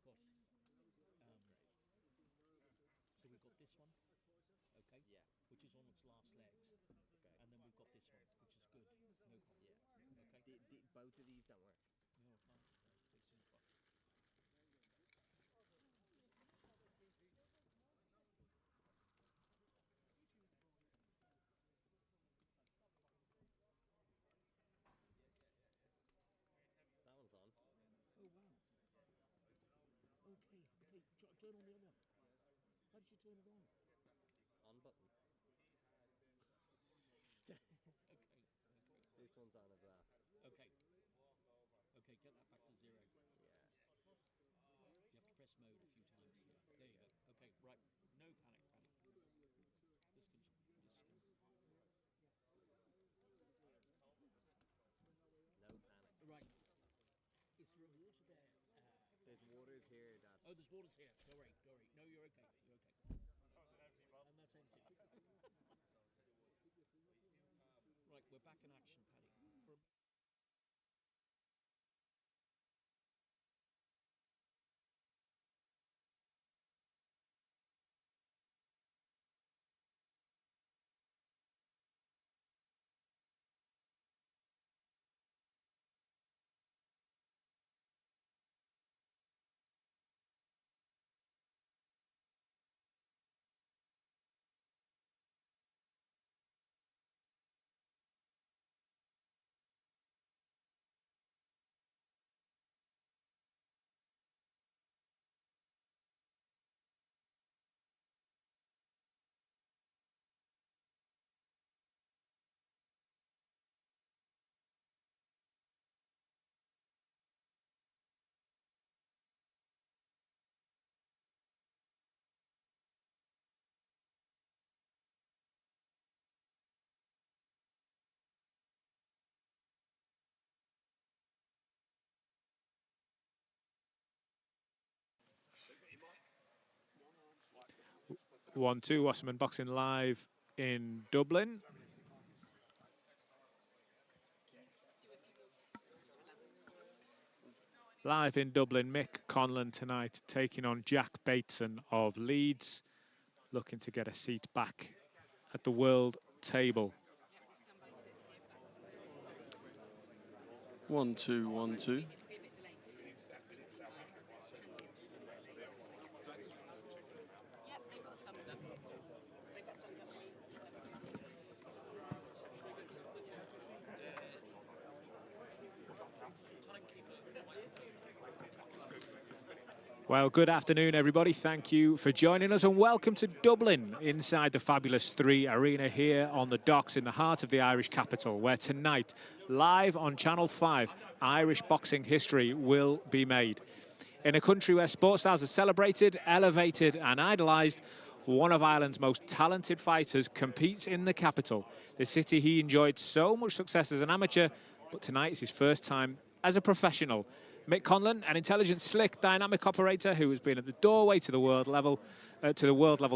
Um, so we've got this one, okay, Yeah. which is on its last legs, Okay. and then we've got this one, which is good, no problem. Yeah. Okay. Both of these don't work. No, I can't. Take some box. That one's on. Oh wow. Okay. Okay. Turn on the other one. How did you turn it on? On button. Okay. This one's on as well. Okay. Okay. Get that back to 0. Yeah. You have to press mode a few times. Yeah. There you go. Okay. Right. No panic. This can. No panic. Right. Is there a water there? There's waters here that... Oh, there's waters here. Don't worry. No, you're okay. And that's empty. Right, we're back in action, Paddy. One, two, Wasserman boxing live in Dublin. Live in Dublin, Mick Conlan tonight taking on Jack Bateson of Leeds, looking to get a seat back at the world table. 1 2 1 2. Well, good afternoon, everybody. Thank you for joining us and welcome to Dublin inside the fabulous 3 Arena here on the docks in the heart of the Irish capital, where tonight, live on Channel 5, Irish boxing history will be made. In a country where sports stars are celebrated, elevated and idolised, one of Ireland's most talented fighters competes in the capital, the city he enjoyed so much success as an amateur, but tonight is his first time as a professional. Mick Conlan, an intelligent, slick, dynamic operator who has been at the doorway to the world level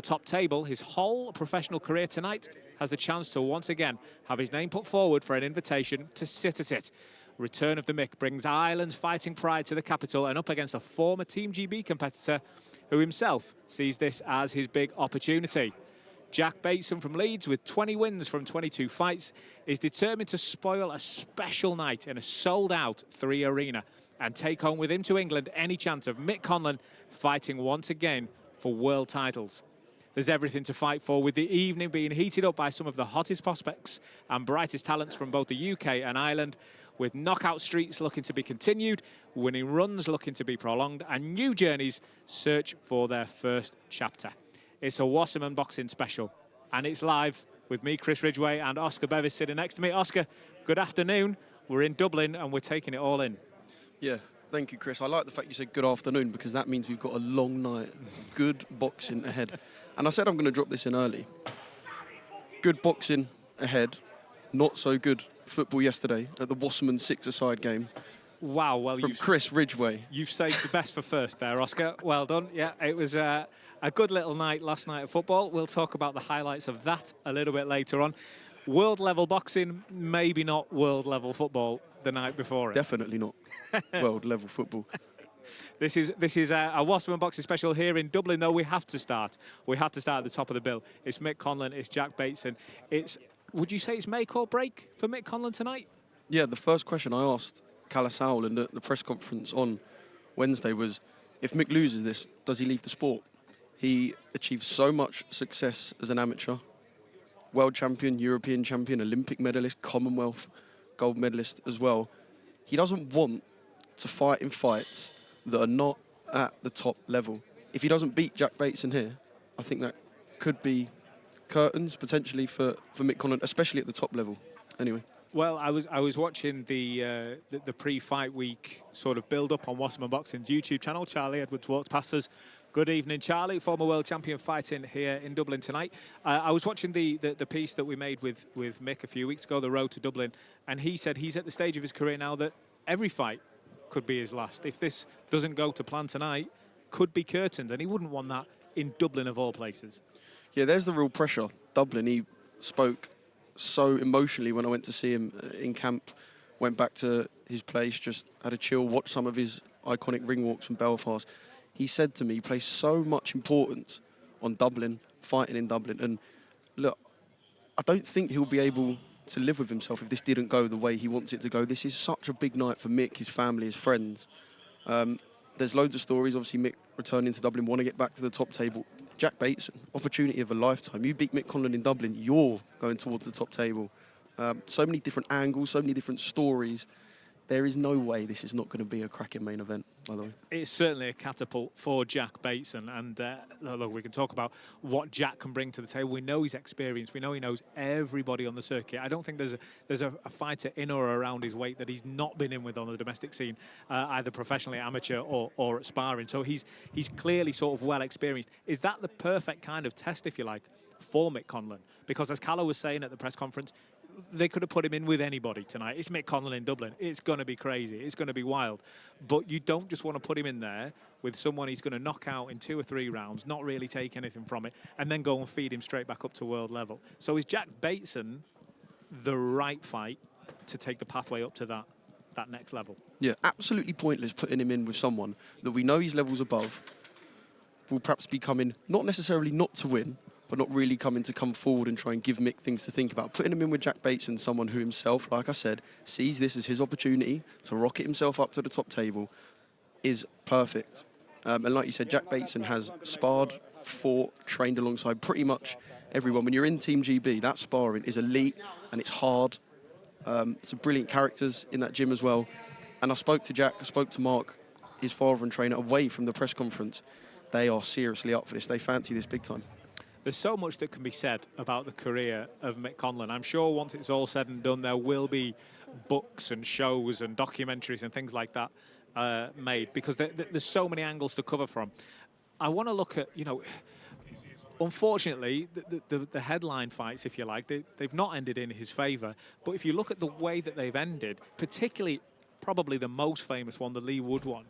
top table his whole professional career, tonight has the chance to once again have his name put forward for an invitation to sit at it. Return of the Mick brings Ireland's fighting pride to the capital and up against a former Team GB competitor who himself sees this as his big opportunity. Jack Bateson from Leeds, with 20 wins from 22 fights, is determined to spoil a special night in a sold-out 3 Arena and take home with him to England any chance of Mick Conlan fighting once again for world titles. There's everything to fight for, with the evening being heated up by some of the hottest prospects and brightest talents from both the UK and Ireland, with knockout streaks looking to be continued, winning runs looking to be prolonged, and new journeys search for their first chapter. It's a Wasserman boxing special, and it's live with me, Chris Ridgway, and Oscar Bevis sitting next to me. Oscar, good afternoon. We're in Dublin, and we're taking it all in. Yeah, thank you, Chris. I like the fact you said good afternoon, because that means we've got a long night of good boxing ahead. And I said I'm going to drop this in early. Good boxing ahead, not so good football yesterday at the Wasserman 6-a-side game. Wow, well, from Chris Ridgway. You've saved the best for first there, Oscar. Well done. Yeah, it was a good little night last night of football. We'll talk about the highlights of that a little bit later on. World-level boxing, maybe not world-level football the night before it. Definitely not world-level football. This is a Wasserman boxing special here in Dublin, though. We have to start. We have to start at the top of the bill. It's Mick Conlan, it's Jack Bateson. Would you say it's make or break for Mick Conlan tonight? Yeah, the first question I asked Khalid in the press conference on Wednesday was, if Mick loses this, does he leave the sport? He achieved so much success as an amateur. World champion, European champion, Olympic medalist, Commonwealth gold medalist as well. He doesn't want to fight in fights that are not at the top level. If he doesn't beat Jack Bateson here, I think that could be curtains potentially for Mick Conlan, especially at the top level. Anyway. Well, I was watching the pre-fight week sort of build up on Wasserman Boxing's YouTube channel. Charlie Edwards walked past us. Good evening, Charlie, former world champion, fighting here in Dublin tonight. I was watching the piece that we made with Mick a few weeks ago, The Road to Dublin, and he said he's at the stage of his career now that every fight could be his last. If this doesn't go to plan tonight, could be curtains, and he wouldn't want that in Dublin of all places. Yeah, there's the real pressure. Dublin, he spoke so emotionally when I went to see him in camp, went back to his place, just had a chill, watched some of his iconic ring walks from Belfast. He said to me he placed so much importance on Dublin, fighting in Dublin. And look, I don't think he'll be able to live with himself if this didn't go the way he wants it to go. This is such a big night for Mick, his family, his friends. There's loads of stories. Obviously, Mick returning to Dublin, want to get back to the top table. Jack Bateson, opportunity of a lifetime. You beat Mick Conlan in Dublin, you're going towards the top table. So many different angles, so many different stories. There is no way this is not going to be a cracking main event, by the way. It's certainly a catapult for Jack Bateson. And look, we can talk about what Jack can bring to the table. We know he's experienced. We know he knows everybody on the circuit. I don't think there's a fighter in or around his weight that he's not been in with on the domestic scene, either professionally, amateur, or at sparring. So he's clearly sort of well experienced. Is that the perfect kind of test, if you like, for Mick Conlan? Because as Khalid was saying at the press conference, they could have put him in with anybody tonight. It's Mick Conlan in Dublin. It's going to be crazy. It's going to be wild. But you don't just want to put him in there with someone he's going to knock out in 2 or 3 rounds, not really take anything from it, and then go and feed him straight back up to world level. So is Jack Bateson the right fight to take the pathway up to that next level? Yeah, absolutely pointless putting him in with someone that we know he's levels above, will perhaps be coming not necessarily not to win, but not really coming to come forward and try and give Mick things to think about. Putting him in with Jack Bateson, someone who himself, like I said, sees this as his opportunity to rocket himself up to the top table, is perfect. And like you said, Jack Bateson has sparred, fought, trained alongside pretty much everyone. When you're in Team GB, that sparring is elite and it's hard. Some brilliant characters in that gym as well. And I spoke to Jack, I spoke to Mark, his father and trainer, away from the press conference. They are seriously up for this. They fancy this big time. There's so much that can be said about the career of Mick Conlan. I'm sure once it's all said and done, there will be books and shows and documentaries and things like that made, because there's so many angles to cover from. I want to look at, unfortunately, the headline fights, if you like, they've not ended in his favour. But if you look at the way that they've ended, particularly probably the most famous one, the Lee Wood one,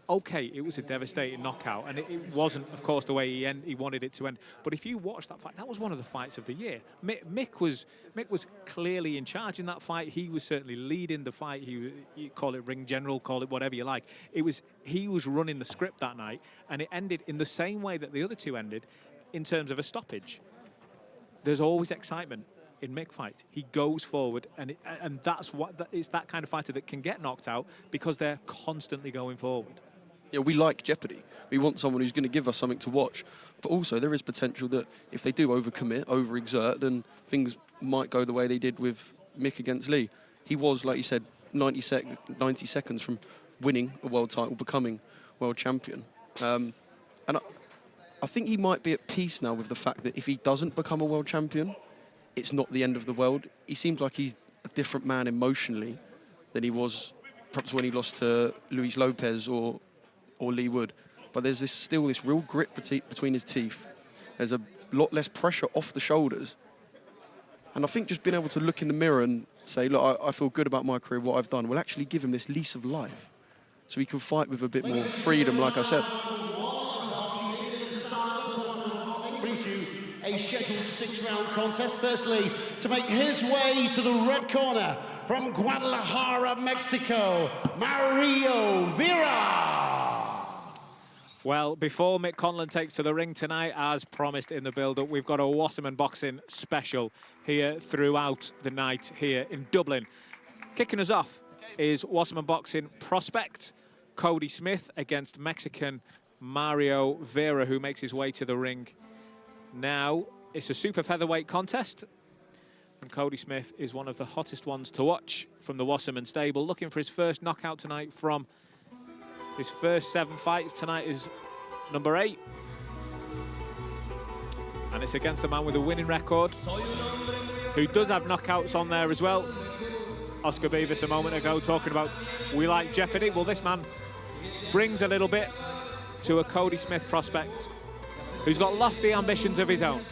okay, it was a devastating knockout, and it wasn't, of course, the way he wanted it to end. But if you watch that fight, that was one of the fights of the year. Mick was clearly in charge in that fight. He was certainly leading the fight. You call it ring general, call it whatever you like. He was running the script that night, and it ended in the same way that the other two ended, in terms of a stoppage. There's always excitement in Mick fights. He goes forward, and it's that kind of fighter that can get knocked out because they're constantly going forward. Yeah, we like jeopardy. We want someone who's going to give us something to watch. But also, there is potential that if they do overcommit, overexert, then things might go the way they did with Mick against Lee. He was, like you said, 90 seconds from winning a world title, becoming world champion. And I think he might be at peace now with the fact that if he doesn't become a world champion, it's not the end of the world. He seems like he's a different man emotionally than he was perhaps when he lost to Luis Lopez or Lee Wood. But there's still this real grit between his teeth. There's a lot less pressure off the shoulders. And I think just being able to look in the mirror and say, look, I feel good about my career, what I've done, will actually give him this lease of life. So he can fight with a bit more freedom, like I said. A scheduled 6-round contest. Firstly, to make his way to the red corner from Guadalajara, Mexico, Mario Vera. Well, before Mick Conlan takes to the ring tonight, as promised in the build-up, we've got a Wasserman boxing special here throughout the night here in Dublin. Kicking us off is Wasserman boxing prospect Cody Smith against Mexican Mario Vera, who makes his way to the ring now. It's a super featherweight contest, and Cody Smith is one of the hottest ones to watch from the Wasserman stable, looking for his first knockout tonight from his first 7 fights. Tonight is number 8. And it's against a man with a winning record, who does have knockouts on there as well. Oscar Beavis a moment ago talking about we like jeopardy. Well, this man brings a little bit to a Cody Smith prospect who's got lofty ambitions of his own.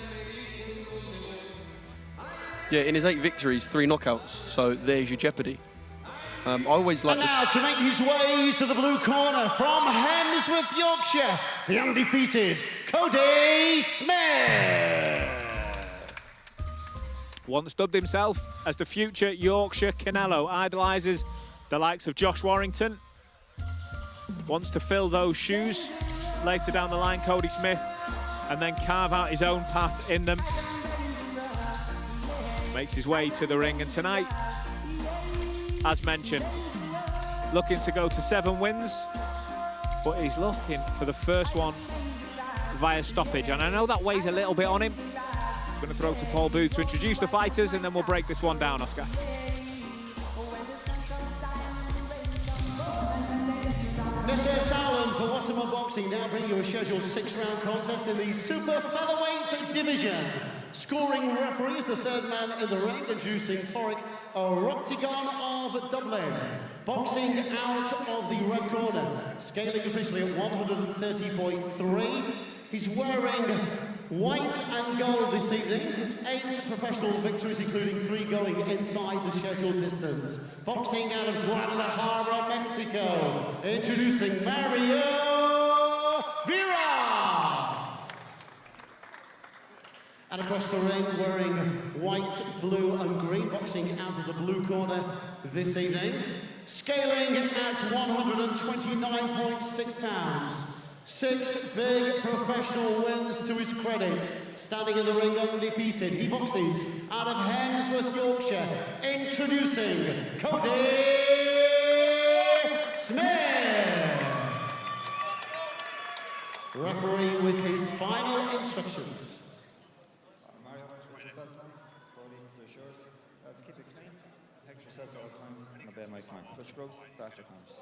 Yeah, in his 8 victories, 3 knockouts. So there's your jeopardy. I always like And now to make his way to the blue corner from Hemsworth, Yorkshire, the undefeated Cody Smith. Once dubbed himself as the future Yorkshire Canelo, idolises the likes of Josh Warrington. Wants to fill those shoes later down the line, Cody Smith, and then carve out his own path in them. Makes his way to the ring, and tonight, as mentioned, looking to go to 7 wins, but he's looking for the first one via stoppage. And I know that weighs a little bit on him. I'm going to throw to Paul Booth to introduce the fighters, and then we'll break this one down, Oscar. Mr. Salem for Wasserman Boxing now bring you a scheduled 6-round contest in the super featherweight division. Scoring referee is the 3rd man in the ring, introducing Thoric Roctigon of Dublin. Boxing out of the red corner, scaling officially at 130.3. He's wearing white and gold this evening. 8 professional victories, including 3 going inside the scheduled distance. Boxing out of Guadalajara, Mexico, introducing Mario Vera. And across the ring, wearing white, blue and green, boxing out of the blue corner this evening. Scaling at 129.6 pounds. 6 big professional wins to his credit. Standing in the ring undefeated, he boxes out of Hemsworth, Yorkshire. Introducing Cody Smith. Referee with his final instructions. Let's keep it clean. Extra sets at all times. And obey my commands. Switch groups, back to commands.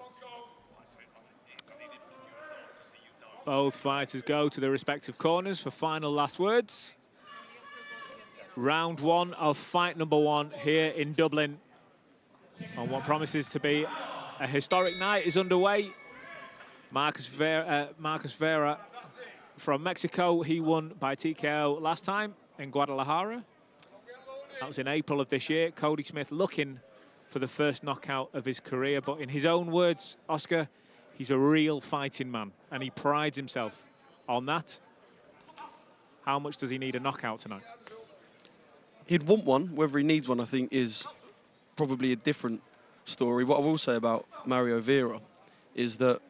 Both fighters go to their respective corners for final last words. Round 1 of fight number 1 here in Dublin, on what promises to be a historic night, is underway. Marcus Vera from Mexico, he won by TKO last time in Guadalajara. That was in April of this year. Cody Smith looking for the first knockout of his career, but in his own words, Oscar, he's a real fighting man, and he prides himself on that. How much does he need a knockout tonight? He'd want one. Whether he needs one, I think, is probably a different story. What I will say about Mario Vera is that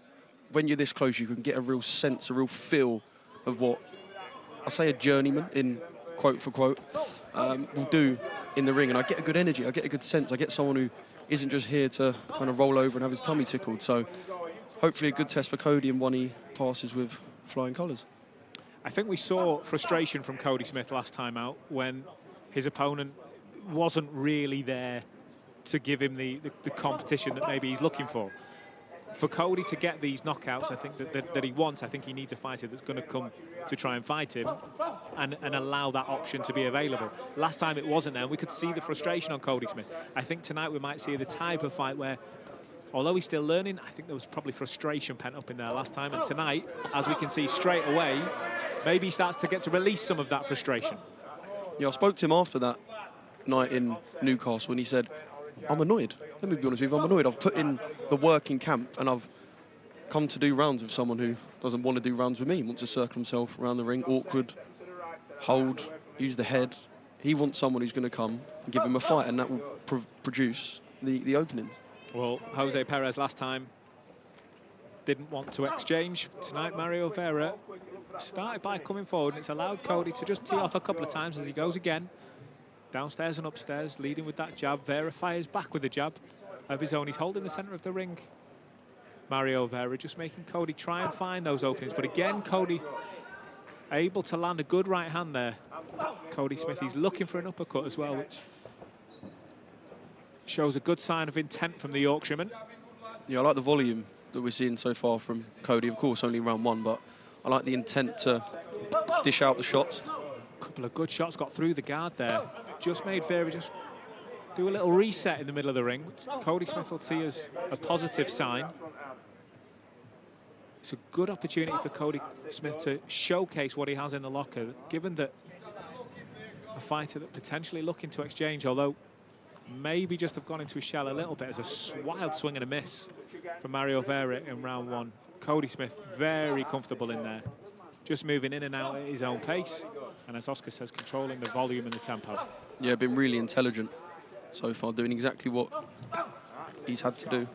when you're this close, you can get a real sense, a real feel of what, I say a journeyman, in quote for quote, will do in the ring. And I get a good energy, I get a good sense. I get someone who isn't just here to kind of roll over and have his tummy tickled. So hopefully a good test for Cody, and one he passes with flying colours. I think we saw frustration from Cody Smith last time out when his opponent wasn't really there to give him the competition that maybe he's looking for. For Cody to get these knockouts, I think that he wants, I think he needs a fighter that's going to come to try and fight him and allow that option to be available. Last time it wasn't there, and we could see the frustration on Cody Smith. I think tonight we might see the type of fight where, although he's still learning, I think there was probably frustration pent up in there last time. And tonight, as we can see straight away, maybe he starts to get to release some of that frustration. Yeah, I spoke to him after that night in Newcastle, and he said, I'm annoyed. Let me be honest with you, I'm annoyed. I've put in the work in camp, and I've come to do rounds with someone who doesn't want to do rounds with me. He wants to circle himself around the ring, awkward, hold, use the head. He wants someone who's going to come and give him a fight, and that will produce the openings. Well, Jose Perez last time didn't want to exchange. Tonight, Mario Vera started by coming forward, and it's allowed Cody to just tee off a couple of times as he goes again. Downstairs and upstairs, leading with that jab. Vera fires back with a jab of his own. He's holding the centre of the ring. Mario Vera just making Cody try and find those openings. But again, Cody able to land a good right hand there. Cody Smith, he's looking for an uppercut as well, which shows a good sign of intent from the Yorkshireman. Yeah, I like the volume that we're seeing so far from Cody. Of course, only round one, but I like the intent to dish out the shots. A couple of good shots got through the guard there. Just made Vera just do a little reset in the middle of the ring, which Cody Smith will see as a positive sign. It's a good opportunity for Cody Smith to showcase what he has in the locker, given that a fighter that potentially looking to exchange, although maybe just have gone into his shell a little bit, as a wild swing and a miss from Mario Vera in round one. Cody Smith very comfortable in there, just moving in and out at his own pace, and as Oscar says, controlling the volume and the tempo. Yeah, been really intelligent so far, doing exactly what he's had to do.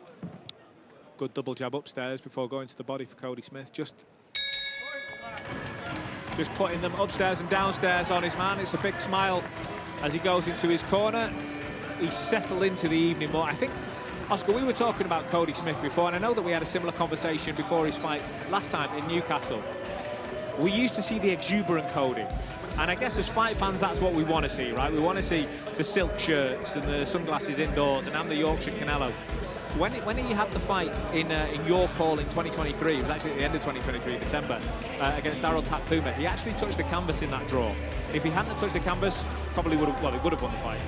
Good double jab upstairs before going to the body for Cody Smith. Just putting them upstairs and downstairs on his man. It's a big smile as he goes into his corner. He's settled into the evening more. I think, Oscar, we were talking about Cody Smith before, and I know that we had a similar conversation before his fight last time in Newcastle. We used to see the exuberant Cody. And I guess as fight fans, that's what we want to see, right? We want to see the silk shirts and the sunglasses indoors, and I'm the Yorkshire Canelo. When he had the fight in York Hall in 2023, it was actually at the end of 2023, December, against Daryl Takfuma, he actually touched the canvas in that draw. If he hadn't touched the canvas, probably would have, well, he would have won the fight.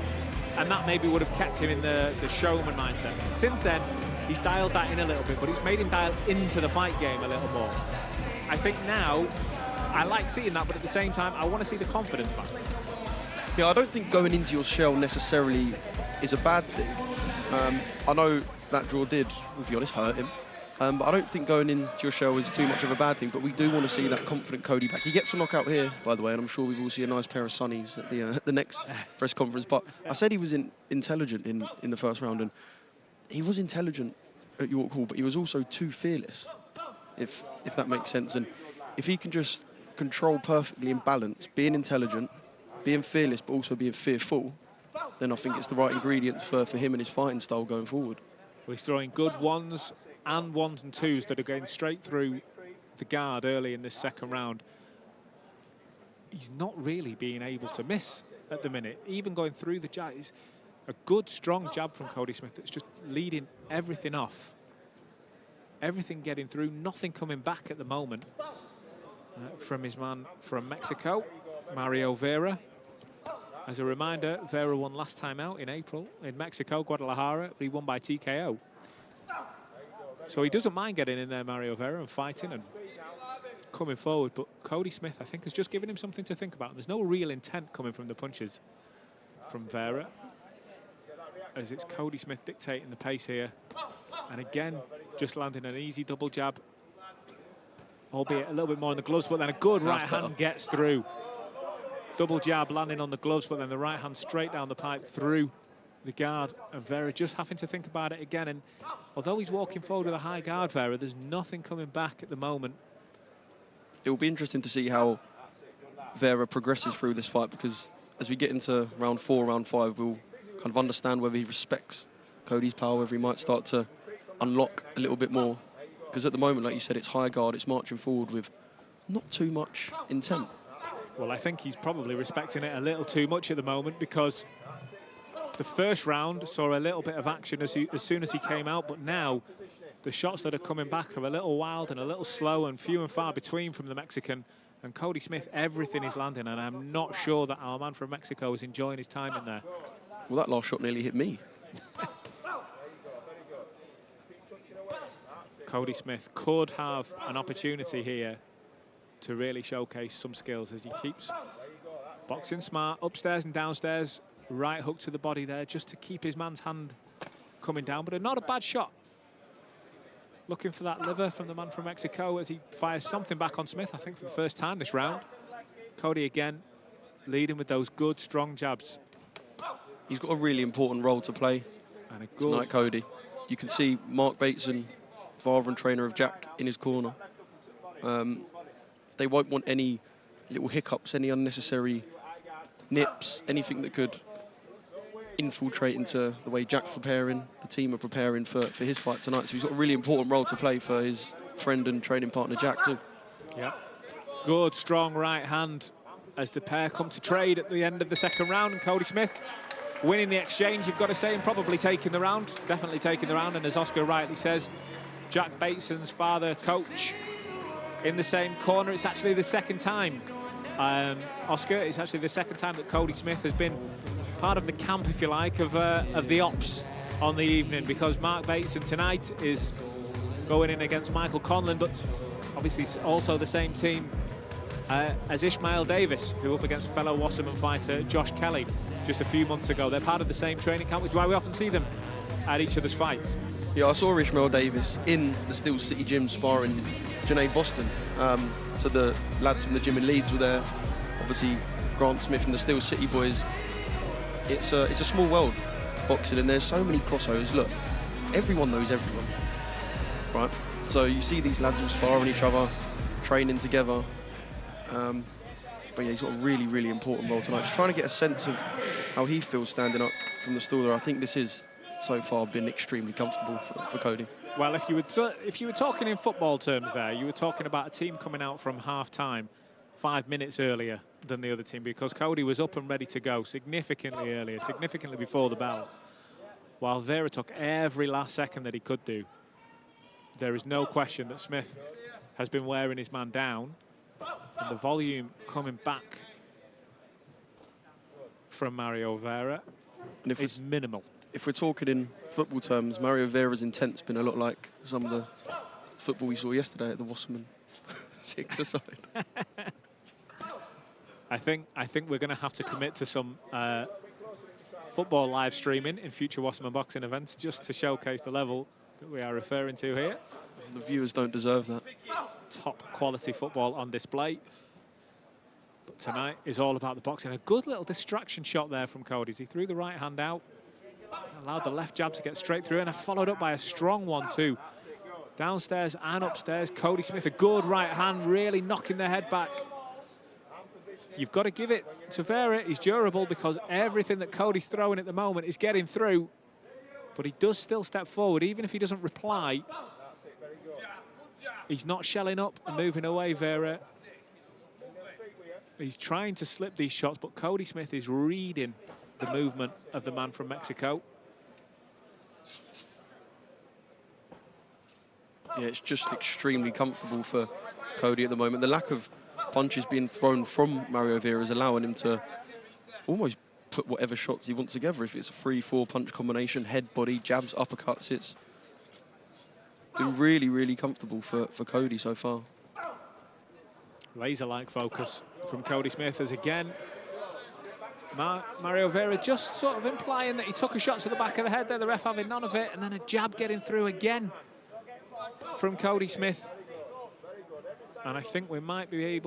And that maybe would have kept him in the showman mindset. Since then, he's dialed that in a little bit, but it's made him dial into the fight game a little more. I think now, I like seeing that, but at the same time, I want to see the confidence back. Yeah, I don't think going into your shell necessarily is a bad thing. I know that draw did, to be honest, hurt him. But I don't think going into your shell is too much of a bad thing, but we do want to see that confident Cody back. He gets a knockout here, by the way, and I'm sure we will see a nice pair of sunnies at the next press conference. But I said he was intelligent in the first round, and he was intelligent at York Hall, but he was also too fearless, if that makes sense. And if he can just control perfectly in balance, being intelligent, being fearless, but also being fearful, then I think it's the right ingredients for him and his fighting style going forward. Well, he's throwing good ones and twos that are going straight through the guard early in this second round. He's not really being able to miss at the minute, even going through the jab. It's a good, strong jab from Cody Smith that's just leading everything off. Everything getting through, nothing coming back at the moment from his man from Mexico, Mario Vera. As a reminder, Vera won last time out in April in Mexico, Guadalajara. He won by TKO. So he doesn't mind getting in there, Mario Vera, and fighting and coming forward. But Cody Smith, I think, has just given him something to think about. There's no real intent coming from the punches from Vera, as it's Cody Smith dictating the pace here. And again, just landing an easy double jab, albeit a little bit more in the gloves, but then a good right hand gets through. Double jab landing on the gloves, but then the right hand straight down the pipe through the guard. And Vera just having to think about it again. And although he's walking forward with a high guard, Vera, there's nothing coming back at the moment. It will be interesting to see how Vera progresses through this fight, because as we get into round 4, round 5, we'll kind of understand whether he respects Cody's power, whether he might start to unlock a little bit more. Because at the moment, like you said, it's high guard, it's marching forward with not too much intent. Well, I think he's probably respecting it a little too much at the moment, because the first round saw a little bit of action as soon as he came out, but now the shots that are coming back are a little wild and a little slow and few and far between from the Mexican. And Cody Smith, everything is landing, and I'm not sure that our man from Mexico is enjoying his time in there. Well, that last shot nearly hit me. Cody Smith could have an opportunity here to really showcase some skills as he keeps boxing smart, upstairs and downstairs. Right hook to the body there just to keep his man's hand coming down, but not a bad shot. Looking for that liver from the man from Mexico as he fires something back on Smith, I think for the first time this round. Cody again leading with those good, strong jabs. He's got a really important role to play and a good tonight, Cody. You can see Mark Bateson father and trainer of Jack, in his corner. They won't want any little hiccups, any unnecessary nips, anything that could infiltrate into the way Jack's preparing, the team are preparing for his fight tonight. So he's got a really important role to play for his friend and training partner Jack too. Yeah. Good, strong right hand as the pair come to trade at the end of the second round. And Cody Smith winning the exchange, you've got to say, and probably taking the round. Definitely taking the round. And as Oscar rightly says, Jack Bateson's father, coach, in the same corner. It's actually the second time, Oscar, it's actually the second time that Cody Smith has been part of the camp, if you like, of the ops on the evening, because Mark Bateson tonight is going in against Michael Conlan, but obviously also the same team as Ishmael Davis, who up against fellow Wasserman fighter Josh Kelly just a few months ago. They're part of the same training camp, which is why we often see them at each other's fights. Yeah, I saw Ishmael Davis in the Steel City gym sparring Janae Boston. So the lads from the gym in Leeds were there. Obviously, Grant Smith and the Steel City boys. It's a small world, boxing, and there's so many crossovers. Look, everyone knows everyone, right? So you see these lads all sparring each other, training together. But yeah, he's got a really, really important role tonight. Just trying to get a sense of how he feels standing up from the stool there. I think this is, so far, been extremely comfortable for Cody. Well, if you were talking in football terms there, you were talking about a team coming out from half-time 5 minutes earlier than the other team, because Cody was up and ready to go significantly earlier, significantly before the bell, while Vera took every last second that he could do. There is no question that Smith has been wearing his man down, and the volume coming back from Mario Vera is minimal. If we're talking in football terms, Mario Vera's intent's been a lot like some of the football we saw yesterday at the Wasserman six-a-side. I think we're going to have to commit to some football live streaming in future Wasserman boxing events, just to showcase the level that we are referring to here. The viewers don't deserve that. Top quality football on display. But tonight is all about the boxing. A good little distraction shot there from Cody. He threw the right hand out, allowed the left jab to get straight through, and followed up by a strong one too. Downstairs and upstairs, Cody Smith, a good right hand, really knocking their head back. You've got to give it to Vera. He's durable, because everything that Cody's throwing at the moment is getting through. But he does still step forward, even if he doesn't reply. He's not shelling up and moving away, Vera. He's trying to slip these shots, but Cody Smith is reading the movement of the man from Mexico. Yeah, it's just extremely comfortable for Cody at the moment. The lack of punches being thrown from Mario Vera is allowing him to almost put whatever shots he wants together. If it's a 3-4 punch combination, head, body, jabs, uppercuts, it's been really, really comfortable for Cody so far. Laser-like focus from Cody Smith as again Mario Vera just sort of implying that he took a shot to the back of the head there, the ref having none of it, and then a jab getting through again from Cody Smith. And I think we might be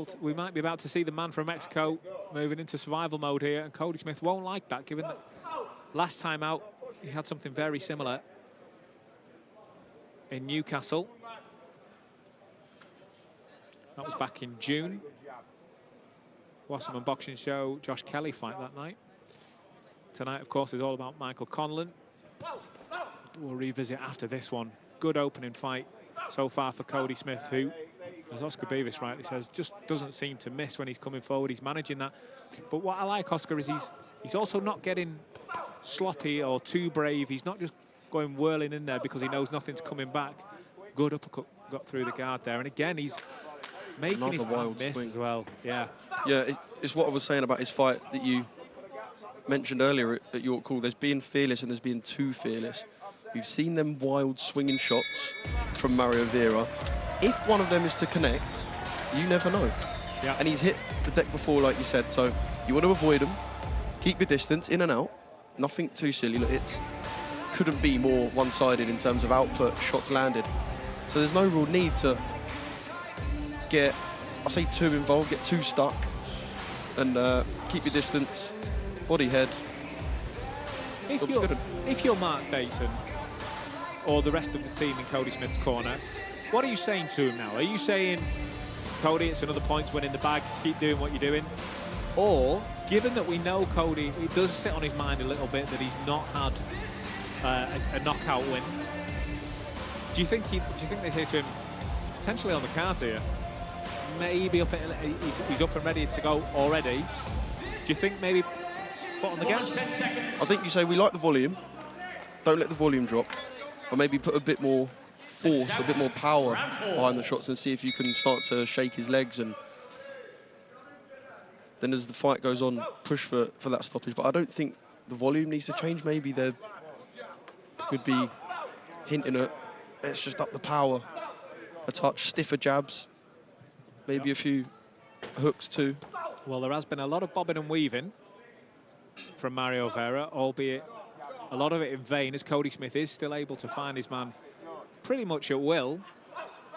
about to see the man from Mexico moving into survival mode here, and Cody Smith won't like that, given that last time out he had something very similar in Newcastle. That was back in June. Wasserman Boxing Show, Josh Kelly fight that night. Tonight, of course, is all about Michael Conlan. We'll revisit after this one. Good opening fight so far for Cody Smith, who, as Oscar Beavis rightly says, just doesn't seem to miss when he's coming forward. He's managing that. But what I like, Oscar, is he's also not getting sloppy or too brave. He's not just going whirling in there because he knows nothing's coming back. Good uppercut got through the guard there. And again, he's making his wild miss swing as well. Yeah. Yeah, it's what I was saying about his fight that you mentioned earlier at York Hall. There's being fearless and there's being too fearless. We've seen them wild swinging shots from Mario Vera. If one of them is to connect, you never know. Yeah. And he's hit the deck before, like you said, so you want to avoid them, keep your distance, in and out, nothing too silly. Look, it couldn't be more one-sided in terms of output, shots landed. So there's no real need to get, I'll say, too involved, get too stuck, and keep your distance, body, head. If you're Mark Bateson, or the rest of the team in Cody Smith's corner. What are you saying to him now? Are you saying, Cody, it's another points win in the bag, keep doing what you're doing? Or, given that we know Cody, it does sit on his mind a little bit that he's not had a knockout win. Do you think they say to him, potentially on the cards here, maybe he's up and ready to go already? Do you think maybe put on the gas? I think you say we like the volume, don't let the volume drop, but maybe put a bit more force, a bit more power behind the shots and see if you can start to shake his legs, and then as the fight goes on, push for that stoppage. But I don't think the volume needs to change. Maybe there could be hinting at, let's just up the power a touch, stiffer jabs, maybe a few hooks too. Well, there has been a lot of bobbing and weaving from Mario Vera, albeit a lot of it in vain, as Cody Smith is still able to find his man pretty much at will.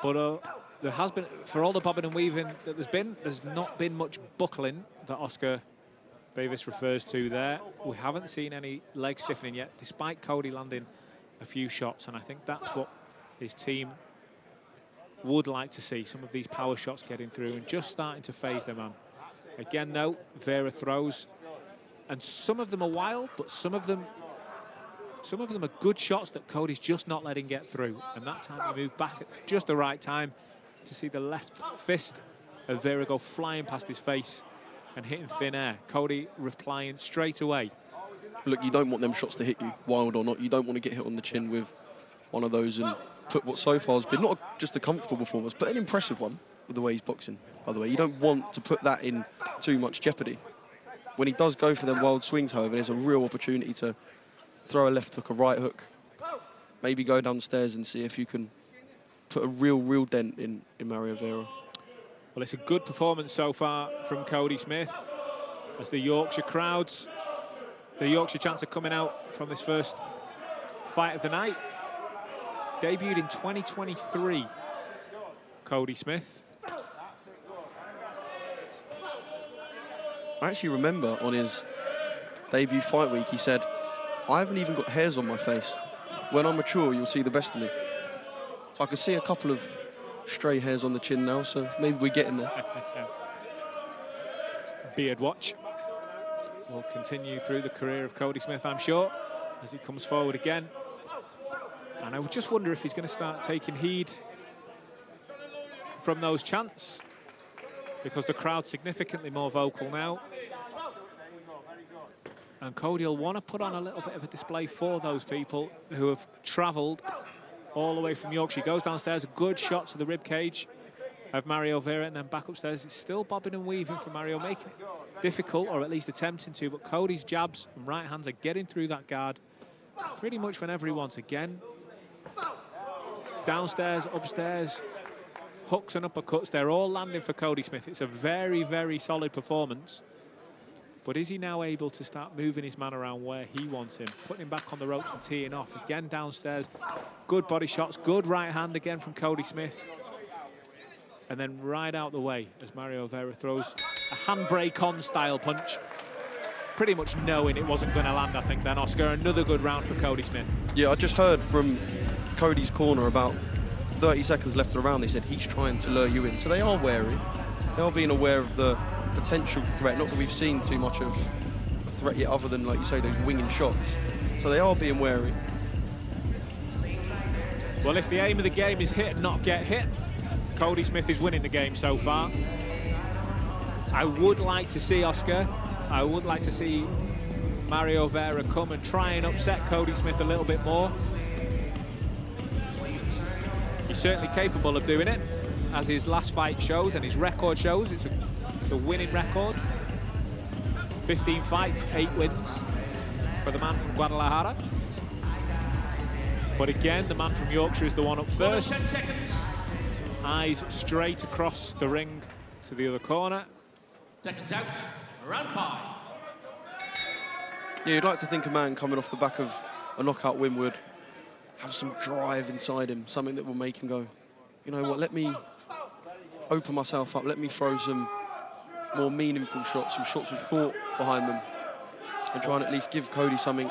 But there has been, for all the bobbing and weaving that there's not been much buckling that Oscar Davis refers to there. We haven't seen any leg stiffening yet, despite Cody landing a few shots, and I think that's what his team would like to see, some of these power shots getting through and just starting to phase their man. Again, though, Vera throws, and some of them are wild, but some of them are good shots that Cody's just not letting get through. And that time he moved back at just the right time to see the left fist of Vera go flying past his face and hitting thin air. Cody replying straight away. Look, you don't want them shots to hit you, wild or not. You don't want to get hit on the chin with one of those and put what so far has been not just a comfortable performance, but an impressive one with the way he's boxing, by the way. You don't want to put that in too much jeopardy. When he does go for them wild swings, however, there's a real opportunity to throw a left hook, a right hook, maybe go downstairs and see if you can put a real dent in Mario Vera. Well, it's a good performance so far from Cody Smith, as the Yorkshire crowds, the Yorkshire chants are coming out from this first fight of the night. Debuted in 2023, Cody Smith. I actually remember on his debut fight week, he said, I haven't even got hairs on my face. When I'm mature, you'll see the best of me. So I can see a couple of stray hairs on the chin now, so maybe we're getting there. Beard watch will continue through the career of Cody Smith, I'm sure, as he comes forward again. And I would just wonder if he's going to start taking heed from those chants, because the crowd's significantly more vocal now. And Cody will want to put on a little bit of a display for those people who have travelled all the way from Yorkshire. He goes downstairs, a good shot to the rib cage of Mario Vera, and then back upstairs. It's still bobbing and weaving for Mario, making it difficult, or at least attempting to, but Cody's jabs and right hands are getting through that guard pretty much whenever he wants. Again, downstairs, upstairs, hooks and uppercuts, they're all landing for Cody Smith. It's a very solid performance. But is he now able to start moving his man around where he wants him, putting him back on the ropes and teeing off? Again, downstairs, good body shots, good right hand again from Cody Smith. And then right out the way as Mario Vera throws a handbrake on style punch, pretty much knowing it wasn't going to land, I think, then, Oscar. Another good round for Cody Smith. Yeah, I just heard from Cody's corner about 30 seconds left around. They said he's trying to lure you in. So they are wary. They are being aware of the potential threat. Not that we've seen too much of a threat yet, other than, like you say, those winging shots. So they are being wary. Well, if the aim of the game is hit and not get hit, Cody Smith is winning the game so far. I would like to see, Oscar, I would like to see Mario Vera come and try and upset Cody Smith a little bit more. He's certainly capable of doing it, as his last fight shows and his record shows. It's a winning record. 15 fights, 8 wins for the man from Guadalajara. But again, the man from Yorkshire is the one up first. 10 seconds. Eyes straight across the ring to the other corner. Seconds out, round 5. Yeah, you'd like to think a man coming off the back of a knockout win would have some drive inside him, something that will make him go, you know what, let me open myself up, let me throw some more meaningful shots, some shots with thought behind them, and try and at least give Cody something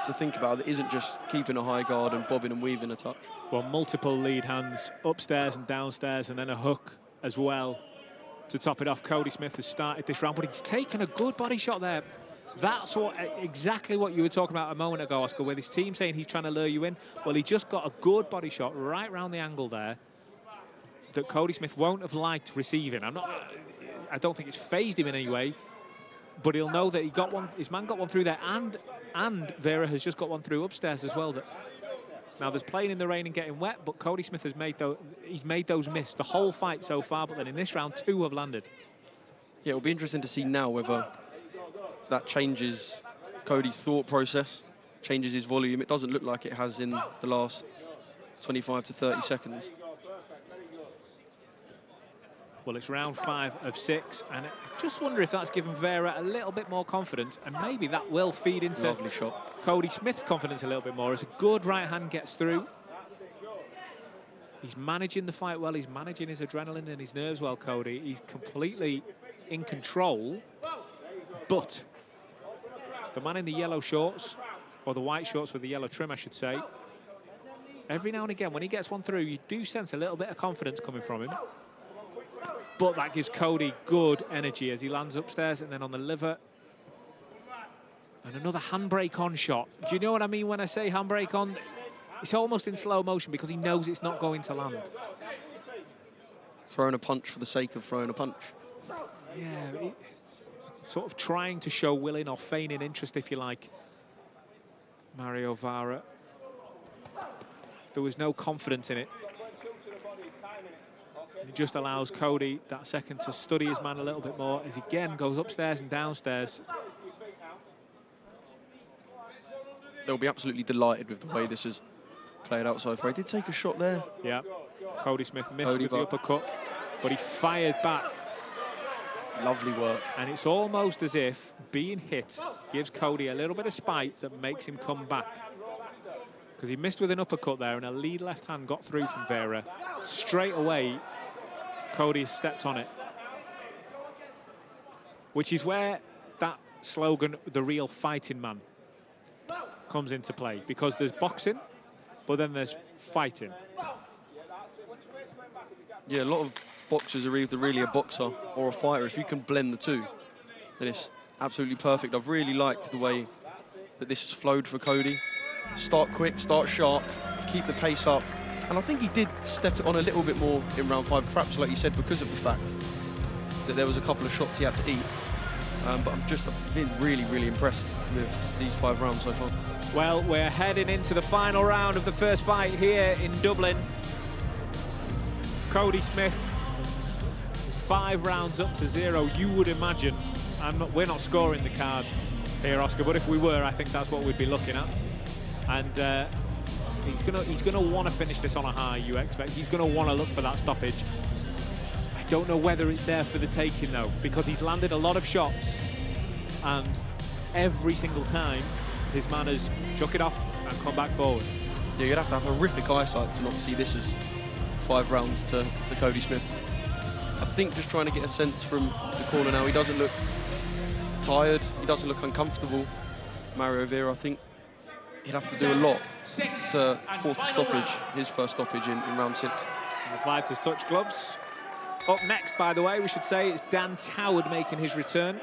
to to think about that isn't just keeping a high guard and bobbing and weaving a touch. Well, multiple lead hands upstairs and downstairs, and then a hook as well to top it off. Cody Smith has started this round, but he's taken a good body shot there. That's exactly what you were talking about a moment ago, Oscar, with his team saying he's trying to lure you in. Well, he just got a good body shot right round the angle there that Cody Smith won't have liked receiving. I don't think it's phased him in any way, but he'll know that he got one. His man got one through there, and Vera has just got one through upstairs as well. Now there's playing in the rain and getting wet, but Cody Smith has made those miss the whole fight so far. But then in this round, 2 have landed. Yeah, it'll be interesting to see now whether that changes Cody's thought process, changes his volume. It doesn't look like it has in the last 25 to 30 seconds. Well, it's round 5 of 6, and I just wonder if that's given Vera a little bit more confidence, and maybe that will feed into Lovely shot. Cody Smith's confidence a little bit more as a good right hand gets through. He's managing the fight well, he's managing his adrenaline and his nerves well, Cody. He's completely in control, but the man in the yellow shorts, or the white shorts with the yellow trim, I should say, every now and again, when he gets one through, you do sense a little bit of confidence coming from him. But that gives Cody good energy as he lands upstairs and then on the liver. And another handbrake on shot. Do you know what I mean when I say handbrake on? It's almost in slow motion because he knows it's not going to land. Throwing a punch for the sake of throwing a punch. Yeah, sort of trying to show willing or feigning interest, if you like. Mario Vera. There was no confidence in it. It just allows Cody that second to study his man a little bit more as he again goes upstairs and downstairs. They'll be absolutely delighted with the way this has played out so far. He did take a shot there. Yeah, Cody Smith missed with the uppercut, but he fired back. Lovely work. And it's almost as if being hit gives Cody a little bit of spite that makes him come back. Because he missed with an uppercut there and a lead left hand got through from Vera. Straight away, Cody stepped on it. Which is where that slogan, the real fighting man, comes into play. Because there's boxing, but then there's fighting. Yeah, a lot of boxers are either really a boxer or a fighter. If you can blend the two, then it's absolutely perfect. I've really liked the way that this has flowed for Cody. Start quick, start sharp, keep the pace up. And I think he did step it on a little bit more in round 5, perhaps like you said, because of the fact that there was a couple of shots he had to eat. But I've been really, really impressed with these 5 rounds so far. Well, we're heading into the final round of the first fight here in Dublin. Cody Smith, 5 rounds up to 0. You would imagine, we're not scoring the card here, Oscar, but if we were, I think that's what we'd be looking at. And he's gonna want to finish this on a high, you expect. He's gonna want to look for that stoppage. I don't know whether it's there for the taking though, because he's landed a lot of shots, and every single time his man has chuck it off and come back forward. Yeah, you'd have to have horrific eyesight to not see this as 5 rounds to Cody Smith. I think just trying to get a sense from the corner now, he doesn't look tired, he doesn't look uncomfortable. Mario Vera, I think he'd have to do a lot to force the stoppage, his first stoppage in round 6. And the fighters touch gloves. Up next, by the way, we should say, it's Dan Toward making his return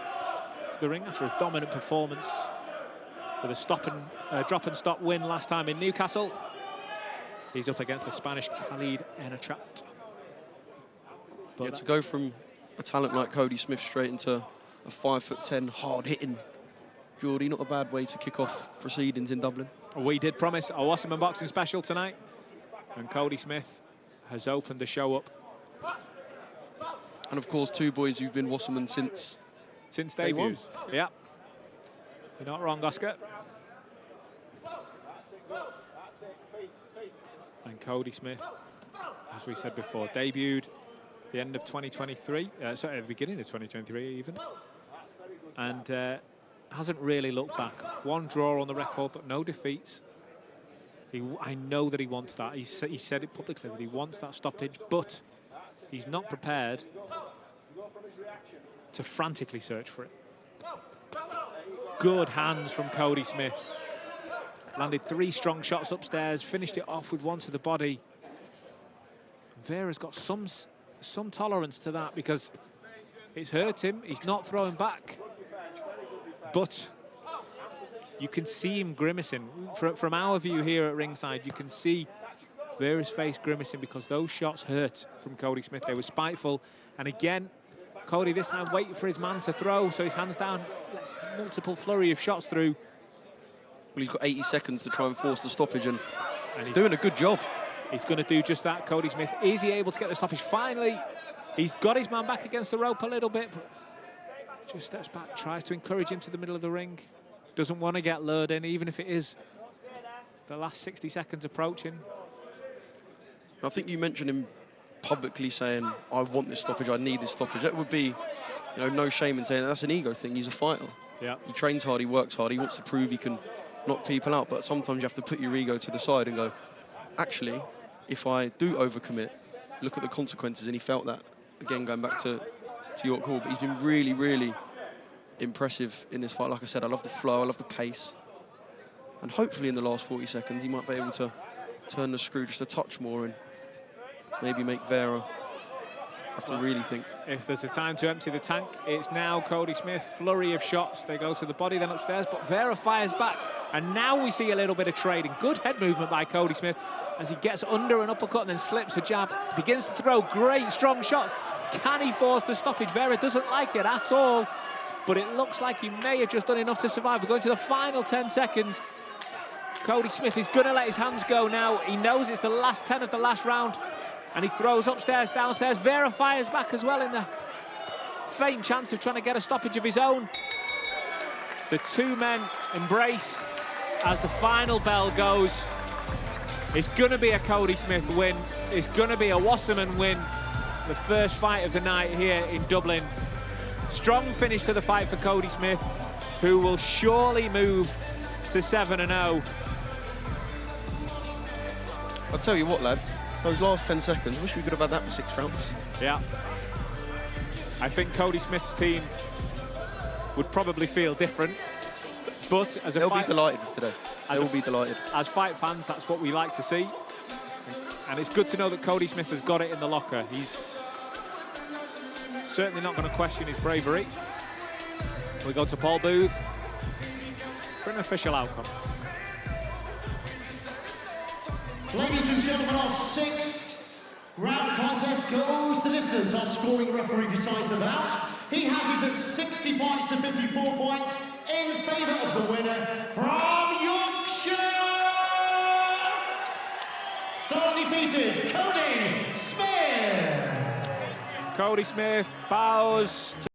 to the ring after a dominant performance with a drop and stop win last time in Newcastle. He's up against the Spanish Khalid Ennachat. Yeah, to go from a talent like Cody Smith straight into a 5'10", hard-hitting Geordie, not a bad way to kick off proceedings in Dublin. We did promise a Wasserman boxing special tonight, and Cody Smith has opened the show up. And of course, 2 boys who've been Wasserman since debuts. Yeah, you're not wrong, Oscar. And Cody Smith, as we said before, debuted the end of 2023, sorry, the beginning of 2023 even, and hasn't really looked back. 1 draw on the record, but no defeats. I know that he wants that. He said it publicly that he wants that stoppage, but he's not prepared to frantically search for it. Good hands from Cody Smith. landed 3 strong shots upstairs, finished it off with one to the body. Vera's got some tolerance to that because it's hurt him. He's not throwing back. But you can see him grimacing. From our view here at ringside, you can see Vera's face grimacing because those shots hurt from Cody Smith. They were spiteful. And again, Cody this time waiting for his man to throw, so his hands down, lets multiple flurry of shots through. Well, he's got 80 seconds to try and force the stoppage, and he's doing a good job. He's going to do just that, Cody Smith. Is he able to get the stoppage? Finally, he's got his man back against the rope a little bit, but just steps back, tries to encourage him to the middle of the ring. Doesn't want to get lured in, even if it is the last 60 seconds approaching. I think you mentioned him publicly saying, I want this stoppage, I need this stoppage. That would be, no shame in saying that. That's an ego thing. He's a fighter. Yeah. He trains hard, he works hard, he wants to prove he can knock people out, but sometimes you have to put your ego to the side and go, actually, if I do overcommit, look at the consequences. And he felt that, again, going back to York Hall. But he's been really, really impressive in this fight. Like I said, I love the flow, I love the pace. And hopefully in the last 40 seconds, he might be able to turn the screw just a touch more and maybe make Vera have to really think. If there's a time to empty the tank, it's now. Cody Smith, flurry of shots. They go to the body, then upstairs, but Vera fires back. And now we see a little bit of trading. Good head movement by Cody Smith as he gets under an uppercut and then slips a jab. Begins to throw great, strong shots. Can he force the stoppage? Vera doesn't like it at all, but it looks like he may have just done enough to survive. We're going to the final 10 seconds. Cody Smith is going to let his hands go now. He knows it's the last 10 of the last round, and he throws upstairs, downstairs. Vera fires back as well in the faint chance of trying to get a stoppage of his own. The two men embrace as the final bell goes. It's going to be a Cody Smith win. It's going to be a Wasserman win. The first fight of the night here in Dublin. Strong finish to the fight for Cody Smith, who will surely move to 7-0. I'll tell you what, lads, those last 10 seconds, I wish we could have had that for 6 rounds. Yeah. I think Cody Smith's team would probably feel different, but as a They'll fight, be delighted today. They will be delighted. As fight fans, that's what we like to see. And it's good to know that Cody Smith has got it in the locker. He's certainly not going to question his bravery. We go to Paul Booth for an official outcome. Ladies and gentlemen, our 6-round contest goes the distance. Our scoring referee decides the bout. He has his at 60 points to 54 points in favour of the winner from Yorkshire. Still undefeated, Cody Smith. Cody Smith bows to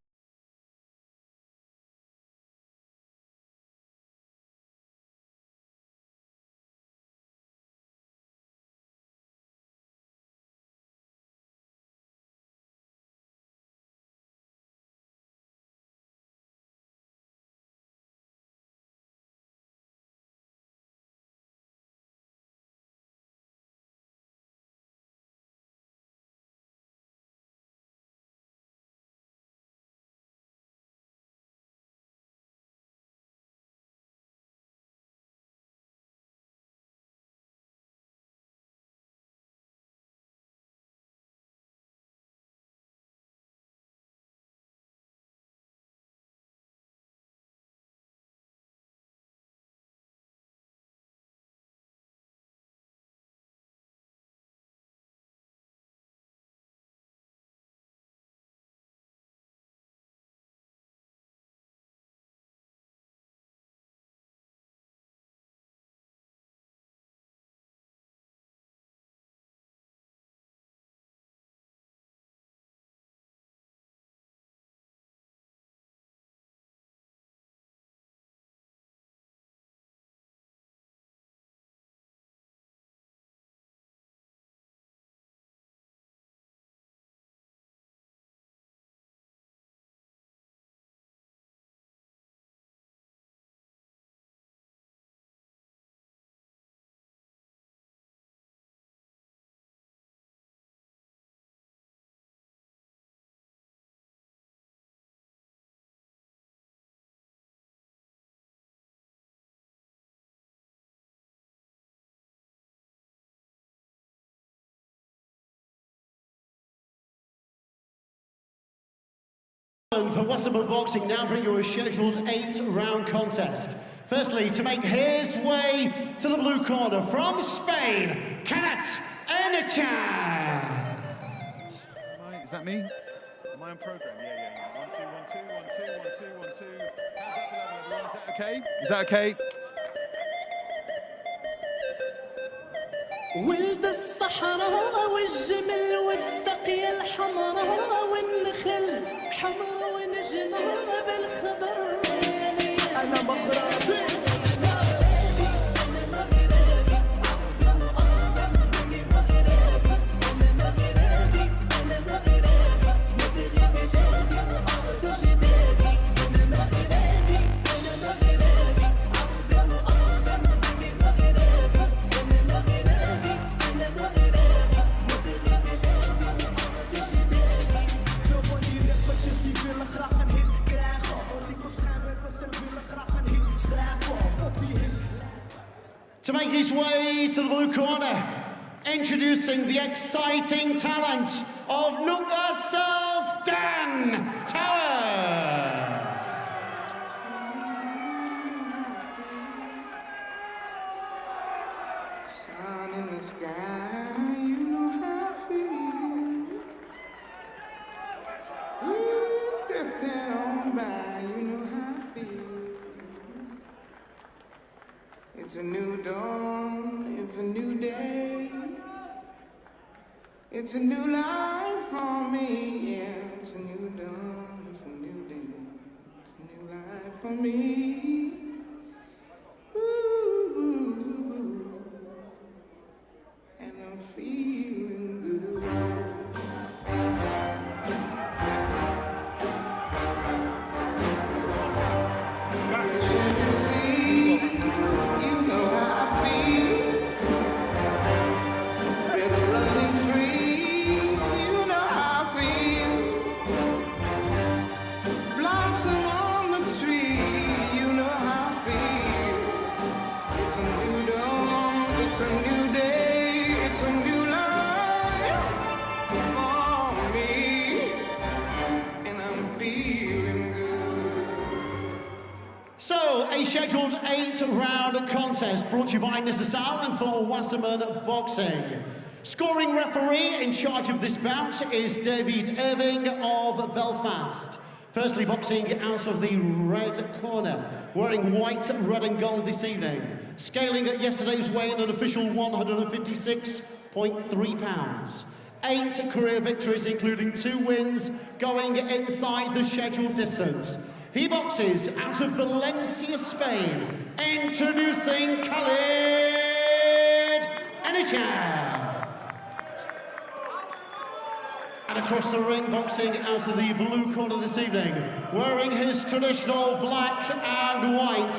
For Wasserman Boxing, now bring you a scheduled 8-round contest. Firstly, to make his way to the blue corner from Spain, Ennachat. Right, is that me? Am I on program? Yeah. 1, 2, 1, 2, 1, 2, 1, 2, 1, 2. How's that for level, everyone? Is that okay? Is that okay? ولد الصحراء والجمل والسقيا الحمراء والنخل حمراء ونجمة بالخضر أنا مغربي To make his way to the blue corner, introducing the exciting talent of Ennachat Dan Tower. Sun in the sky, you know how I feel. It's drifting on by, you know how I feel. It's a new dawn, it's a new day. It's a new life for me, yeah. It's a new dawn, it's a new day. It's a new life for me. Ooh, and I'm feeling good. A scheduled 8-round contest brought to you by Ennachat and for Wasserman Boxing. Scoring referee in charge of this bout is David Irving of Belfast. Firstly, boxing out of the red corner, wearing white, red and gold this evening. Scaling at yesterday's weigh-in an official 156.3 pounds. 8 career victories, including 2 wins, going inside the scheduled distance. He boxes out of Valencia, Spain, introducing Khalid Ennachat. And across the ring, boxing out of the blue corner this evening, wearing his traditional black and white,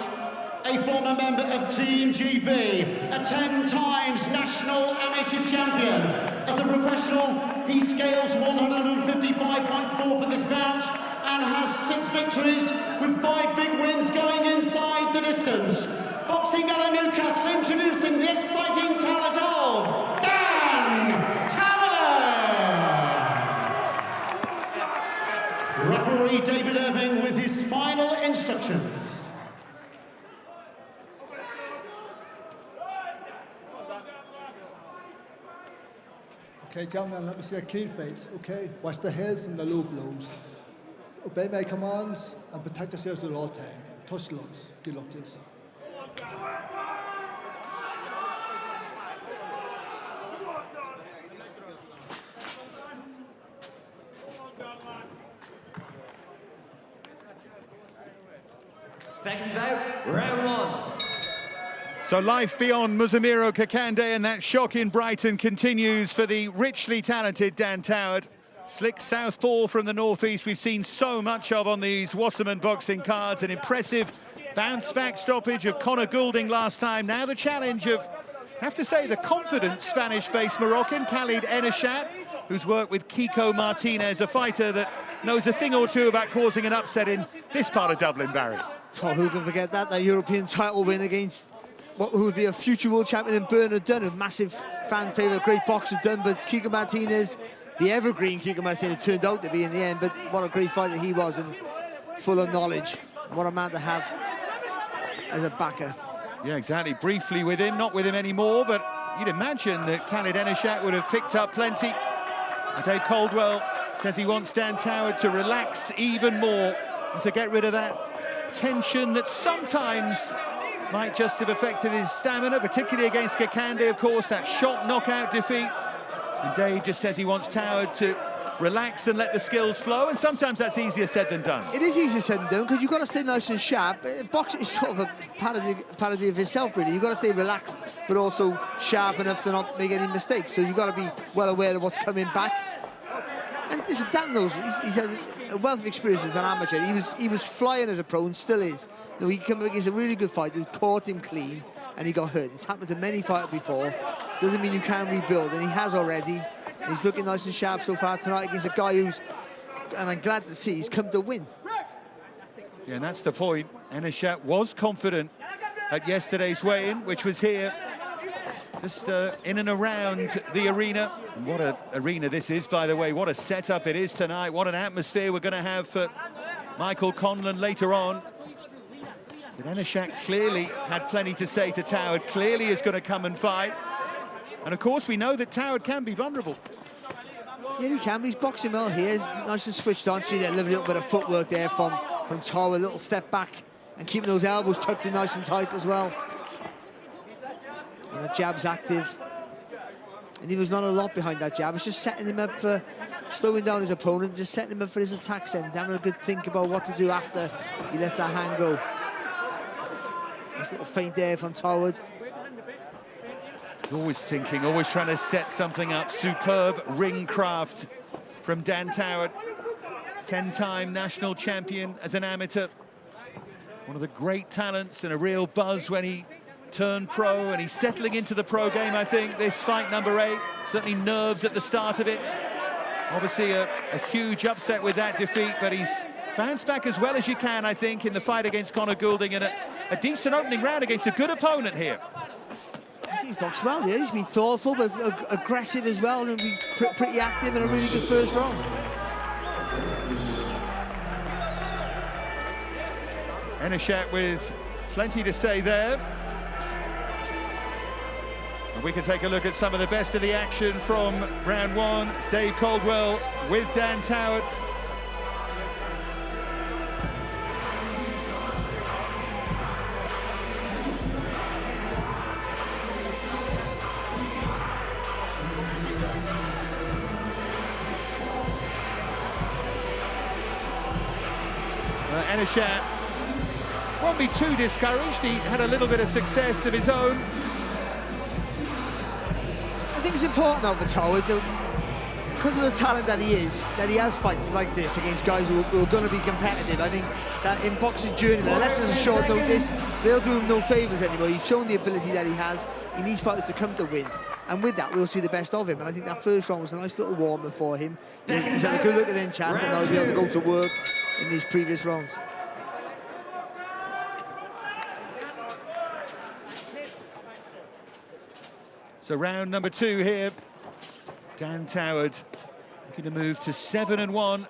a former member of Team GB, a 10 times national amateur champion. As a professional, he scales 155.4 for this bout, and has 6 victories with 5 big wins going inside the distance. Boxing out of Newcastle, introducing the exciting talent of Dan Tower. Referee David Irving with his final instructions. Okay, gentlemen, let me see a clean fight, okay? Watch the heads and the low blows. Obey my commands and protect yourselves at all times. Touch gloves. Good luck to you. Seconds out, round 1. So life beyond Musamiro Kakande, and that shock in Brighton continues for the richly talented Dan Tower. Slick southpaw from the northeast we've seen so much of on these Wasserman boxing cards. An impressive bounce-back stoppage of Conor Goulding last time. Now the challenge of, I have to say, the confident Spanish-based Moroccan, Khalid Ennachat, who's worked with Kiko Martinez, a fighter that knows a thing or two about causing an upset in this part of Dublin, Barry. Oh, who can forget that? That European title win against who would be a future world champion in Bernard Dunn, a massive fan favourite, great boxer Dunn, but Kiko Martinez the evergreen kicker Martin it turned out to be in the end, but what a great fighter he was, and full of knowledge. What a man to have as a backer. Yeah, exactly. Briefly with him, not with him anymore, but you'd imagine that Khalid Ennachat would have picked up plenty. And Dave Caldwell says he wants Dan Toward to relax even more and to get rid of that tension that sometimes might just have affected his stamina, particularly against Kakande, of course, that shock knockout defeat. And Dave just says he wants Toward to relax and let the skills flow, and sometimes that's easier said than done. It is easier said than done, because you've got to stay nice and sharp. Boxing is sort of a parody of itself, really. You've got to stay relaxed, but also sharp enough to not make any mistakes. So you've got to be well aware of what's coming back. And listen, Dan knows, he's had a wealth of experience as an amateur. He was flying as a pro and still is. You know, he came against a really good fighter who caught him clean and he got hurt. It's happened to many fighters before. Doesn't mean you can rebuild, and he has already. And he's looking nice and sharp so far tonight against a guy who's, and I'm glad to see, he's come to win. Yeah, and that's the point. Ennachat was confident at yesterday's weigh-in, which was here, just in and around the arena. And what an arena this is, by the way. What a setup it is tonight. What an atmosphere we're going to have for Michael Conlan later on. But Ennachat clearly had plenty to say to Toward, clearly is going to come and fight. And of course, we know that Toward can be vulnerable. Yeah, he can, but he's boxing well here. Nice and switched on. See that little bit of footwork there from Toward, a little step back and keeping those elbows tucked in nice and tight as well. And the jab's active. And he was not a lot behind that jab. It's just setting him up for slowing down his opponent, just setting him up for his attacks end, having a good think about what to do after he lets that hand go. Nice little feint there from Toward. Always thinking, always trying to set something up. Superb ring craft from Dan Toward. 10-time national champion as an amateur. One of the great talents and a real buzz when he turned pro, and he's settling into the pro game, I think. This fight number 8, certainly nerves at the start of it. Obviously a huge upset with that defeat, but he's bounced back as well as you can, I think, in the fight against Conor Goulding, and a decent opening round against a good opponent here. He's boxed well, yeah. He's been thoughtful, but aggressive as well, and been pretty active in a really good first round. Ennachat with plenty to say there. And we can take a look at some of the best of the action from round 1. It's Dave Caldwell with Dan Toward. Ennachat won't be too discouraged. He had a little bit of success of his own. I think it's important now for Toward, because of the talent that he is, that he has fights like this against guys who are going to be competitive. I think that in boxing journey, unless there's a short notice, they'll do him no favours anymore. He's shown the ability that he has. He needs fighters to come to win. And with that, we'll see the best of him. And I think that first round was a nice little warmer for him. He's had a good look at Ennachat, and now he'll be able to go to work in these previous rounds. So round number 2 here. Dan Toward looking to move to 7-1.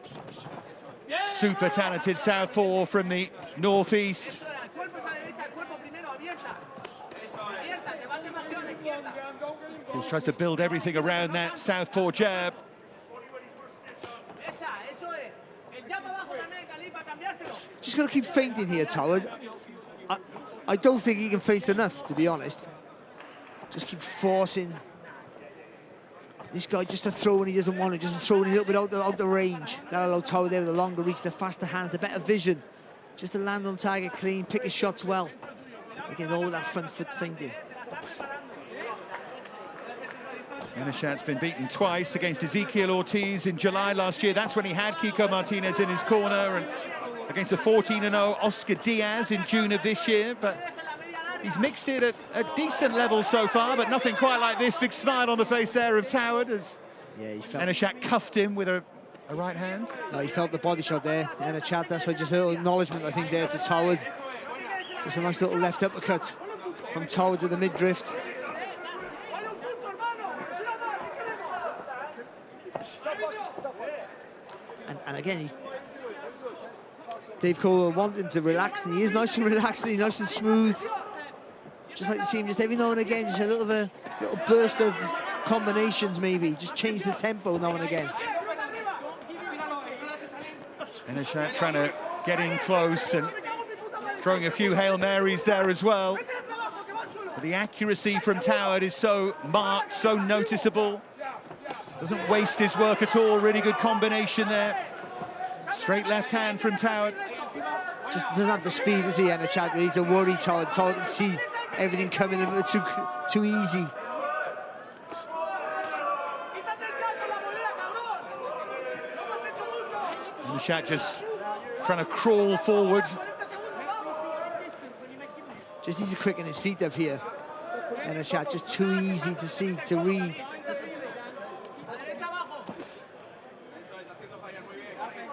Super talented southpaw from the northeast. He tries to build everything around that southpaw jab. Just got to keep feinting here, Toward. I don't think he can feint enough, to be honest. Just keep forcing this guy just to throw when he doesn't want it, just to throw a little bit out the range. That'll allow Toward there with a longer reach, the faster hand, the better vision. Just to land on target clean, pick his shots well. Again, all that front foot feinting. Ennachat's been beaten twice against Ezekiel Ortiz in July last year. That's when he had Kiko Martinez in his corner, and against the 14-0 Oscar Diaz in June of this year. But he's mixed it at a decent level so far, but nothing quite like this. Big smile on the face there of Toward as Ennachat cuffed him with a right hand. No, he felt the body shot there, Ennachat. That's why just a little acknowledgement, I think, there to Toward. Just a nice little left uppercut from Toward to the mid-drift. And again, Dave Cole wanted him to relax, and he is nice and relaxed, and he's nice and smooth. Just like to see him just every now and again, just a little burst of combinations maybe, just change the tempo now and again. Ennachat trying to get in close and throwing a few Hail Marys there as well. But the accuracy from Toward is so marked, so noticeable. Doesn't waste his work at all, really good combination there. Straight left hand from Toward. Just doesn't have the speed, does he, Ennachat, really to worry Toward. Toward can see everything coming in too easy. Ennachat just trying to crawl forward. Just needs to quicken his feet up here. Ennachat just too easy to see, to read.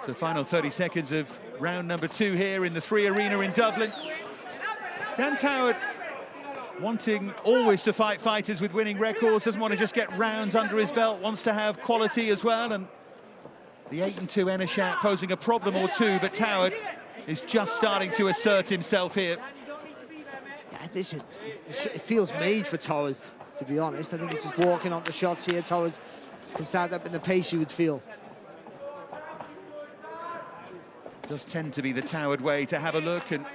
So final 30 seconds of round number 2 here in the 3 Arena in Dublin. Dan Toward wanting always to fight fighters with winning records, doesn't want to just get rounds under his belt, wants to have quality as well. And the 8-2 Ennachat posing a problem or two, but Toward is just starting to assert himself here. Yeah, it feels made for Toward, to be honest. I think he's just walking on the shots here. Toward can start up in the pace, you would feel. Does tend to be the Toward way to have a look and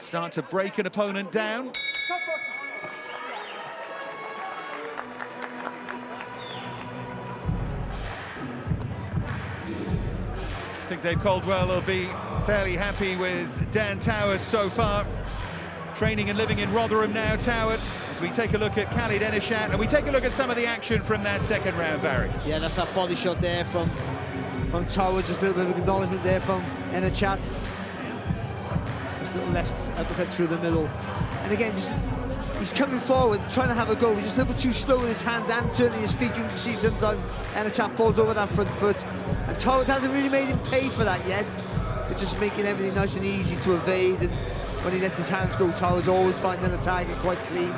start to break an opponent down. I think Dave Caldwell will be fairly happy with Dan Toward so far. Training and living in Rotherham now, Toward, as we take a look at Khalid Ennachat, and we take a look at some of the action from that second round, Barry. Yeah, that's that body shot there from Toward, just a little bit of acknowledgement there from Ennachat. Just a little left uppercut through the middle. And again, he's coming forward, trying to have a go. He's just a little bit too slow with his hands and turning his feet. You can see sometimes Ennachat falls over that front foot. And Toward hasn't really made him pay for that yet. But just making everything nice and easy to evade. And when he lets his hands go, Toward's always finding a target quite clean.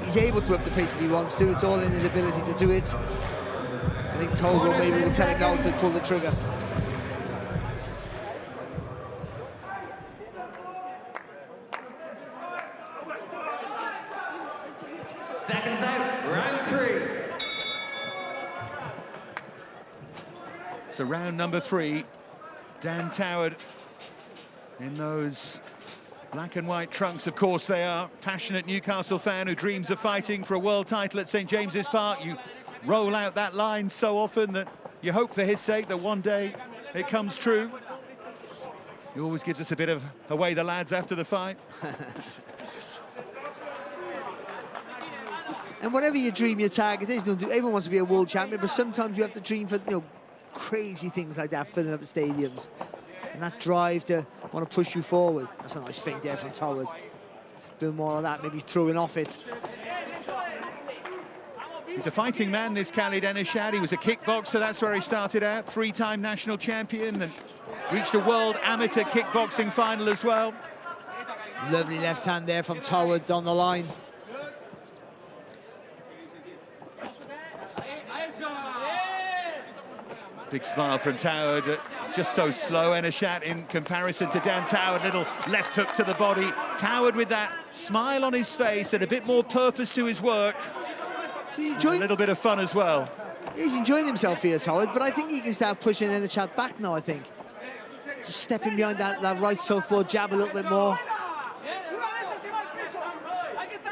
He's able to up the pace if he wants to. It's all in his ability to do it. I think Caldwell maybe will tell him now to pull the trigger. Seconds out, round 3. So round number 3, Dan Toward in those black and white trunks, of course they are. Passionate Newcastle fan who dreams of fighting for a world title at St James's Park. You roll out that line so often that you hope for his sake that one day it comes true. He always gives us a bit of away the lads after the fight. And whatever you dream your target is, everyone wants to be a world champion, but sometimes you have to dream for crazy things like that, filling up the stadiums. And that drive to want to push you forward. That's a nice feint there from Toward. Do more of that, maybe throwing off it. He's a fighting man, this Khalid Ennachat. He was a kickboxer, that's where he started out. 3-time national champion and reached a world amateur kickboxing final as well. Lovely left hand there from Toward down the line. Big smile from Toward, just so slow. Ennachat in comparison to Dan Toward, little left hook to the body. Toward with that smile on his face and a bit more purpose to his work. A little bit of fun as well. He's enjoying himself here, Toward, but I think he can start pushing Ennachat back now, I think. Just stepping behind that right southpaw jab a little bit more.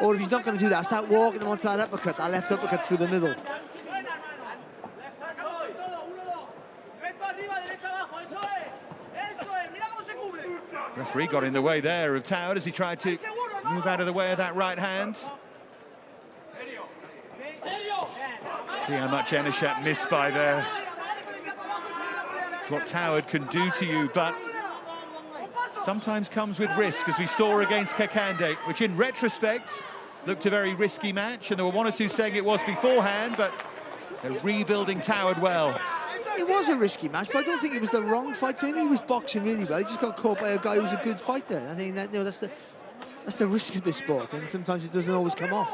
Or if he's not going to do that, start walking him onto that uppercut, that left uppercut through the middle. Referee got in the way there of Toward as he tried to move out of the way of that right hand. See how much Ennachat missed by there. It's what Toward can do to you, but sometimes comes with risk, as we saw against Kakande, which in retrospect looked a very risky match, and there were one or two saying it was beforehand, but they're rebuilding Toward well. It was a risky match, but I don't think it was the wrong fight for him. He was boxing really well. He just got caught by a guy who's a good fighter. I think that that's the risk of this sport, and sometimes it doesn't always come off.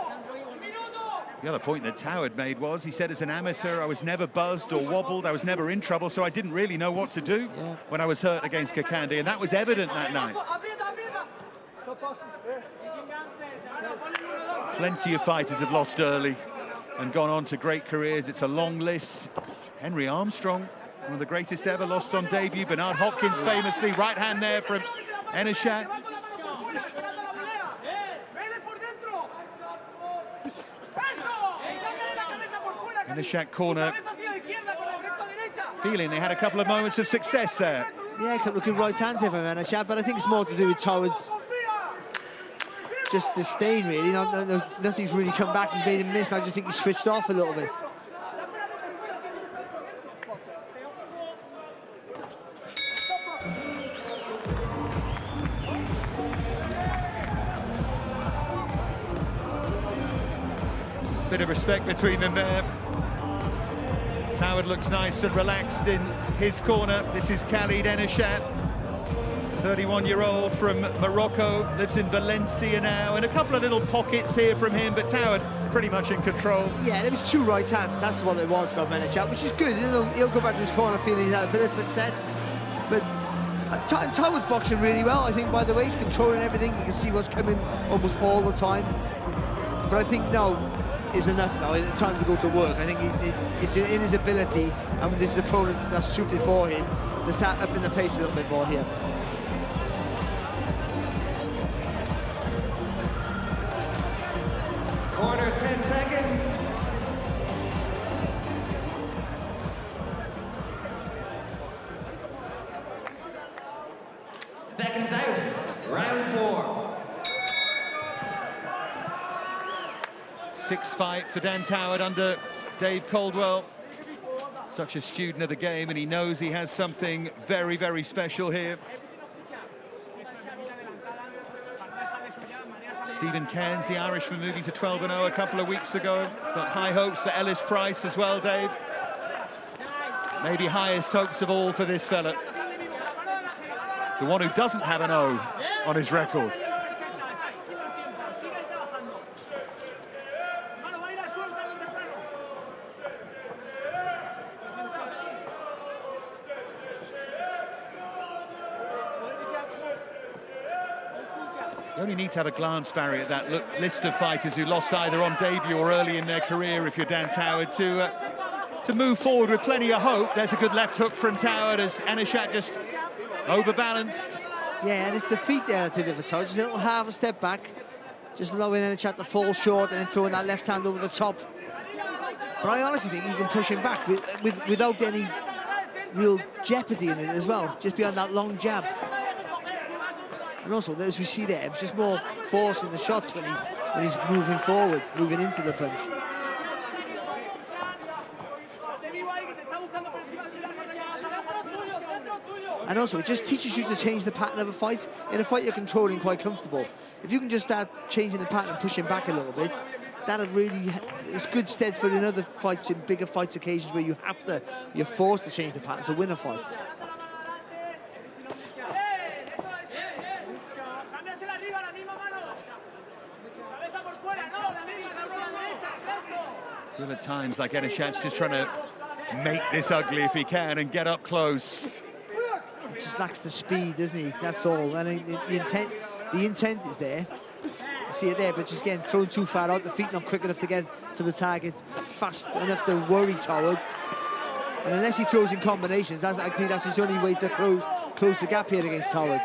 The other point that Toward made was, he said, as an amateur, I was never buzzed or wobbled, I was never in trouble, so I didn't really know what to do when I was hurt against Kakande, and that was evident that night. Plenty of fighters have lost early and gone on to great careers. It's a long list. Henry Armstrong, one of the greatest ever, lost on debut. Bernard Hopkins famously, right hand there from Ennachat. Ennachat corner, feeling they had a couple of moments of success there. Yeah, a couple of good right hands here from Ennachat, but I think it's more to do with Toward's just disdain, really. Nothing's really come back. He's made him miss, and I just think he's switched off a little bit. Bit of respect between them there. Toward looks nice and relaxed in his corner. This is Khalid Ennachat, 31-year-old from Morocco, lives in Valencia now, and a couple of little pockets here from him, but Toward pretty much in control. Yeah, there was two right hands, that's what it was from Ennachat, which is good. He'll go back to his corner feeling he's had a bit of success, but Toward's boxing really well, I think, by the way. He's controlling everything. You can see what's coming almost all the time, but I think now is enough now. It's time to go to work. I think it's in his ability, and this is a opponent that's suited for him, to start up in the pace a little bit more here. Corner, 10 seconds. Seconds out. Round 4. Sixth fight for Dan Toward under Dave Caldwell. Such a student of the game, and he knows he has something very, very special here. Stephen Cairns, the Irishman, moving to 12-0 a couple of weeks ago. He's got high hopes for Ellis Price as well, Dave. Maybe highest hopes of all for this fella. The one who doesn't have an O on his record. You only need to have a glance, Barry, at that list of fighters who lost either on debut or early in their career, if you're Dan Toward, to move forward with plenty of hope. There's a good left hook from Toward as Ennachat just overbalanced. Yeah, and it's the feet there that did it for Toward. Just a little half a step back, just allowing Ennachat to fall short and then throwing that left hand over the top. But I honestly think you can push him back without any real jeopardy in it as well, just behind that long jab. And also, as we see there, it's just more force in the shots when he's moving forward, moving into the punch. And also, it just teaches you to change the pattern of a fight. In a fight, you're controlling quite comfortable. If you can just start changing the pattern and pushing back a little bit, that'll really, it's good stead for in other fights, in bigger fights occasions where you're forced to change the pattern to win a fight. I feel at times like Ennachat's just trying to make this ugly if he can and get up close. He just lacks the speed, doesn't he? That's all. And the intent is there. You see it there, but just again thrown too far out. The feet not quick enough to get to the target fast enough to worry Toward. And unless he throws in combinations, I think that's his only way to close the gap here against Toward.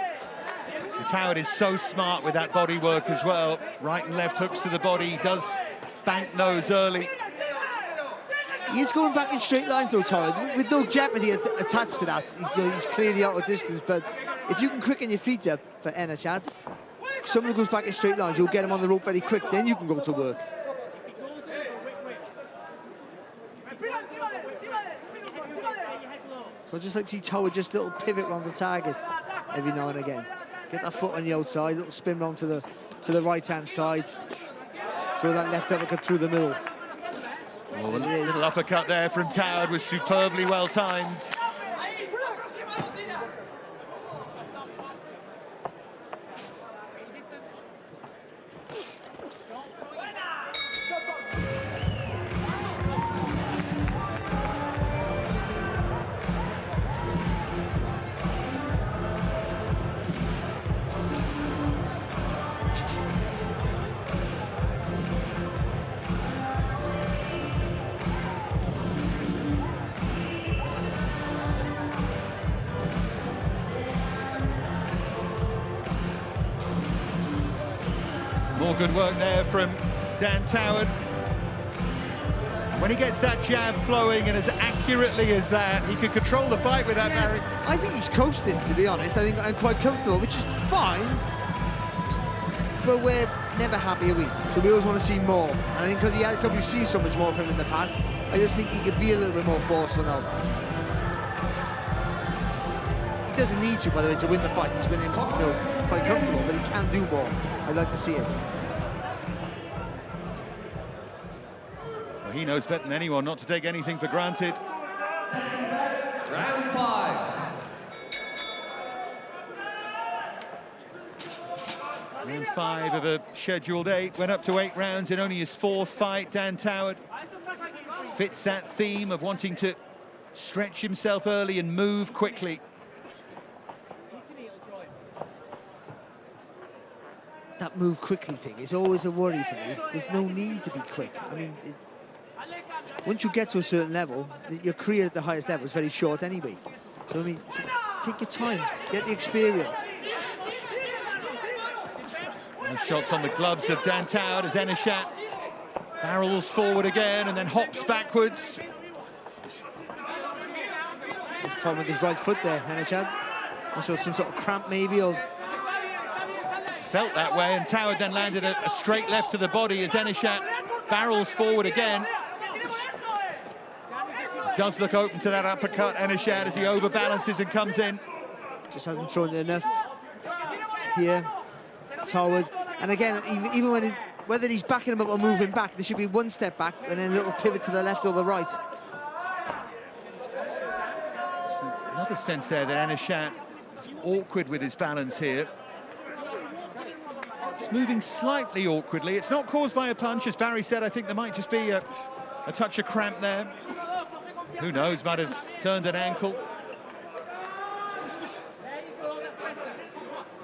And Toward is so smart with that body work as well. Right and left hooks to the body. He does bank those early. He's going back in straight lines though, Toward, with no jeopardy attached to that. He's clearly out of distance, but if you can quicken your feet up for Ennachat, someone who goes back in straight lines, you'll get him on the rope very quick, then you can go to work. So I just like to see Toward just a little pivot around the target every now and again. Get that foot on the outside, little spin round to the right-hand side. Throw that left uppercut through the middle. Oh, the little uppercut there from Toward was superbly well timed. More good work there from Dan Toward. When he gets that jab flowing and as accurately as that, he could control the fight with that, Barry. I think he's coasting, to be honest. I think I'm quite comfortable, which is fine. But we're never happy, are we? So we always want to see more. And I think because we've seen so much more of him in the past, I just think he could be a little bit more forceful now. He doesn't need to, by the way, to win the fight. He's winning, quite comfortable, but he can do more. I'd like to see it. Well, he knows better than anyone not to take anything for granted. Round 5. Round 5 of a scheduled 8, went up to 8 rounds in only his 4th fight. Dan Toward fits that theme of wanting to stretch himself early and move quickly. That move quickly thing is always a worry for me. There's no need to be quick. I mean, once you get to a certain level, your career at the highest level is very short anyway. So, I mean, take your time, get the experience. Nice shots on the gloves of Dan Toward as Ennachat barrels forward again and then hops backwards. He's problem with his right foot there, Ennachat. I saw some sort of cramp maybe, or... Felt that way, and Toward then landed a straight left to the body as Ennachat barrels forward again. Does look open to that uppercut, Ennachat, as he overbalances and comes in. Just hasn't thrown it enough here, Toward. And again, even when whether he's backing him up or moving back, there should be one step back and then a little pivot to the left or the right. Another sense there that Ennachat is awkward with his balance here. It's moving slightly awkwardly. It's not caused by a punch, as Barry said. I think there might just be a touch of cramp there. Who knows, might have turned an ankle.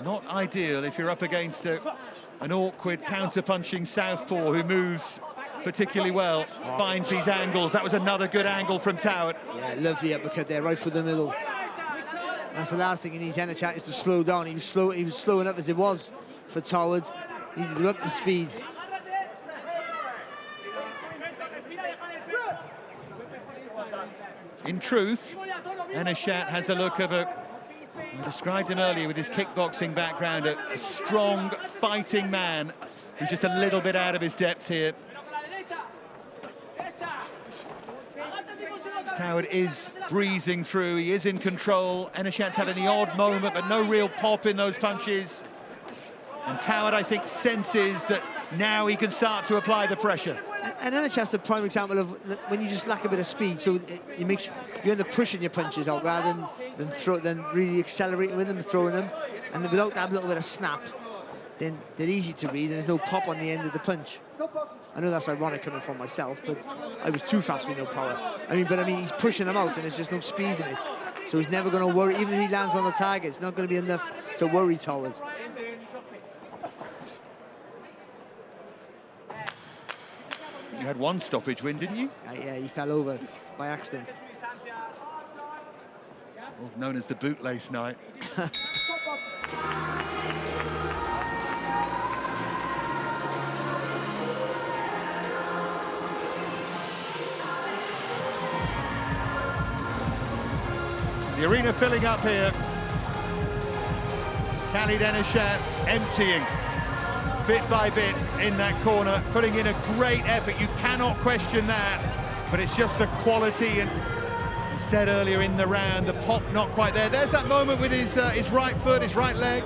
Not ideal if you're up against an awkward counter-punching southpaw who moves particularly well, finds these angles. That was another good angle from Toward. Yeah, lovely uppercut there, right through the middle. That's the last thing he needs, Ennachat, is to slow down. He was slow enough as it was for Toward. Needed to up the speed. In truth, Ennachat has the look of I described him earlier with his kickboxing background, a strong, fighting man who's just a little bit out of his depth here. Toward is breezing through, he is in control. Ennachat's having the odd moment, but no real pop in those punches. And Toward, I think, senses that now he can start to apply the pressure. And Ennachat's a prime example of when you just lack a bit of speed, so you end up pushing your punches out rather than really accelerating with them, throwing them. And without that little bit of snap, then they're easy to read, and there's no pop on the end of the punch. I know that's ironic coming from myself, but I was too fast with no power. I mean, he's pushing them out, and there's just no speed in it. So he's never going to worry, even if he lands on the target, it's not going to be enough to worry Toward. You had one stoppage win, didn't you? Yeah, he fell over by accident. Well, known as the bootlace night. The arena filling up here. Khalid Ennachat emptying bit by bit in that corner, putting in a great effort. You cannot question that, but it's just the quality, and he said earlier in the round, the pop not quite there. There's that moment with his right foot, his right leg.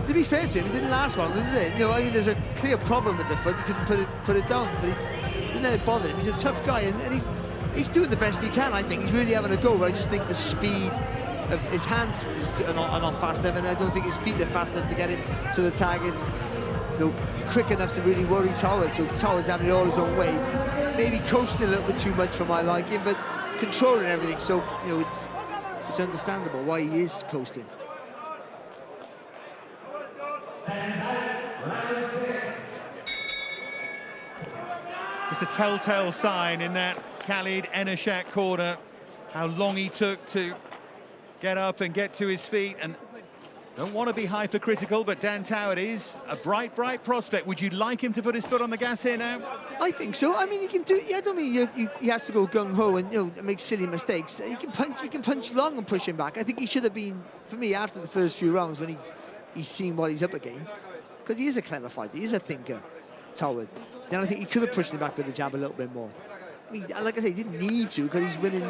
To be fair to him, it didn't last long, did it? You know, I mean, there's a clear problem with the foot. You couldn't put it down, but he didn't let it bother him. He's a tough guy, and he's doing the best he can, I think. He's really having a go, but I just think the speed of his hands are not fast enough, and I don't think his feet are fast enough to get him to the target. You know, quick enough to really worry Toward, so Toward's having it all his own way. Maybe coasting a little bit too much for my liking, but controlling everything, so you know it's understandable why he is coasting. Just a telltale sign in that Khalid Ennachat corner, how long he took to get up and get to his feet, and Don't want to be hypercritical, but Dan Toward is a bright prospect. Would you like him to put his foot on the gas here now? I think so. I mean, he can do. I don't mean he has to go gung ho and make silly mistakes. He can punch long and push him back. I think he should have been, for me, after the first few rounds when he's seen what he's up against, because he is a clever fighter. He is a thinker, Toward. Then I think he could have pushed him back with the jab a little bit more. I mean, like I say, he didn't need to because he's winning.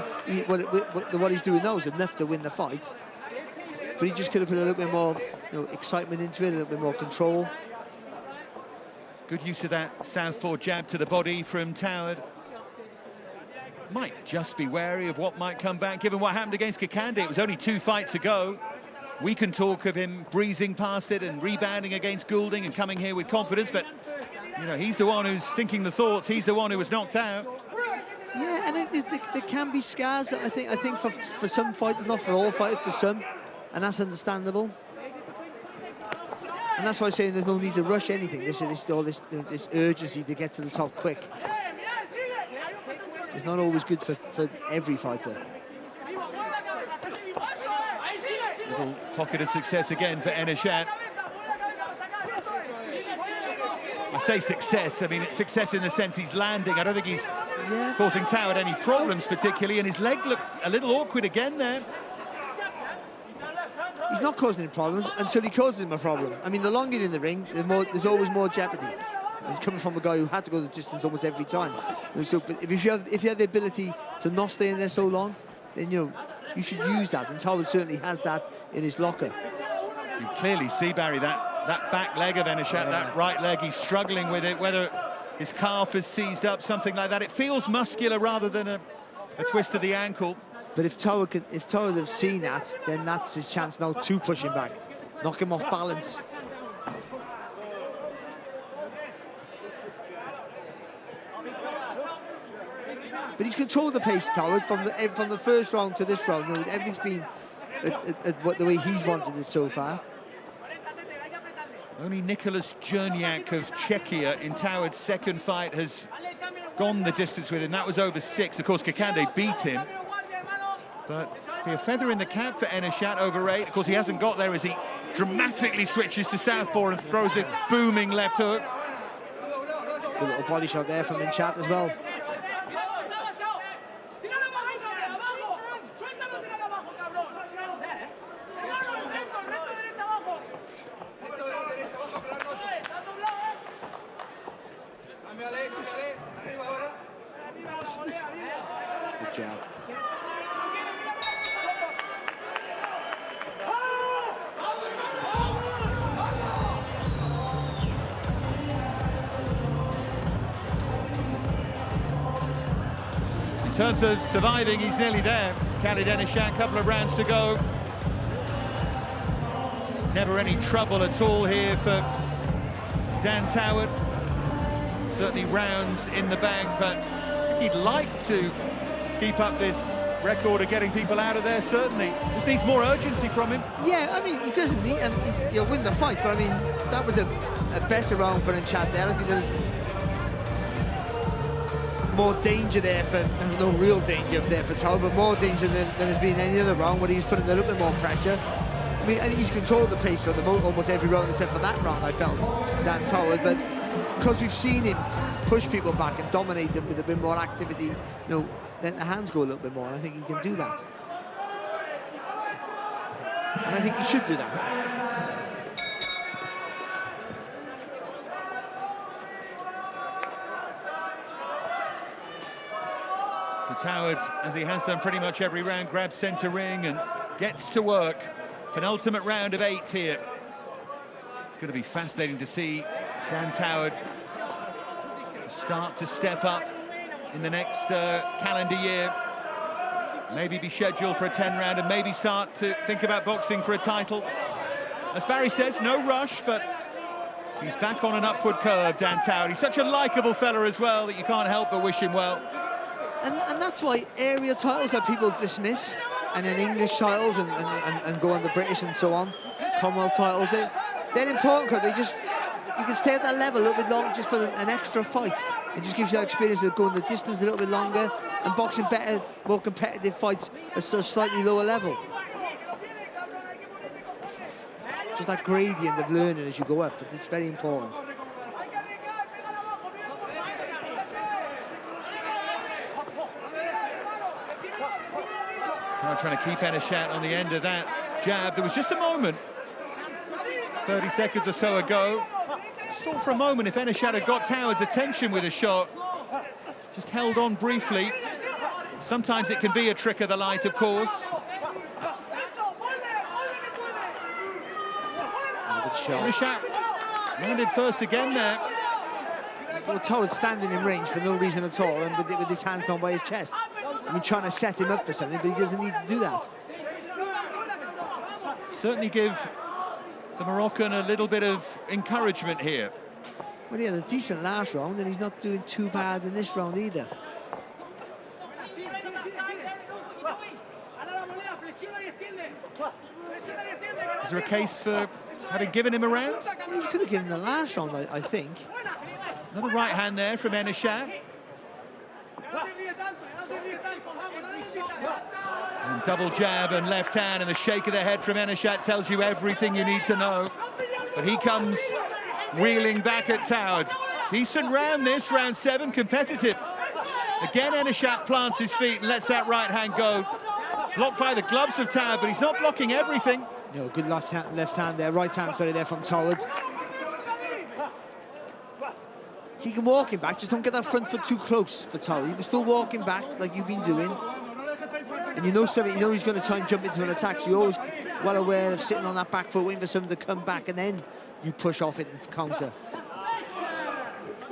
What he's doing now is enough to win the fight. But he just could have put a little bit more excitement into it, a little bit more control. Good use of that southpaw jab to the body from Toward. Might just be wary of what might come back, given what happened against Kakande. It was only 2 fights ago. We can talk of him breezing past it and rebounding against Goulding and coming here with confidence, but he's the one who's thinking the thoughts. He's the one who was knocked out. Yeah, and there can be scars. I think for some fighters, not for all fighters, for some. And that's understandable. And that's why I'm saying there's no need to rush anything. This urgency to get to the top quick. It's not always good for every fighter. Little pocket of success again for Ennachat. I say success, I mean it's success in the sense he's landing. I don't think he's causing Toward any problems particularly, and his leg looked a little awkward again there. He's not causing any problems until he causes him a problem. I mean, the longer you're in the ring, there's always more jeopardy. And he's coming from a guy who had to go the distance almost every time. So, but if you have the ability to not stay in there so long, then you should use that. And Toward certainly has that in his locker. You clearly see, Barry, that back leg of Ennachat, that right leg, he's struggling with it, whether his calf is seized up, something like that. It feels muscular rather than a twist of the ankle. But if Toward have seen that, then that's his chance now to push him back, knock him off balance. But he's controlled the pace, Toward, from the first round to this round. Everything's been the way he's wanted it so far. Only Nicholas Jerniak of Czechia in Toward's second fight has gone the distance with him. That was over 6. Of course, Kakande beat him. But be a feather in the cap for Ennachat, over 8. Of course, he hasn't got there as he dramatically switches to southpaw and throws a booming left hook. Good little body shot there from Ennachat as well. Good job. In terms of surviving, he's nearly there. Khalid Ennachat, a couple of rounds to go. Never any trouble at all here for Dan Toward. Certainly rounds in the bag, but he'd like to keep up this record of getting people out of there, certainly. Just needs more urgency from him. Yeah, I mean, he doesn't need... I mean, he'll win the fight, but I mean, that was a better round for Ennachat there. I think there was more danger there no real danger there for Toward, but more danger than there's been any other round where he was putting a little bit more pressure. I mean, I think he's controlled the pace for almost every round except for that round, I felt, Dan Toward, but because we've seen him push people back and dominate them with a bit more activity, letting the hands go a little bit more, and I think he can do that. And I think he should do that. So Toward, as he has done pretty much every round, grabs centre ring and gets to work. Penultimate round of 8 here. It's going to be fascinating to see Dan Toward start to step up in the next calendar year. Maybe be scheduled for a 10-round and maybe start to think about boxing for a title. As Barry says, no rush, but he's back on an upward curve, Dan Toward. He's such a likeable fella as well that you can't help but wish him well. And that's why area titles that people dismiss, and then English titles and go on the British and so on, Commonwealth titles, they're important because you can stay at that level a little bit longer just for an extra fight. It just gives you that experience of going the distance a little bit longer and boxing better, more competitive fights at a slightly lower level. just that gradient of learning as you go up. It's very important. Toward trying to keep Ennachat on the end of that jab. There was just a moment, 30 seconds or so ago. Just thought for a moment if Ennachat had got Toward's attention with a shot, just held on briefly. Sometimes it can be a trick of the light, of course. Good shot. Ennachat landed first again there. Well, Toward's standing in range for no reason at all, and with his hands down by his chest. I mean, trying to set him up for something, but he doesn't need to do that. Certainly give the Moroccan a little bit of encouragement here. Well, he had a decent last round, and he's not doing too bad in this round either. Is there a case for having given him a round? Yeah, you could have given him the last round, I think. Another right hand there from Ennachat. Double jab and left hand, and the shake of the head from Ennachat tells you everything you need to know. But he comes wheeling back at Toward. Decent round this, round 7, competitive. Again, Ennachat plants his feet and lets that right hand go. Blocked by the gloves of Toward, but he's not blocking everything. No, good left hand there, right hand, sorry, there from Toward. So you can walk him back, just don't get that front foot too close for Toward. You can still walk him back like you've been doing. And you know something, you know he's going to try and jump into an attack, so you're always well aware of sitting on that back foot, waiting for someone to come back, and then you push off it and counter.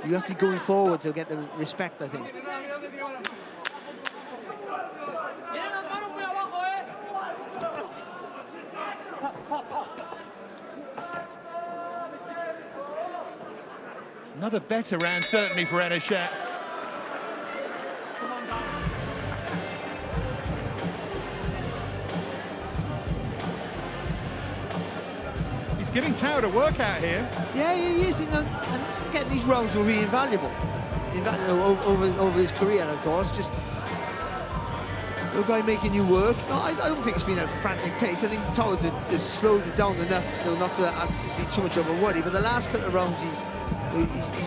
You have to be going forward to get the respect, I think. Another better round, certainly, for Ennachat. He's giving Toward a workout here. Yeah, he is. And again, these rounds will be invaluable. Over his career, of course. Just a guy making you work. No, I don't think it's been a frantic pace. I think Toward has slowed it down enough, you know, not to be too much of a worry. But the last couple of rounds, he's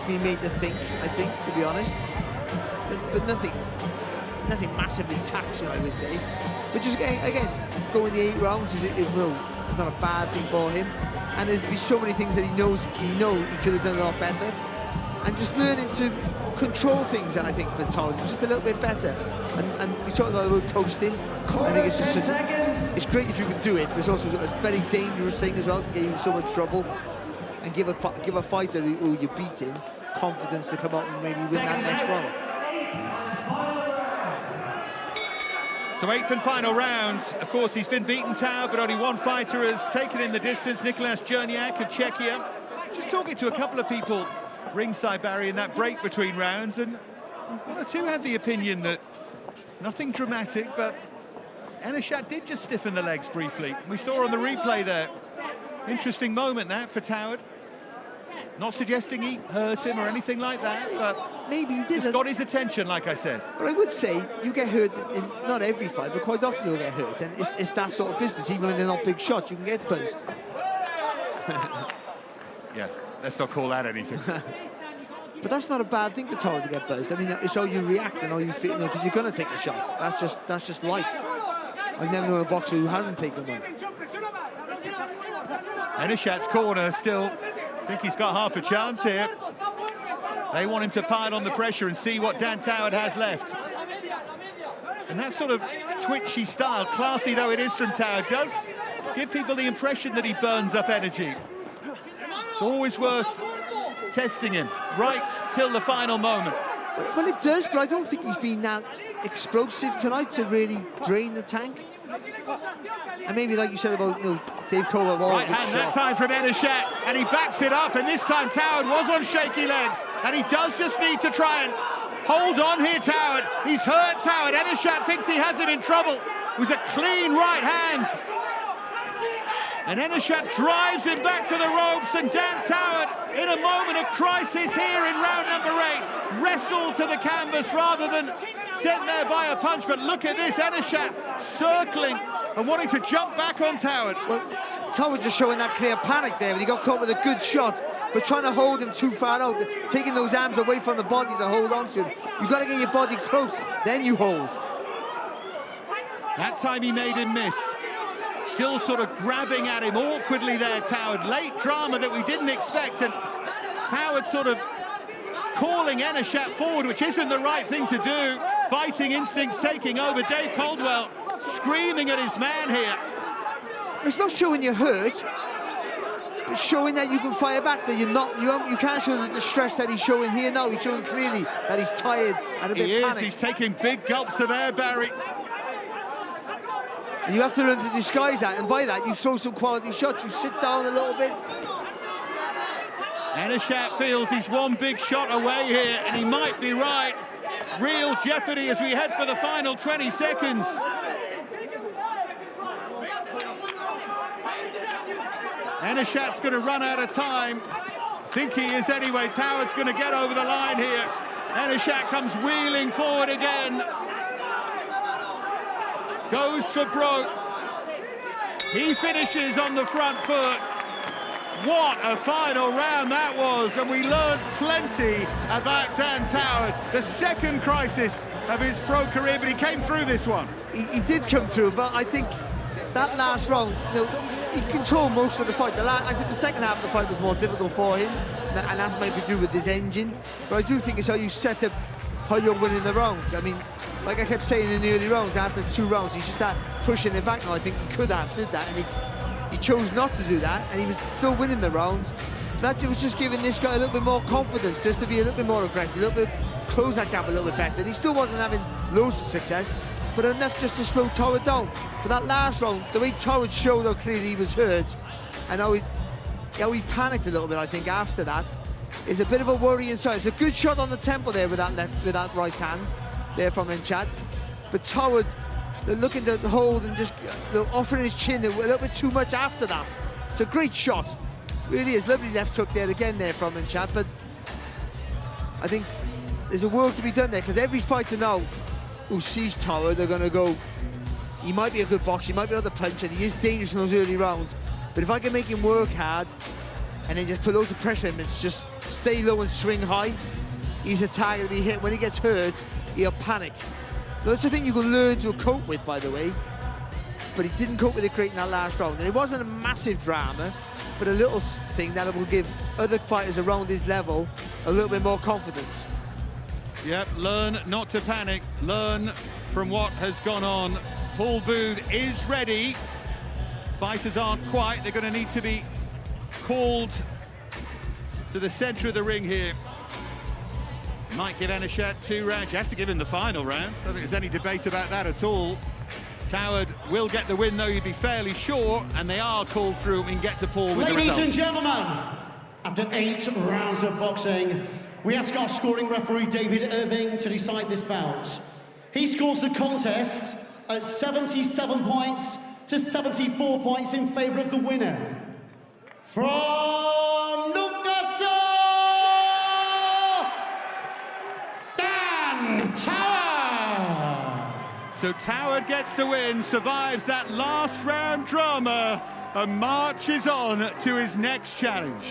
been made to think, I think, to be honest. But nothing massively taxing, I would say. But just again, going the 8 rounds it's not a bad thing for him. And there's been so many things that he knows he could have done a lot better. And just learning to control things, I think, for Toward, just a little bit better. And we talked about the word coasting. I think it's just it's great if you can do it, but it's also a very dangerous thing as well. It can get you in so much trouble. And give a fighter who you're beating confidence to come out and maybe win that next round. So 8th and final round. Of course, he's been beaten Toward, but only one fighter has taken in the distance, Nicolas Jerniak of Czechia. Just talking to a couple of people ringside, Barry, in that break between rounds, and one or two had the opinion that nothing dramatic, but Ennachat did just stiffen the legs briefly. We saw on the replay there. Interesting moment that for Toward. Not suggesting he hurt him or anything like that, but maybe he did. Just got his attention, like I said. But I would say you get hurt in not every fight, but quite often you'll get hurt, and it's that sort of business. Even when they're not big shots, you can get buzzed. Yeah, let's not call that anything. But that's not a bad thing for Toward to get buzzed. I mean, it's how you react and how you feel. You know, 'cause you're going to take a shot. That's just life. I've never known a boxer who hasn't taken one. Ennachat's corner still. I think he's got half a chance here. They want him to pile on the pressure and see what Dan Toward has left. And that sort of twitchy style, classy though it is from Toward, does give people the impression that he burns up energy. It's always worth testing him right till the final moment. Well, it does, but I don't think he's been that explosive tonight to really drain the tank. And maybe, like you said about, you know, Dave Cole. Right hand that time from Ennachat, and he backs it up, and this time Toward was on shaky legs, and he does just need to try and hold on here, Toward. He's hurt Toward. Ennachat thinks he has him in trouble. It was a clean right hand. And Ennachat drives him back to the ropes, and Dan Toward, in a moment of crisis here in round number 8, wrestled to the canvas rather than sent there by a punch. But look at this, Ennachat circling and wanting to jump back on Toward. Well, Tower just showing that clear panic there when he got caught with a good shot, but trying to hold him too far out, taking those arms away from the body to hold on to him. You've got to get your body close, then you hold. That time he made him miss. Still sort of grabbing at him awkwardly there, Toward. Late drama that we didn't expect, and Toward sort of calling Ennachat forward, which isn't the right thing to do. Fighting instincts taking over. Dave Caldwell screaming at his man here. It's not showing you're hurt, but showing that you can fire back, that you're not, you can't show the distress that he's showing here now. He's showing clearly that he's tired and a bit panicked. He's taking big gulps of air, Barry. And you have to learn to disguise that, and by that you throw some quality shots, you sit down a little bit. Ennachat feels he's one big shot away here, and he might be right. Real jeopardy as we head for the final 20 seconds. Ennachat's going to run out of time. I think he is anyway. Toward's going to get over the line here. Ennachat comes wheeling forward again. Goes for broke. He finishes on the front foot. What a final round that was, and we learned plenty about Dan Toward. The second crisis of his pro career, but he came through this one. He did come through, but I think that last round, you know, he controlled most of the fight. I think the second half of the fight was more difficult for him, and that's maybe to do with his engine. But I do think it's how you set up how you're winning the rounds. I mean, like I kept saying in the early rounds, after 2 rounds, he should start pushing it back. Now, I think he could have did that, and he chose not to do that, and he was still winning the rounds. That was just giving this guy a little bit more confidence, just to be a little bit more aggressive, a little bit, close that gap a little bit better. And he still wasn't having loads of success, but enough just to slow Toward down. But that last round, the way Toward showed how clearly he was hurt, and how he panicked a little bit, I think, after that, is a bit of a worry inside. It's a good shot on the temple there with that right hand there from Ennachat, but Toward, they're looking to hold and just offering his chin a little bit too much after that. It's a great shot, really is. Lovely left hook there again there from Ennachat, but I think there's a work to be done there, because every fighter now who sees Toward, they're going to go, he might be a good boxer, he might be able to punch, and he is dangerous in those early rounds, but if I can make him work hard and then just put loads of pressure on him and just stay low and swing high, he's a target to be hit. When he gets hurt, he'll panic. That's the thing you can learn to cope with, by the way, but he didn't cope with it great in that last round. And it wasn't a massive drama, but a little thing that will give other fighters around his level a little bit more confidence. Yep, learn not to panic, learn from what has gone on. Paul Booth is ready. Fighters aren't quite, they're going to need to be called to the centre of the ring here. Might give Ennachat 2 rounds. You have to give him the final round. I don't think there's any debate about that at all. Toward will get the win, though, you'd be fairly sure, and they are called through. We can get to Paul with the result. Ladies and gentlemen, after 8 rounds of boxing, we ask our scoring referee, David Irving, to decide this bout. He scores the contest at 77 points to 74 points in favour of the winner. From Newcastle, Dan Toward! So Toward gets the win, survives that last round drama, and marches on to his next challenge.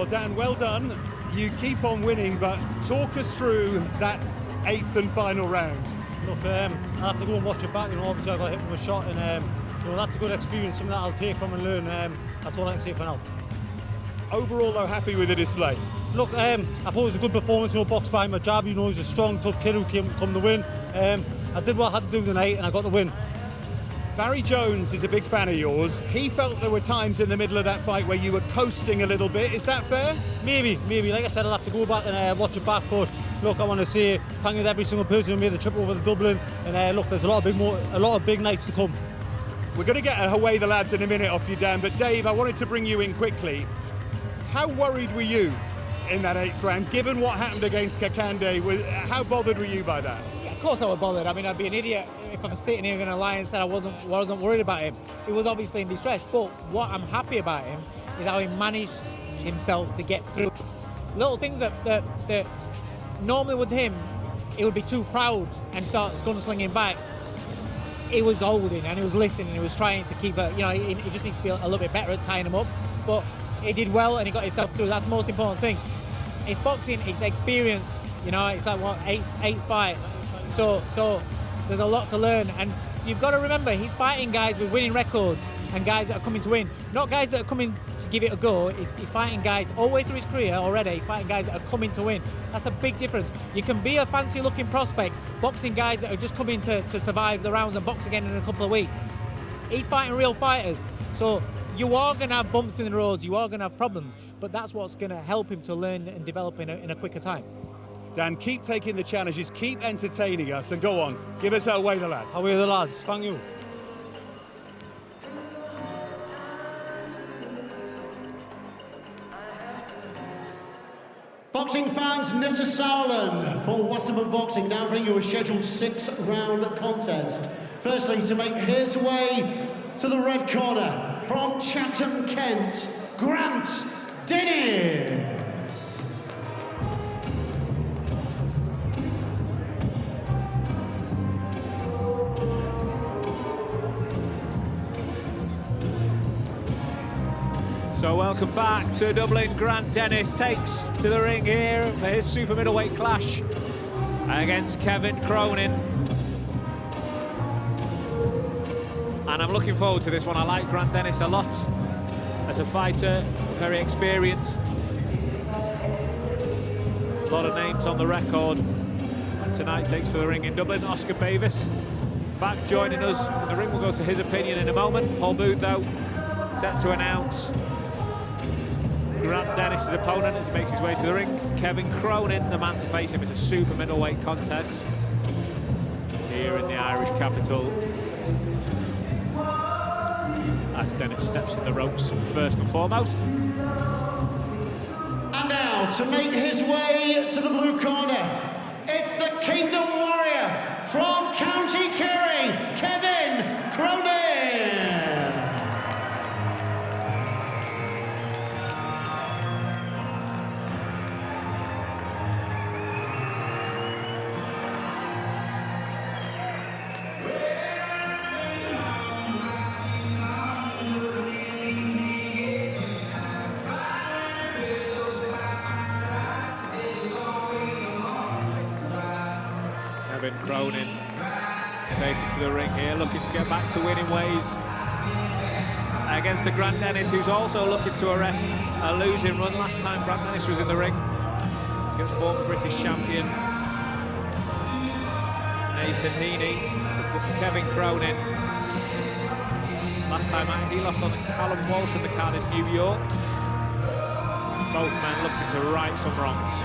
Well, Dan, well done. You keep on winning, but talk us through that 8th and final round. Look, I have to go and watch it back. Obviously I got hit with a shot, and that's a good experience, something that I'll take from and learn. That's all I can say for now. Overall, though, happy with the display? Look, I thought it was a good performance. Boxed by my jab. He's a strong, tough kid who came to win. I did what I had to do tonight, and I got the win. Barry Jones is a big fan of yours. He felt there were times in the middle of that fight where you were coasting a little bit. Is that fair? Maybe. Like I said, I'll have to go back and watch it back. But look, I want to say thank you to every single person who made the trip over to Dublin. And look, there's a lot of big nights to come. We're going to get away the lads in a minute off you, Dan. But Dave, I wanted to bring you in quickly. How worried were you in that 8th round, given what happened against Kakande? How bothered were you by that? Yeah, of course I was bothered. I mean, I'd be an idiot if I was sitting here going to lie and said I wasn't worried about him. He was obviously in distress, but what I'm happy about him is how he managed himself to get through little things that normally with him, he would be too proud and start gunslinging back. He was holding and he was listening. He was trying to keep he just needs to be a little bit better at tying him up. But he did well and he got himself through. That's the most important thing. It's boxing, it's experience. It's like what, eight fight. So there's a lot to learn, and you've got to remember he's fighting guys with winning records and guys that are coming to win, not guys that are coming to give it a go. He's fighting guys all the way through his career already. He's fighting guys that are coming to win. That's a big difference. You can be a fancy looking prospect boxing guys that are just coming to survive the rounds and box again in a couple of weeks. He's fighting real fighters, so you are going to have bumps in the roads, you are going to have problems, but that's what's going to help him to learn and develop in a quicker time. Dan, keep taking the challenges, keep entertaining us, and go on, give us away the lads. Away the lads, thank you. Boxing fans, Nessa Sauerland for Wasserman Boxing now bring you a scheduled 6-round contest. Firstly, to make his way to the red corner from Chatham, Kent, Grant Dennis. So welcome back to Dublin. Grant Dennis takes to the ring here for his super middleweight clash against Kevin Cronin. And I'm looking forward to this one. I like Grant Dennis a lot as a fighter, very experienced. A lot of names on the record. And tonight takes to the ring in Dublin, Oscar Bavis. Back joining us in the ring. We'll go to his opinion in a moment. Paul Booth, though, set to announce Grant Dennis' opponent as he makes his way to the ring. Kevin Cronin, the man to face him. It's a super middleweight contest here in the Irish capital. As Dennis steps in the ropes first and foremost. And now to make his way to the blue corner, it's the Kingdom Warrior from County Kerry, Kevin Cronin. Kevin Cronin taken to the ring here, looking to get back to winning ways against a Grant Dennis who's also looking to arrest a losing run. Last time Grant Dennis was in the ring against former British champion Nathan Heaney. Kevin Cronin, last time out, he lost on Callum Walsh in the card in New York. Both men looking to right some wrongs.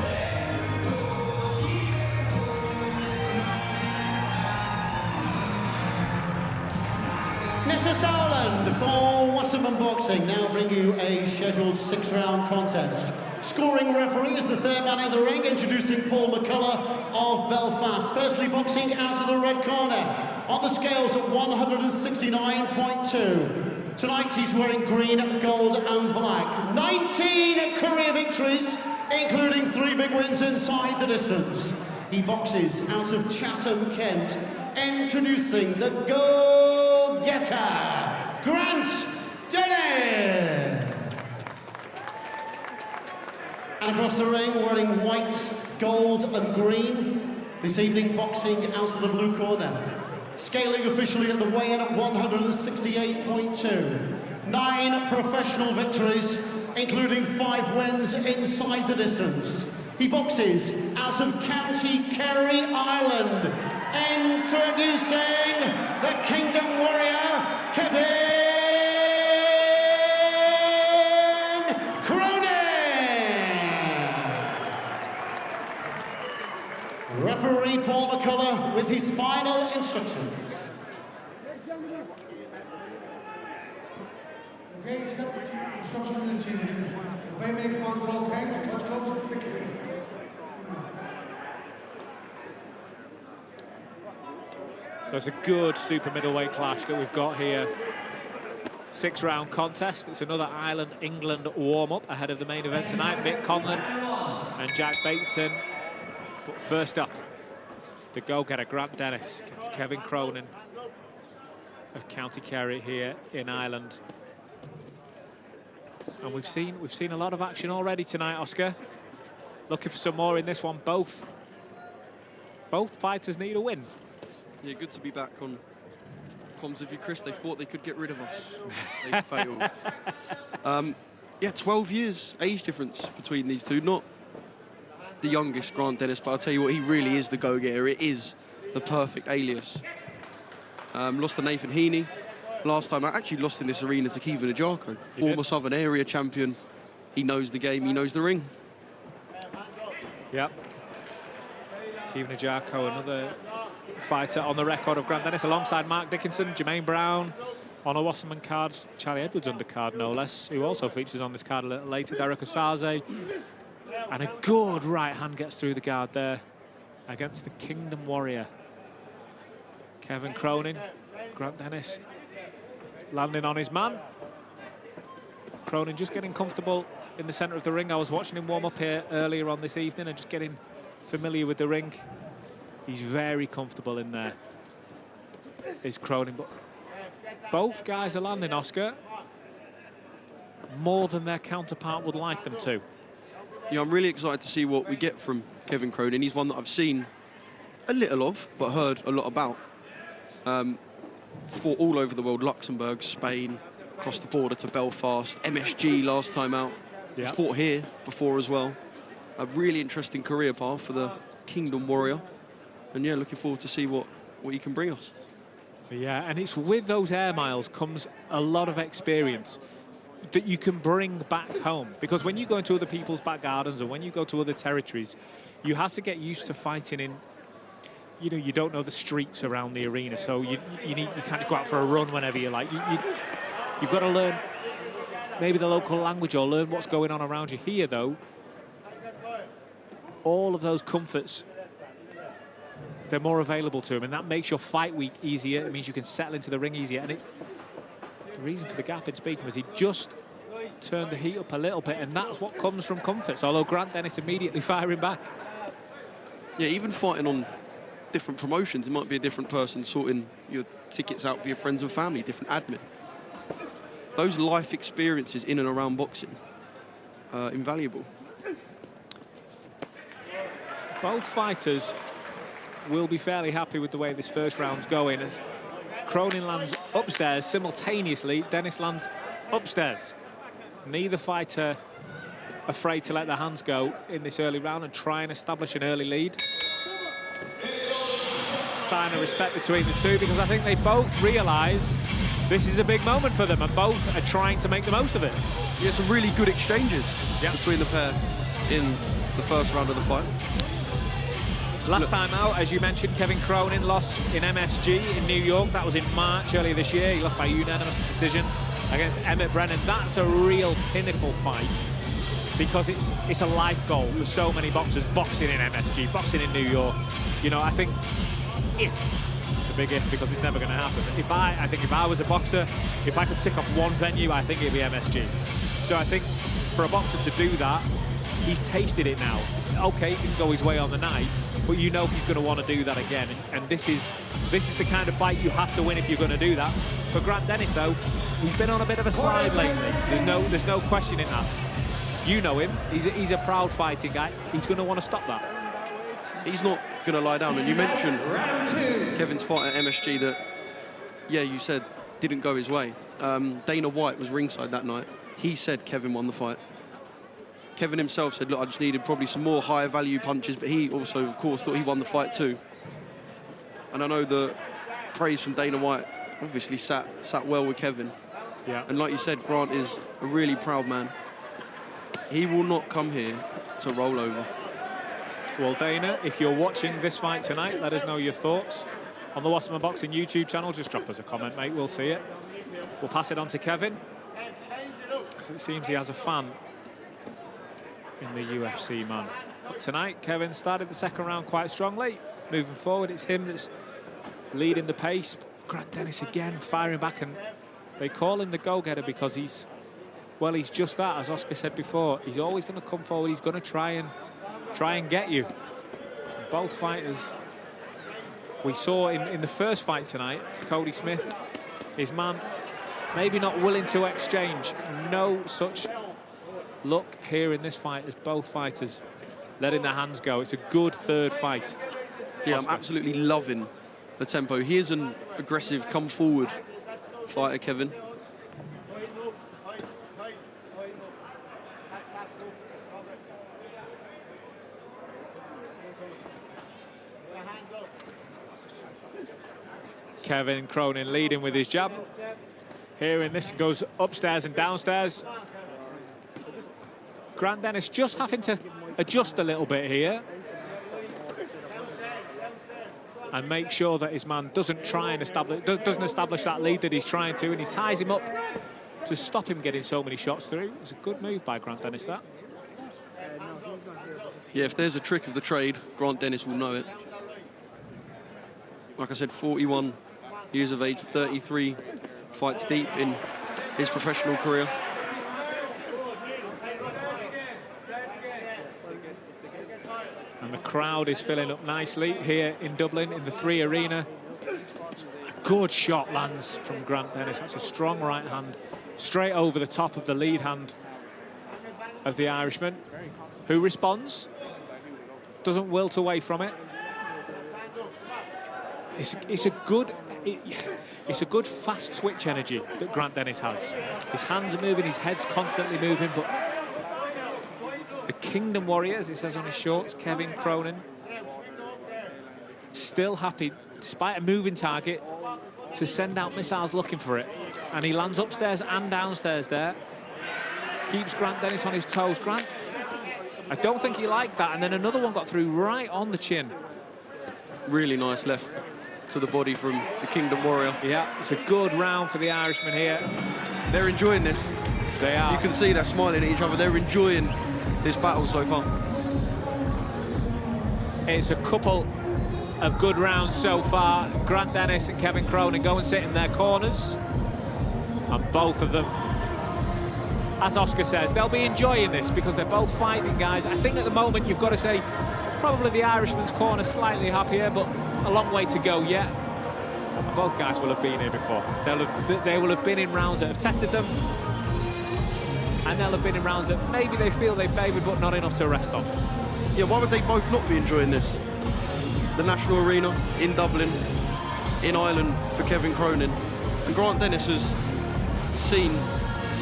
Nessa Sauerland for Wasserman Boxing now bring you a scheduled 6-round contest. Scoring referee is the third man in the ring, introducing Paul McCullough of Belfast. Firstly, boxing out of the red corner on the scales at 169.2. Tonight he's wearing green, gold and black. 19 career victories, including 3 big wins inside the distance. He boxes out of Chatham, Kent, introducing the go-getter, Grant Dennis. And across the ring, wearing white, gold and green, this evening boxing out of the blue corner. Scaling officially at the weigh-in at 168.2. 9 professional victories, including 5 wins inside the distance. He boxes out of County Kerry, Ireland. Introducing the Kingdom Warrior, Kevin Cronin. Referee Paul McCullough with his final instructions. Okay, it's got the instruction in the team. Obey make commands at all times, touch gloves quickly. So it's a good super middleweight clash that we've got here. 6-round contest. It's another Ireland-England warm-up ahead of the main event tonight. Mick Conlan and Jack Bateson. But first up, the go-getter Grant Dennis against Kevin Cronin of County Kerry here in Ireland. And we've seen a lot of action already tonight, Oscar. Looking for some more in this one. Both fighters need a win. Yeah, good to be back on comms with you, Chris. They thought they could get rid of us. They failed. Yeah, 12 years age difference between these two. Not the youngest, Grant Dennis, but I'll tell you what, he really is the go-getter. It is the perfect alias. Lost to Nathan Heaney. Last time I actually lost in this arena to Kevin Ennachat, former Southern Area champion. He knows the game, he knows the ring. Yep. Kevin Ennachat, another fighter on the record of Grant Dennis, alongside Mark Dickinson, Jermaine Brown, on a Wasserman card, Charlie Edwards undercard no less, who also features on this card a little later, Derek Osaze. And a good right hand gets through the guard there against the Kingdom Warrior. Kevin Cronin, Grant Dennis landing on his man. Cronin just getting comfortable in the centre of the ring. I was watching him warm up here earlier on this evening and just getting familiar with the ring. He's very comfortable in there, is Cronin. But both guys are landing, Oscar, more than their counterpart would like them to. Yeah, I'm really excited to see what we get from Kevin Cronin. He's one that I've seen a little of, but heard a lot about. Fought all over the world, Luxembourg, Spain, across the border to Belfast, MSG last time out. He's fought here before as well. A really interesting career path for the Kingdom Warrior. And yeah, looking forward to see what he can bring us. Yeah, and it's with those air miles comes a lot of experience that you can bring back home. Because when you go into other people's back gardens or when you go to other territories, you have to get used to fighting in, you know, you don't know the streets around the arena, so you can't go out for a run whenever you like. You've got to learn maybe the local language or learn what's going on around you. Here, though, all of those comforts, they're more available to him, and that makes your fight week easier. It means you can settle into the ring easier. And the reason for the gap in speaking was he just turned the heat up a little bit, and that's what comes from comforts, although Grant Dennis immediately firing back. Yeah, even fighting on different promotions, it might be a different person sorting your tickets out for your friends and family, different admin. Those life experiences in and around boxing are invaluable. Both fighters will be fairly happy with the way this first round's going, as Cronin lands upstairs simultaneously, Dennis lands upstairs. Neither fighter afraid to let their hands go in this early round and try and establish an early lead. Sign of respect between the two, because I think they both realise this is a big moment for them and both are trying to make the most of it. Yeah, some really good exchanges between the pair in the first round of the fight. Last time out, as you mentioned, Kevin Cronin lost in MSG in New York. That was in March earlier this year. He lost by unanimous decision against Emmett Brennan. That's a real pinnacle fight because it's a life goal for so many boxers boxing in MSG, boxing in New York. You know, I think it's a big if because it's never going to happen. I think if I was a boxer, if I could tick off one venue, I think it'd be MSG. So I think for a boxer to do that, he's tasted it now. Okay, it can go his way on the night, but you know he's going to want to do that again. And this is the kind of fight you have to win if you're going to do that. For Grant Dennis, though, he's been on a bit of a slide lately. There's no questioning that. You know him. He's a proud fighting guy. He's going to want to stop that. He's not going to lie down. And you mentioned Kevin's fight at MSG that, yeah, you said didn't go his way. Dana White was ringside that night. He said Kevin won the fight. Kevin himself said, look, I just needed probably some more higher value punches, but he also, of course, thought he won the fight too. And I know the praise from Dana White obviously sat well with Kevin. Yeah. And like you said, Grant is a really proud man. He will not come here to roll over. Well, Dana, if you're watching this fight tonight, let us know your thoughts on the Wasserman Boxing YouTube channel. Just drop us a comment, mate. We'll see it. We'll pass it on to Kevin, because it seems he has a fan in the UFC, man. But tonight, Kevin started the second round quite strongly. Moving forward, it's him that's leading the pace. Grant Dennis again firing back, and they call him the go-getter because he's just that. As Oscar said before, he's always going to come forward. He's going to try and get you. Both fighters, we saw in the first fight tonight, Cody Smith, his man, maybe not willing to exchange. No such look here in this fight as both fighters letting their hands go. It's a good third fight. Yeah, I'm absolutely loving the tempo. He is an aggressive, come forward fighter, Kevin. Kevin Cronin leading with his jab. Here in this, goes upstairs and downstairs. Grant Dennis just having to adjust a little bit here and make sure that his man doesn't establish that lead that he's trying to, and he ties him up to stop him getting so many shots through. It's a good move by Grant Dennis, that. Yeah, if there's a trick of the trade, Grant Dennis will know it. Like I said, 41 years of age, 33 fights deep in his professional career. And the crowd is filling up nicely here in Dublin in the 3 Arena. A good shot lands from Grant Dennis. That's a strong right hand, straight over the top of the lead hand of the Irishman, who responds, doesn't wilt away from it. It's a good fast twitch energy that Grant Dennis has. His hands are moving, his head's constantly moving, but the Kingdom Warriors, it says on his shorts, Kevin Cronin, still happy, despite a moving target, to send out missiles looking for it. And he lands upstairs and downstairs there. Keeps Grant Dennis on his toes. Grant, I don't think he liked that, and then another one got through right on the chin. Really nice left to the body from the Kingdom Warrior. Yeah, it's a good round for the Irishman here. They're enjoying this. They are. You can see they're smiling at each other. They're enjoying this battle so far. It's a couple of good rounds so far. Grant Dennis and Kevin Cronin go and sit in their corners. And both of them, as Oscar says, they'll be enjoying this because they're both fighting guys. I think at the moment you've got to say probably the Irishman's corner slightly happier, but a long way to go yet. And both guys will have been here before. They will have been in rounds that have tested them, and they'll have been in rounds that maybe they feel they favoured, but not enough to rest on. Yeah, why would they both not be enjoying this? The National Arena in Dublin, in Ireland for Kevin Cronin. And Grant Dennis has seen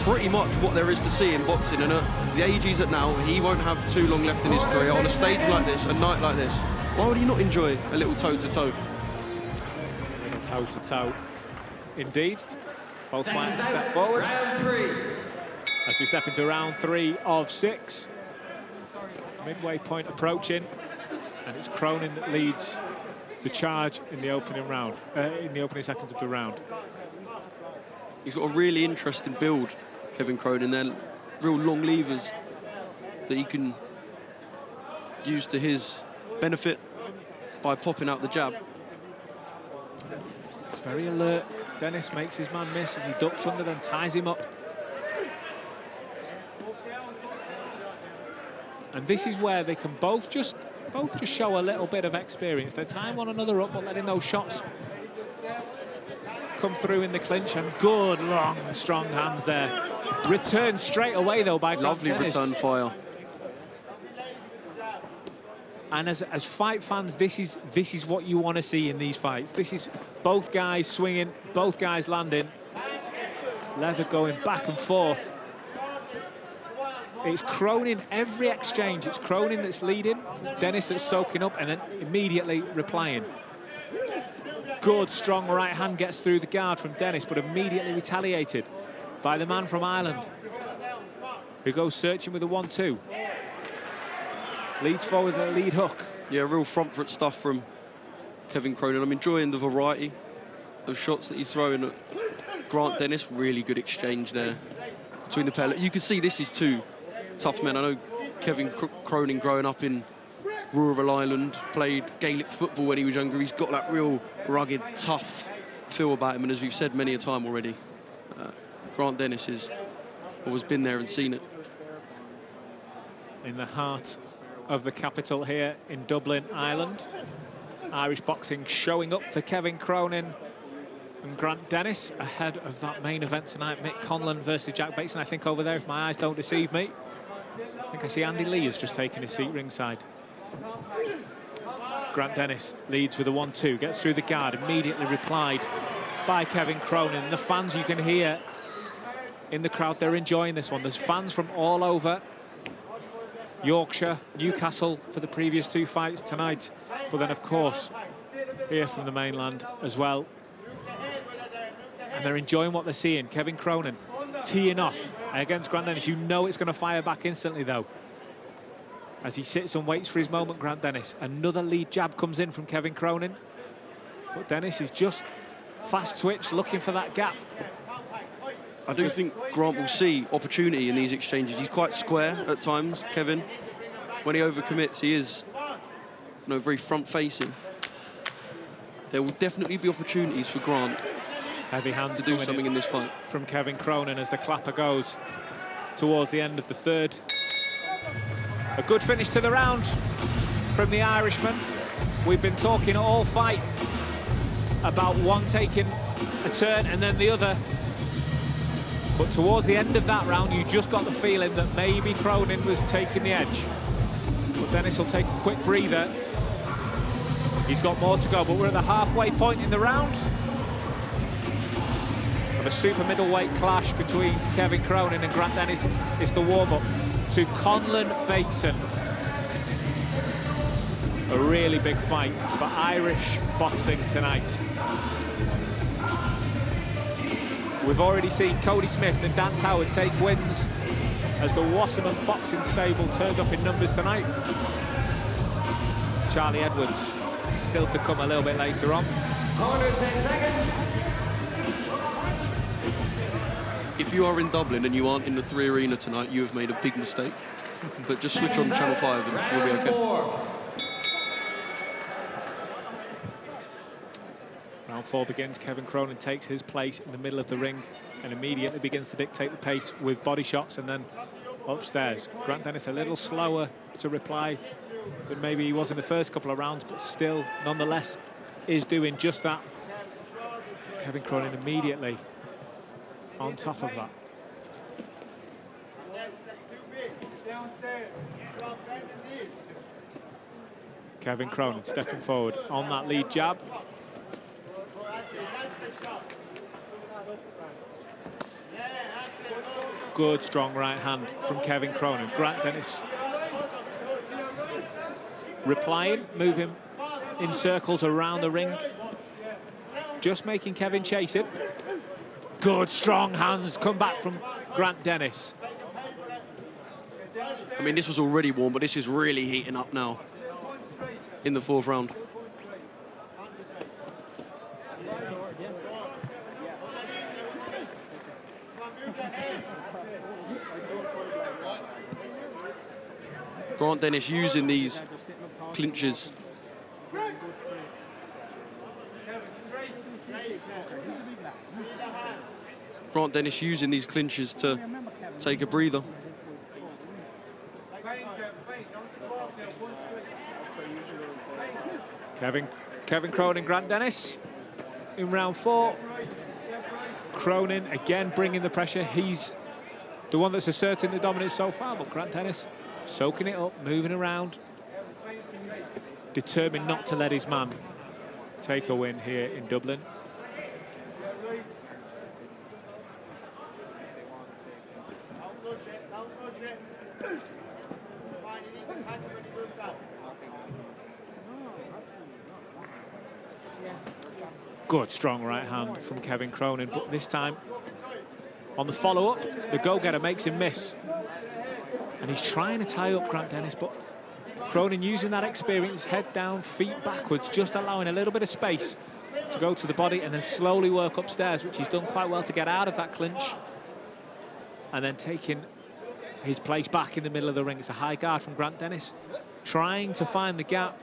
pretty much what there is to see in boxing, and at the age he's at now, he won't have too long left in his career. On a stage like this, a night like this, why would he not enjoy a little toe-to-toe? A little toe-to-toe, indeed. Both fighters step forward. Round 3. As we step into round 3 of 6. Midway point approaching, and it's Cronin that leads the charge in the opening round, in the opening seconds of the round. He's got a really interesting build, Kevin Cronin. They're real long levers that he can use to his benefit by popping out the jab. It's very alert. Dennis makes his man miss as he ducks under, then ties him up. And this is where they can both just show a little bit of experience. They're tying one another up, but letting those shots come through in the clinch. And good, long, strong hands there Returned straight away, though, by Lovely Grant Dennis. return fire. And as fight fans, this is what you want to see in these fights. This is both guys swinging, both guys landing. Leather going back and forth. It's Cronin every exchange. It's Cronin that's leading, Dennis that's soaking up and then immediately replying. Good, strong right hand gets through the guard from Dennis, but immediately retaliated by the man from Ireland, who goes searching with a 1-2. Leads forward with a lead hook. Yeah, real front foot stuff from Kevin Cronin. I'm enjoying the variety of shots that he's throwing at Grant Dennis. Really good exchange there between the pair. You can see this is two tough men. I know Kevin Cronin, growing up in rural Ireland, played Gaelic football when he was younger. He's got that real rugged, tough feel about him. And as we've said many a time already, Grant Dennis has always been there and seen it. In the heart of the capital here in Dublin, Ireland. Irish boxing showing up for Kevin Cronin and Grant Dennis ahead of that main event tonight. Mick Conlan versus Jack Bateson. I think over there, if my eyes don't deceive me, I think I see Andy Lee has just taken his seat ringside. Grant Dennis leads with a 1-2, gets through the guard, immediately replied by Kevin Cronin. The fans you can hear in the crowd, they're enjoying this one. There's fans from all over Yorkshire, Newcastle for the previous two fights tonight, but then of course here from the mainland as well. And they're enjoying what they're seeing. Kevin Cronin teeing off against Grant Dennis. You know it's going to fire back instantly though, as he sits and waits for his moment. Grant Dennis, another lead jab comes in from Kevin Cronin, but Dennis is just fast twitch, looking for that gap. I do think Grant will see opportunity in these exchanges. He's quite square at times, Kevin. When he overcommits, he is, very front-facing. There will definitely be opportunities for Grant Heavy hands to do something in this fight. From Kevin Cronin as the clapper goes towards the end of the third. A good finish to the round from the Irishman. We've been talking all fight about one taking a turn and then the other. But towards the end of that round, you just got the feeling that maybe Cronin was taking the edge. But Dennis will take a quick breather. He's got more to go, but we're at the halfway point in the round of a super middleweight clash between Kevin Cronin and Grant Dennis. It's the warm-up to Conlan Bateson. A really big fight for Irish boxing tonight. We've already seen Cody Smith and Dan Howard take wins as the Wasserman boxing stable turned up in numbers tonight. Charlie Edwards still to come a little bit later on. Corner 10 seconds. If you are in Dublin and you aren't in the 3 Arena tonight, you have made a big mistake. But just switch on Channel 5 and you'll be okay. Round 4 begins. Kevin Cronin takes his place in the middle of the ring and immediately begins to dictate the pace with body shots and then upstairs. Grant Dennis a little slower to reply than maybe he was in the first couple of rounds, but still, nonetheless, is doing just that. Kevin Cronin immediately on top of that. Kevin Cronin stepping forward on that lead jab. Good, strong right hand from Kevin Cronin. Grant Dennis replying, moving in circles around the ring, just making Kevin chase it. Good, strong hands come back from Grant Dennis. I mean, this was already warm, but this is really heating up now in the 4th round. Grant Dennis using these clinches. Grant Dennis using these clinches to take a breather. Kevin Cronin, Grant Dennis in round 4. Cronin again bringing the pressure. He's the one that's asserting the dominance so far, but Grant Dennis soaking it up, moving around, determined not to let his man take a win here in Dublin. Good, strong right hand from Kevin Cronin, but this time on the follow-up, the go-getter makes him miss. And he's trying to tie up Grant Dennis, but Cronin using that experience, head down, feet backwards, just allowing a little bit of space to go to the body and then slowly work upstairs, which he's done quite well to get out of that clinch. And then taking his place back in the middle of the ring. It's a high guard from Grant Dennis, trying to find the gap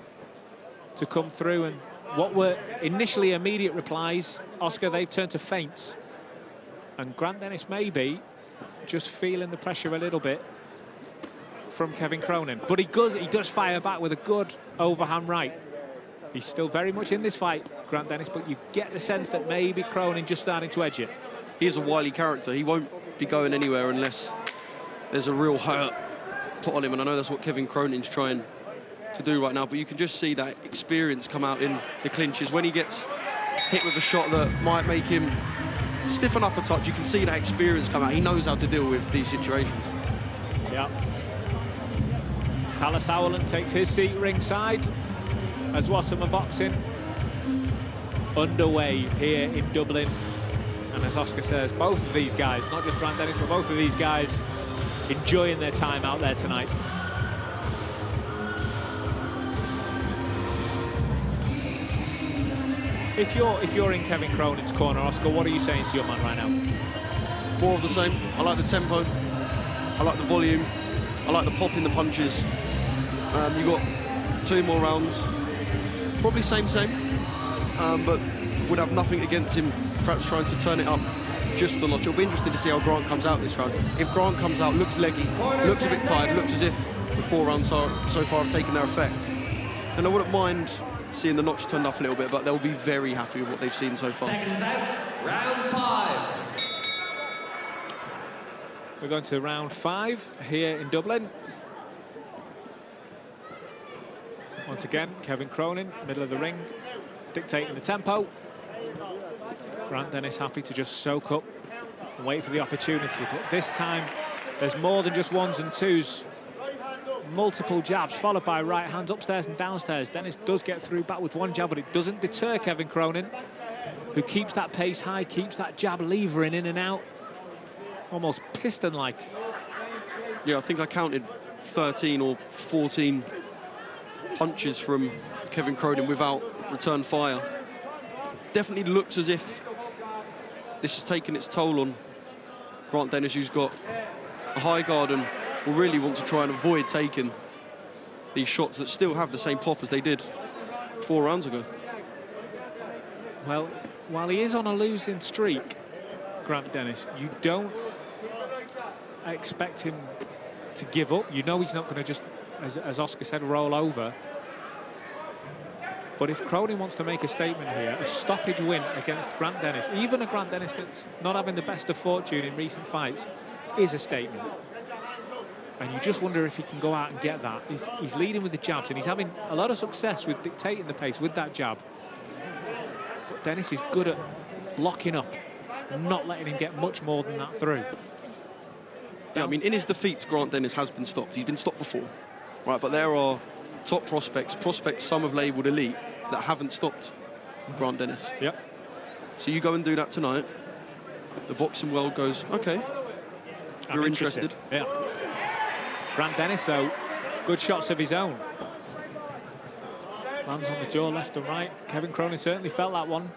to come through. And what were initially immediate replies, Oscar, they've turned to feints. And Grant Dennis maybe just feeling the pressure a little bit from Kevin Cronin. But he does fire back with a good overhand right. He's still very much in this fight, Grant Dennis, but you get the sense that maybe Cronin just starting to edge it. He is a wily character. He won't be going anywhere unless there's a real hurt put on him, and I know that's what Kevin Cronin's trying to do right now, but you can just see that experience come out in the clinches. When he gets hit with a shot that might make him stiffen up a touch, you can see that experience come out. He knows how to deal with these situations. Yeah. Khalid Sauerland takes his seat ringside as Wasserman boxing underway here in Dublin. And as Oscar says, both of these guys, not just Grant Dennis, but both of these guys enjoying their time out there tonight. If you're in Kevin Cronin's corner, Oscar, what are you saying to your man right now? More of the same. I like the tempo. I like the volume. I like the pop in the punches. You've got 2 more rounds. Probably same. But would have nothing against him perhaps trying to turn it up just a notch. It'll be interesting to see how Grant comes out this round. If Grant comes out, looks leggy, looks a bit tired, looks as if the 4 rounds so far have taken their effect, then I wouldn't mind seeing the notch turned up a little bit, but they'll be very happy with what they've seen so far. Seconds out, round 5. We're going to round 5 here in Dublin. Once again, Kevin Cronin, middle of the ring, dictating the tempo. Grant Dennis happy to just soak up and wait for the opportunity. But this time, there's more than just 1s and 2s. Multiple jabs, followed by right hands upstairs and downstairs. Dennis does get through back with 1 jab, but it doesn't deter Kevin Cronin, who keeps that pace high, keeps that jab levering in and out, almost piston-like. Yeah, I think I counted 13 or 14 punches from Kevin Cronin without return fire. Definitely looks as if this has taken its toll on Grant Dennis, who's got a high guard and will really want to try and avoid taking these shots that still have the same pop as they did 4 rounds ago. Well, while he is on a losing streak, Grant Dennis, you don't expect him to give up. You know he's not going to just, as Oscar said, roll over. But if Cronin wants to make a statement here, a stoppage win against Grant Dennis, even a Grant Dennis that's not having the best of fortune in recent fights, is a statement. And you just wonder if he can go out and get that. He's leading with the jabs, and he's having a lot of success with dictating the pace with that jab. But Dennis is good at locking up and not letting him get much more than that through. Yeah, I mean, in his defeats, Grant Dennis has been stopped. He's been stopped before, right? But there are top prospects some have labelled elite, that haven't stopped Grant Dennis. Yep. So you go and do that tonight. The boxing world goes, okay, you're interested. Yeah. Grant Dennis, though, good shots of his own. Lands on the jaw left and right. Kevin Cronin certainly felt that one,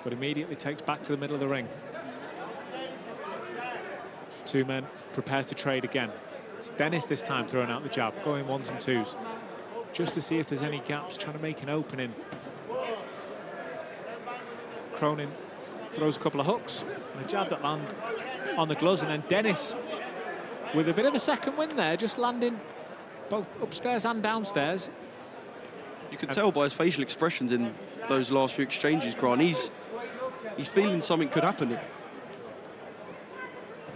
but immediately takes back to the middle of the ring. 2 men prepared to trade again. It's Dennis this time throwing out the jab, going 1s and 2s, just to see if there's any gaps, trying to make an opening. Cronin throws a couple of hooks and a jab that land on the gloves, and then Dennis with a bit of a second win there, just landing both upstairs and downstairs. You can tell by his facial expressions in those last few exchanges, Grant, he's feeling something could happen here.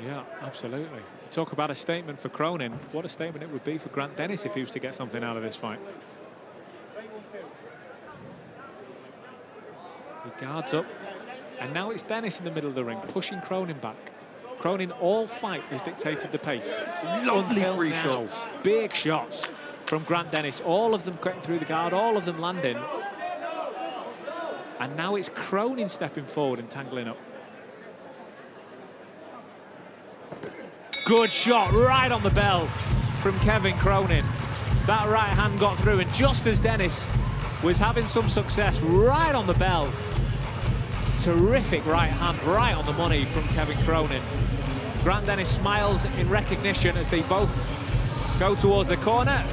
Yeah, absolutely. Talk about a statement for Cronin. What a statement it would be for Grant Dennis if he was to get something out of this fight. He guards up, and now it's Dennis in the middle of the ring, pushing Cronin back. Cronin all fight has dictated the pace. Lovely free shots. Big shots from Grant Dennis, all of them getting through the guard, all of them landing. And now it's Cronin stepping forward and tangling up. Good shot right on the bell from Kevin Cronin. That right hand got through, and just as Dennis was having some success, right on the bell. Terrific right hand, right on the money from Kevin Cronin. Grant Dennis smiles in recognition as they both go towards the corner,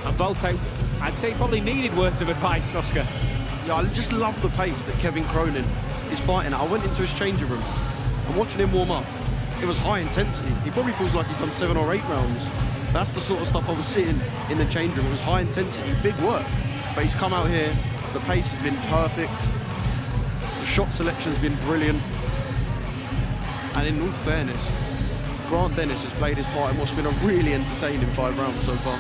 and both take, I'd say, probably needed words of advice, Oscar. Yeah, I just love the pace that Kevin Cronin is fighting at. I went into his changing room and watching him warm up. It was high intensity. He probably feels like he's done 7 or 8 rounds. That's the sort of stuff I was sitting in the change room. It was high intensity, big work. But he's come out here, the pace has been perfect. The shot selection has been brilliant. And in all fairness, Grant Dennis has played his part in what's been a really entertaining 5 rounds so far.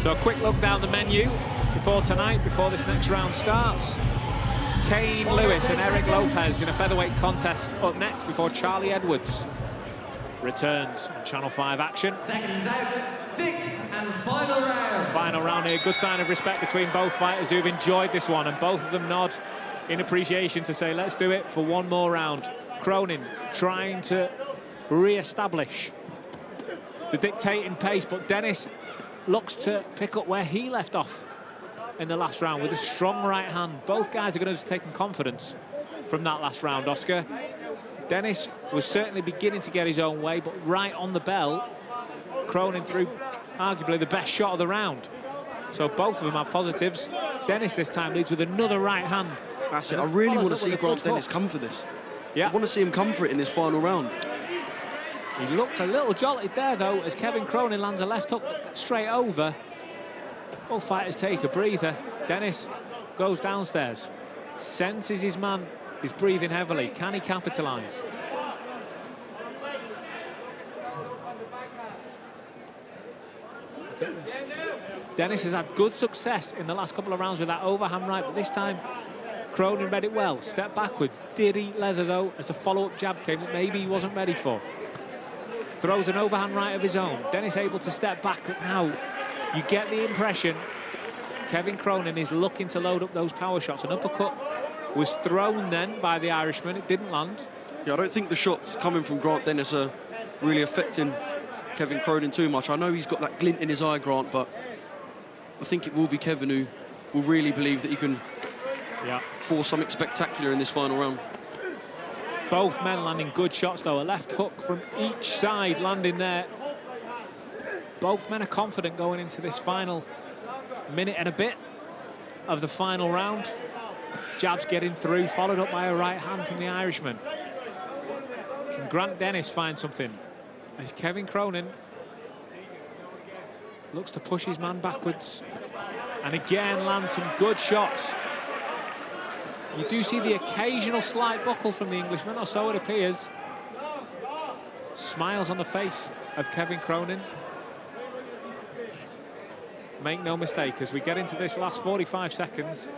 So a quick look down the menu before tonight, before this next round starts. Kane Lewis and Eric Lopez in a featherweight contest up next before Charlie Edwards returns on Channel 5 action. Seconds out, 6th and final round. Final round here, good sign of respect between both fighters who've enjoyed this one, and both of them nod in appreciation to say, let's do it for one more round. Cronin trying to re-establish the dictating pace, but Dennis looks to pick up where he left off in the last round with a strong right hand. Both guys are going to have taken confidence from that last round, Oscar. Dennis was certainly beginning to get his own way, but right on the bell, Cronin threw arguably the best shot of the round. So both of them have positives. Dennis this time leads with another right hand. That's it. I really want to see Grant Dennis come for this. Yeah. I want to see him come for it in this final round. He looked a little jolted there, though, as Kevin Cronin lands a left hook straight over. Both fighters take a breather. Dennis goes downstairs, senses his man is breathing heavily. Can he capitalise? Dennis has had good success in the last couple of rounds with that overhand right, but this time Cronin read it well. Step backwards, did eat leather though, as the follow-up jab came that maybe he wasn't ready for. Throws an overhand right of his own. Dennis able to step back, but now you get the impression Kevin Cronin is looking to load up those power shots. An uppercut was thrown then by the Irishman. It didn't land. Yeah, I don't think the shots coming from Grant Dennis are really affecting Kevin Cronin too much. I know he's got that glint in his eye, Grant, but I think it will be Kevin who will really believe that he can force something spectacular in this final round. Both men landing good shots, though. A left hook from each side landing there. Both men are confident going into this final minute and a bit of the final round. Jabs getting through, followed up by a right hand from the Irishman. Can Grant Dennis find something? As Kevin Cronin looks to push his man backwards and again lands some good shots. You do see the occasional slight buckle from the Englishman, or so it appears. Smiles on the face of Kevin Cronin. Make no mistake, as we get into this last 45 seconds,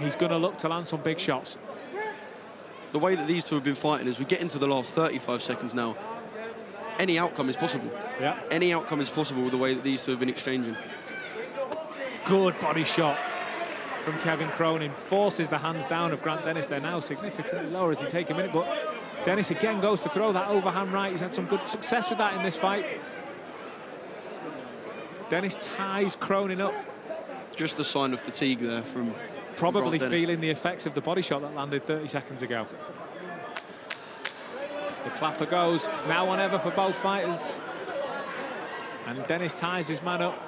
he's going to look to land some big shots. The way that these two have been fighting, as we get into the last 35 seconds now, any outcome is possible. Yeah. Any outcome is possible with the way that these two have been exchanging. Good body shot from Kevin Cronin. Forces the hands down of Grant Dennis. They're now significantly lower as he takes a minute, but Dennis again goes to throw that overhand right. He's had some good success with that in this fight. Dennis ties Cronin up. Just a sign of fatigue there from probably Grant Dennis. Feeling the effects of the body shot that landed 30 seconds ago. The clapper goes. It's now or never for both fighters. And Dennis ties his man up.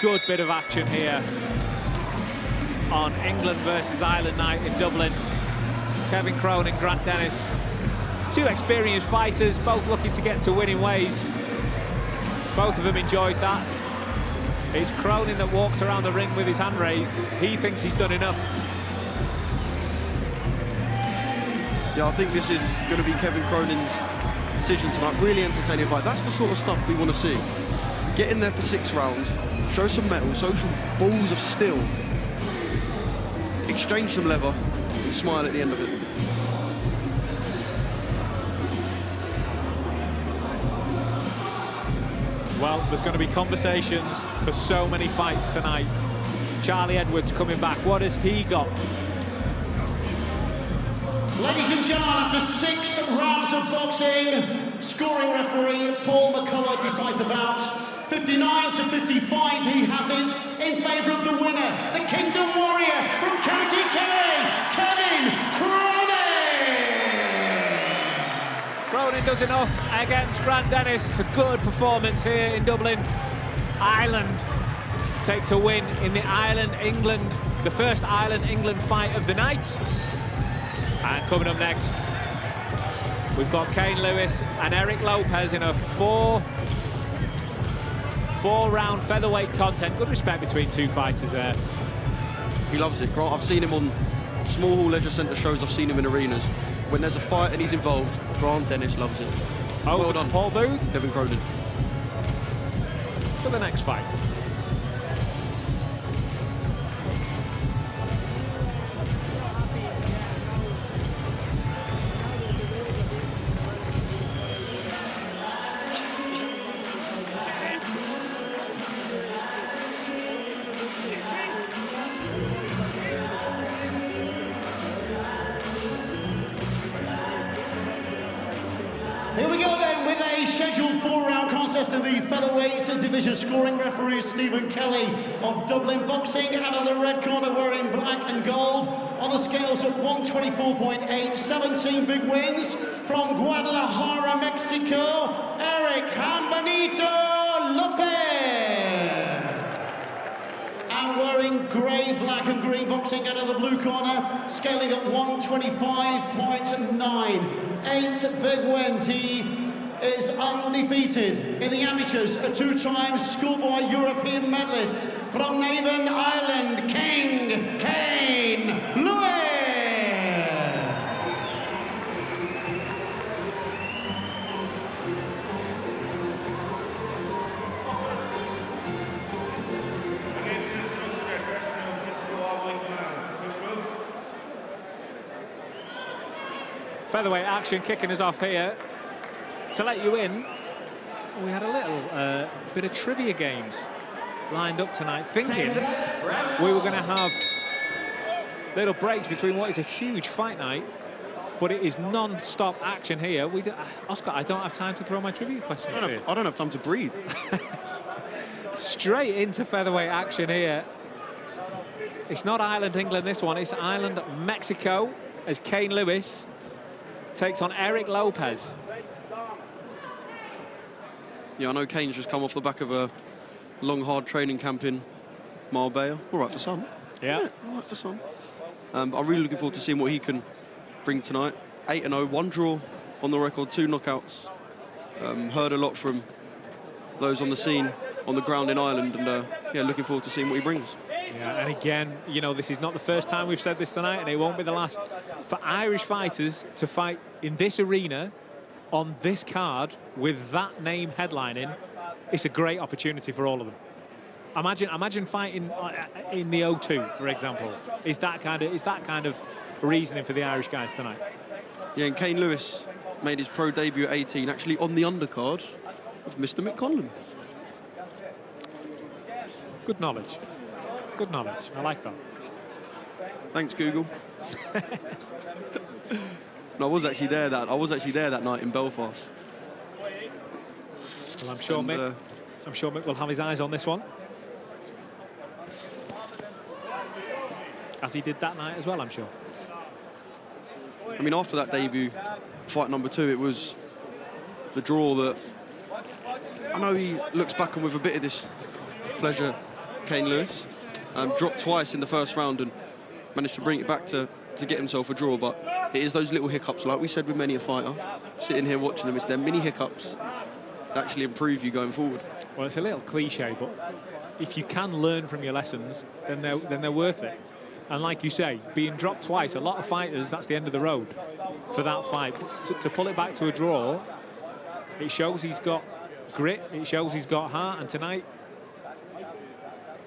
Good bit of action here on England versus Ireland night in Dublin. Kevin Cronin, Grant Dennis. Two experienced fighters, both looking to get to winning ways. Both of them enjoyed that. It's Cronin that walks around the ring with his hand raised. He thinks he's done enough. Yeah, I think this is going to be Kevin Cronin's decision tonight. Really entertaining fight. That's the sort of stuff we want to see. Get in there for 6 rounds, show some metal, show some balls of steel, exchange some leather, and smile at the end of it. Well, there's going to be conversations for so many fights tonight. Charlie Edwards coming back. What has he got? Ladies and gentlemen, after 6 rounds of boxing, scoring referee Paul McCullough decides the bout. 59 to 55, he has it in favour of the winner, the Kingdom Warrior from County Kerry, Kevin Cronin! Cronin does enough against Grant Dennis. It's a good performance here in Dublin. Ireland takes a win in the Ireland-England, the first Ireland-England fight of the night. And coming up next, we've got Kane Lewis and Eric Lopez in a four-round featherweight contest. Good respect between 2 fighters there. He loves it. Grant, I've seen him on small hall leisure centre shows. I've seen him in arenas. When there's a fight and he's involved, Grant Dennis loves it. Oh, well done, Paul Booth. Kevin Cronin. For the next fight. Here we go then with a scheduled 4-round contest in the featherweight division. Scoring referee Stephen Kelly of Dublin Boxing, and on the red corner wearing black and gold. On the scales at 124.8, 17 big wins from Guadalajara, Mexico, Eric Hambanito Lopez. And wearing grey, black and green boxing out of the blue corner, scaling at 125.9. 8 big wins. He is undefeated in the amateurs, a 2-time schoolboy European medalist from Navan, Ireland, King Kane Lewis. Featherweight action kicking us off here. To let you in, we had a little bit of trivia games lined up tonight, thinking we were going to have little breaks between what is a huge fight night, but it is non-stop action here. Oscar, I don't have time to throw my trivia questions. I don't have time to breathe. Straight into featherweight action here. It's not Ireland-England, this one. It's Ireland-Mexico, as Kane Lewis takes on Eric Lopez. Yeah, I know Kane's just come off the back of a long, hard training camp in Marbella. All right for some. Yeah, all right for some. I'm really looking forward to seeing what he can bring tonight. 8-0, 1 draw on the record, 2 knockouts. Heard a lot from those on the scene, on the ground in Ireland, and yeah, looking forward to seeing what he brings. Yeah, and again, you know, this is not the first time we've said this tonight, and it won't be the last. For Irish fighters to fight in this arena, on this card, with that name headlining, it's a great opportunity for all of them. Imagine fighting in the O2, for example. Is that kind of reasoning for the Irish guys tonight? Yeah, and Kane Lewis made his pro debut at 18, actually on the undercard of Mr. Mick Conlan. Good knowledge. Good knowledge. I like that. Thanks, Google. No, I was actually there that night in Belfast. Well, I'm sure Mick will have his eyes on this one, as he did that night as well, I'm sure. I mean, after that debut, fight number 2, it was the draw that I know he looks back on with a bit of this pleasure. Kane Lewis dropped twice in the first round and managed to bring it back to get himself a draw, but it is those little hiccups, like we said with many a fighter, sitting here watching them, it's their mini hiccups that actually improve you going forward. Well, it's a little cliche, but if you can learn from your lessons, then they're worth it. And like you say, being dropped twice, a lot of fighters, that's the end of the road for that fight. To pull it back to a draw, it shows he's got grit, it shows he's got heart, and tonight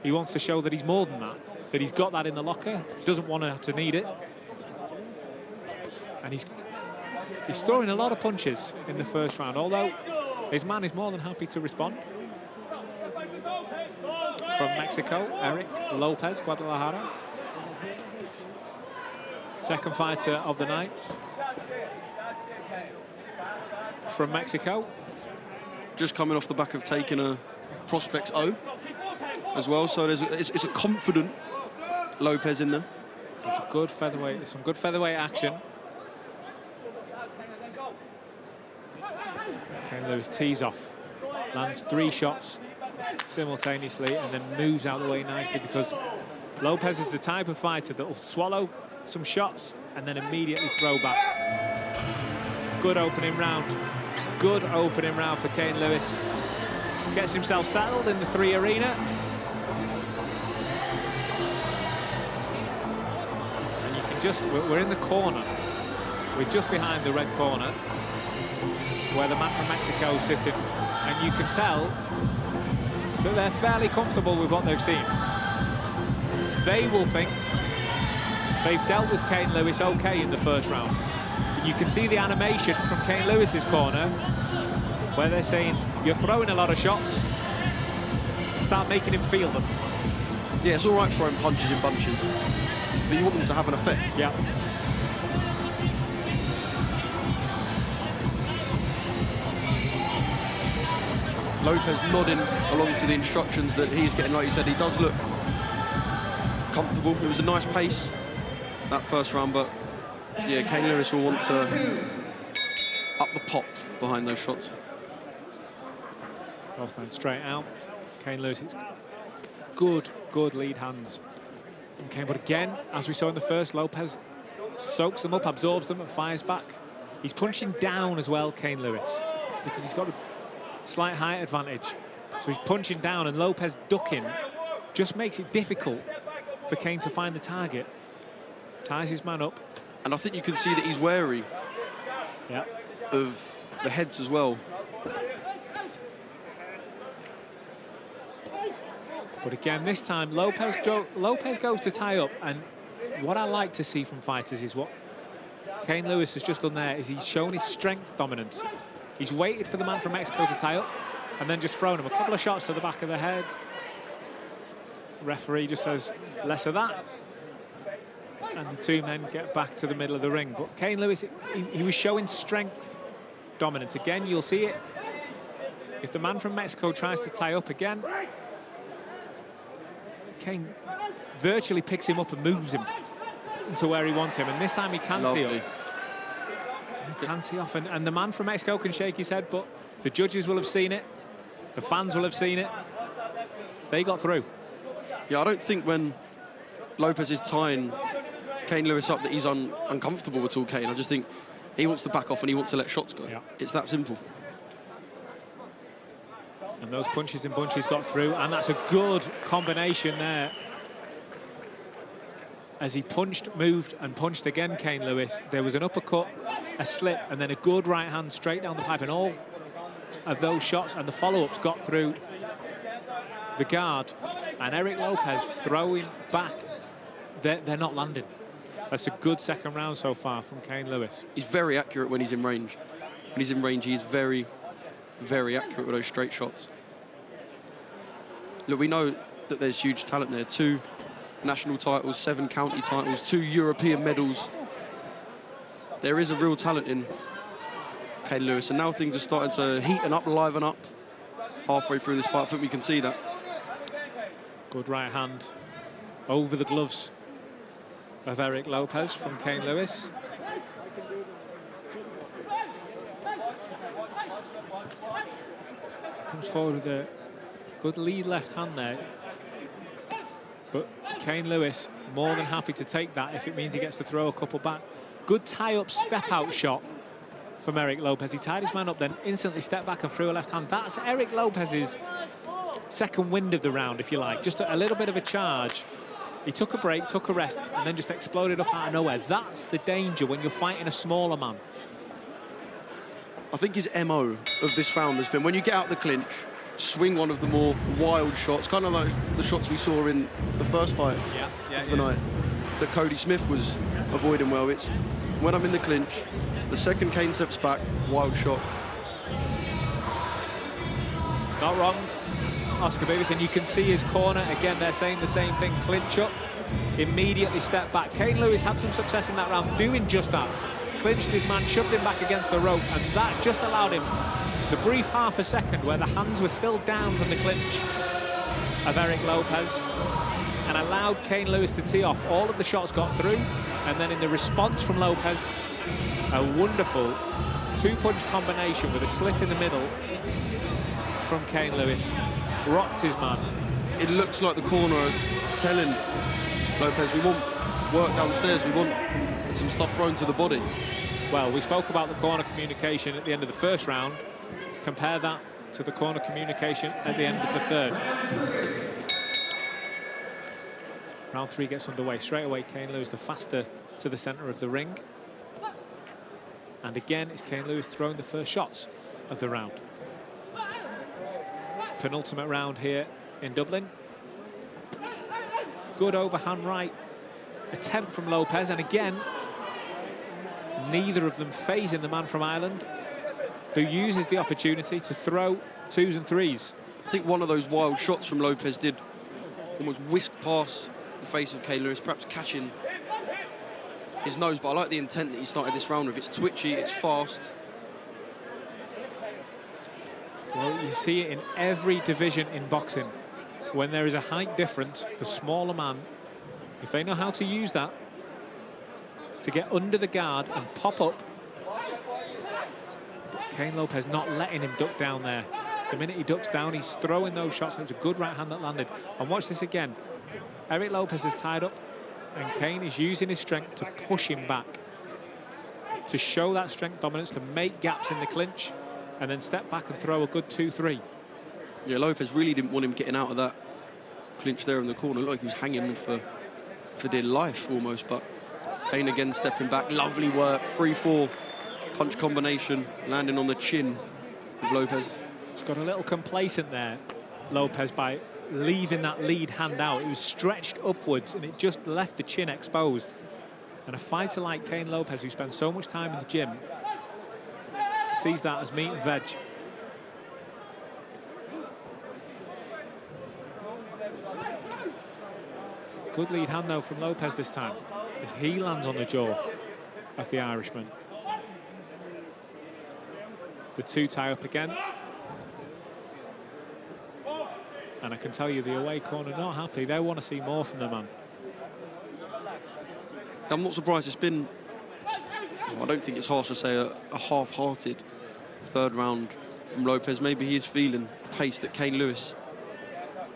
he wants to show that he's more than that he's got that in the locker, doesn't want to need it. And he's throwing a lot of punches in the first round, although his man is more than happy to respond. From Mexico, Eric Lopez, Guadalajara. Second fighter of the night. From Mexico. Just coming off the back of taking a Prospects O as well, so it's a confident Lopez in there. It's a good featherweight, some good featherweight action. Kane Lewis tees off, lands 3 shots simultaneously and then moves out of the way nicely, because Lopez is the type of fighter that will swallow some shots and then immediately throw back. Good opening round. Good opening round for Kane Lewis. Gets himself settled in the 3 arena. And you can just, we're in the corner. We're just behind the red corner where the man from Mexico is sitting. And you can tell that they're fairly comfortable with what they've seen. They will think they've dealt with Kane Lewis okay in the first round. You can see the animation from Kane Lewis's corner where they're saying, you're throwing a lot of shots, start making him feel them. Yeah, it's all right throwing punches in bunches, but you want them to have an effect. Yeah. Lopez nodding along to the instructions that he's getting. Like you said, he does look comfortable. It was a nice pace, that first round, but yeah, Kane Lewis will want to up the pot behind those shots. Both men straight out. Kane Lewis, it's good lead hands. Okay, but again, as we saw in the first, Lopez soaks them up, absorbs them, and fires back. He's punching down as well, Kane Lewis, because he's got a slight height advantage. So he's punching down, and Lopez ducking just makes it difficult for Kane to find the target. Ties his man up. And I think you can see that he's wary of the heads as well. But again, this time, Lopez goes to tie up, and what I like to see from fighters is what Kane Lewis has just done there, is he's shown his strength dominance. He's waited for the man from Mexico to tie up, and then just thrown him a couple of shots to the back of the head. Referee just says, less of that. And the 2 men get back to the middle of the ring. But Kane Lewis, he was showing strength dominance. Again, you'll see it. If the man from Mexico tries to tie up again, Kane virtually picks him up and moves him into where he wants him. And this time he can't tee up. He can't tee off. And the man from Mexico can shake his head, but the judges will have seen it. The fans will have seen it. They got through. Yeah, I don't think when Lopez is tying Kane Lewis up that he's uncomfortable at all, Kane. I just think he wants to back off and he wants to let shots go. Yeah. It's that simple. And those punches and bunches got through, and that's a good combination there. As he punched, moved, and punched again, Kane Lewis. There was an uppercut, a slip, and then a good right hand straight down the pipe, and all of those shots and the follow-ups got through the guard. And Eric Lopez throwing back. They're not landing. That's a good second round so far from Kane Lewis. He's very accurate when he's in range. When he's in range, he's very, very accurate with those straight shots. Look, we know that there's huge talent there. 2 national titles, 7 county titles, 2 European medals. There is a real talent in Kane Lewis, and now things are starting to heaten up, liven up halfway through this fight. I think we can see that. Good right hand over the gloves of Eric Lopez from Kane Lewis. Comes forward with a good lead left hand there. But Kane Lewis more than happy to take that if it means he gets to throw a couple back. Good tie-up step-out shot from Eric Lopez. He tied his man up, then instantly stepped back and threw a left hand. That's Eric Lopez's second wind of the round, if you like. Just a little bit of a charge He took a break, took a rest, and then just exploded up out of nowhere. That's the danger when you're fighting a smaller man. I think his MO of this round has been when you get out the clinch, swing one of the more wild shots, kind of like the shots we saw in the first fight of the night that Cody Smith was avoiding well. It's when I'm in the clinch, the second Kane steps back, wild shot. Not wrong, Oscar Bateson. You can see his corner. Again, they're saying the same thing. Clinch up, immediately step back. Kane Lewis had some success in that round doing just that. Clinched his man, shoved him back against the rope, and that just allowed him the brief half a second where the hands were still down from the clinch of Eric Lopez, and allowed Kane Lewis to tee off. All of the shots got through, and then in the response from Lopez, a wonderful two-punch combination with a slip in the middle from Kane Lewis. Rocked his man. It looks like the corner telling Lopez, we want work downstairs, we want some stuff thrown to the body. Well, we spoke about the corner communication at the end of the first round. Compare that to the corner communication at the end of the third. Round 3 gets underway. Straight away, Kane Lewis the faster to the centre of the ring. And again, it's Kane Lewis throwing the first shots of the round. Penultimate round here in Dublin. Good overhand right attempt from Lopez, and again, neither of them phasing the man from Ireland, who uses the opportunity to throw 2s and 3s. I think one of those wild shots from Lopez did almost whisk past the face of Kane Lewis, perhaps catching his nose, but I like the intent that he started this round with. It's twitchy, it's fast. Well, you see it in every division in boxing. When there is a height difference, the smaller man, if they know how to use that to get under the guard and pop up. But Kane Lopez not letting him duck down there. The minute he ducks down, he's throwing those shots. It was a good right hand that landed. And watch this again. Eric Lopez is tied up, and Kane is using his strength to push him back, to show that strength dominance, to make gaps in the clinch, and then step back and throw a good 2-3. Yeah, Lopez really didn't want him getting out of that clinch there in the corner. It looked like he was hanging him for dear life almost, but Kane again stepping back. Lovely work, 3-4 punch combination, landing on the chin of Lopez. It's got a little complacent there, Lopez, by leaving that lead hand out. It was stretched upwards and it just left the chin exposed. And a fighter like Kane Lopez, who spends so much time in the gym, sees that as meat and veg. Good lead hand, though, from Lopez this time, as he lands on the jaw of the Irishman. The two tie up again. And I can tell you the away corner not happy. They want to see more from the man. I'm not surprised it's been, I don't think it's harsh to say, a half-hearted third round from Lopez. Maybe he is feeling the pace that Kane Lewis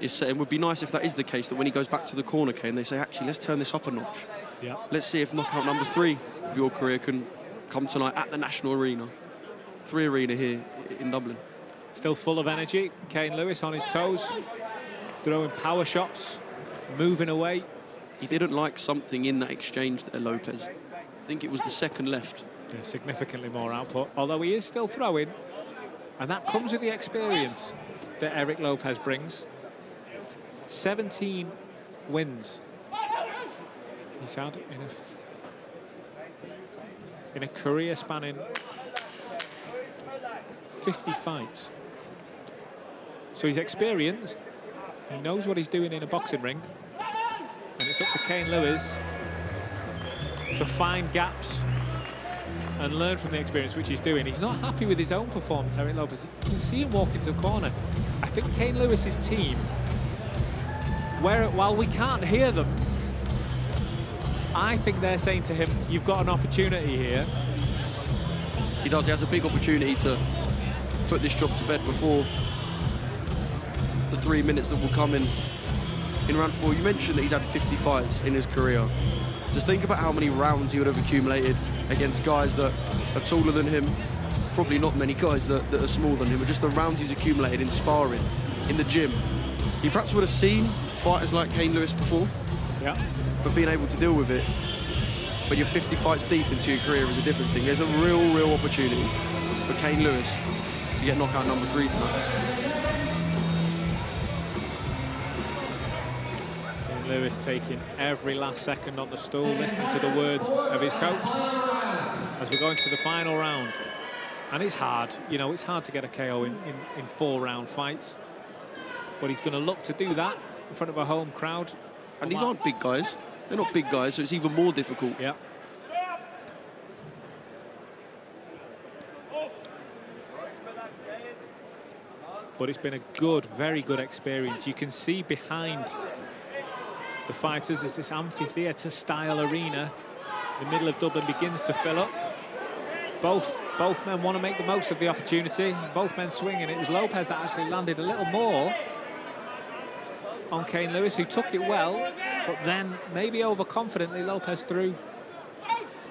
is setting. It would be nice if that is the case, that when he goes back to the corner, Kane, they say, actually, let's turn this up a notch. Yeah. Let's see if knockout number 3 of your career can come tonight at the National Arena. 3 Arena here in Dublin. Still full of energy. Kane Lewis on his toes, throwing power shots, moving away. He didn't like something in that exchange there, Lopez. I think it was the second left. Yeah, significantly more output, although he is still throwing. And that comes with the experience that Eric Lopez brings. 17 wins he's had in a career spanning 50 fights. So he's experienced, he knows what he's doing in a boxing ring, and it's up to Kane Lewis to find gaps and learn from the experience, which he's doing. He's not happy with his own performance, Eric Lopez. You can see him walk into the corner. I think Kane Lewis's team, while we can't hear them, I think they're saying to him, you've got an opportunity here. He does. He has a big opportunity to put this job to bed before the 3 minutes that will come in round 4. You mentioned that he's had 50 fights in his career. Just think about how many rounds he would have accumulated against guys that are taller than him. Probably not many guys that are smaller than him, but just the rounds he's accumulated in sparring, in the gym. He perhaps would have seen fighters like Kane Lewis before. Yeah. But being able to deal with it when you're 50 fights deep into your career is a different thing. There's a real opportunity for Kane Lewis to get knockout number 3 tonight. Kane Lewis taking every last second on the stool, listening to the words of his coach as we go into the final round. And it's hard, you know, it's hard to get a KO in 4-round fights. But he's going to look to do that in front of a home crowd. And these aren't big guys. They're not big guys, so it's even more difficult. Yeah. But it's been a good, very good experience. You can see behind the fighters as this amphitheatre-style arena, the middle of Dublin, begins to fill up. Both men want to make the most of the opportunity. Both men swinging. It was Lopez that actually landed a little more on Kane Lewis, who took it well, but then maybe overconfidently Lopez threw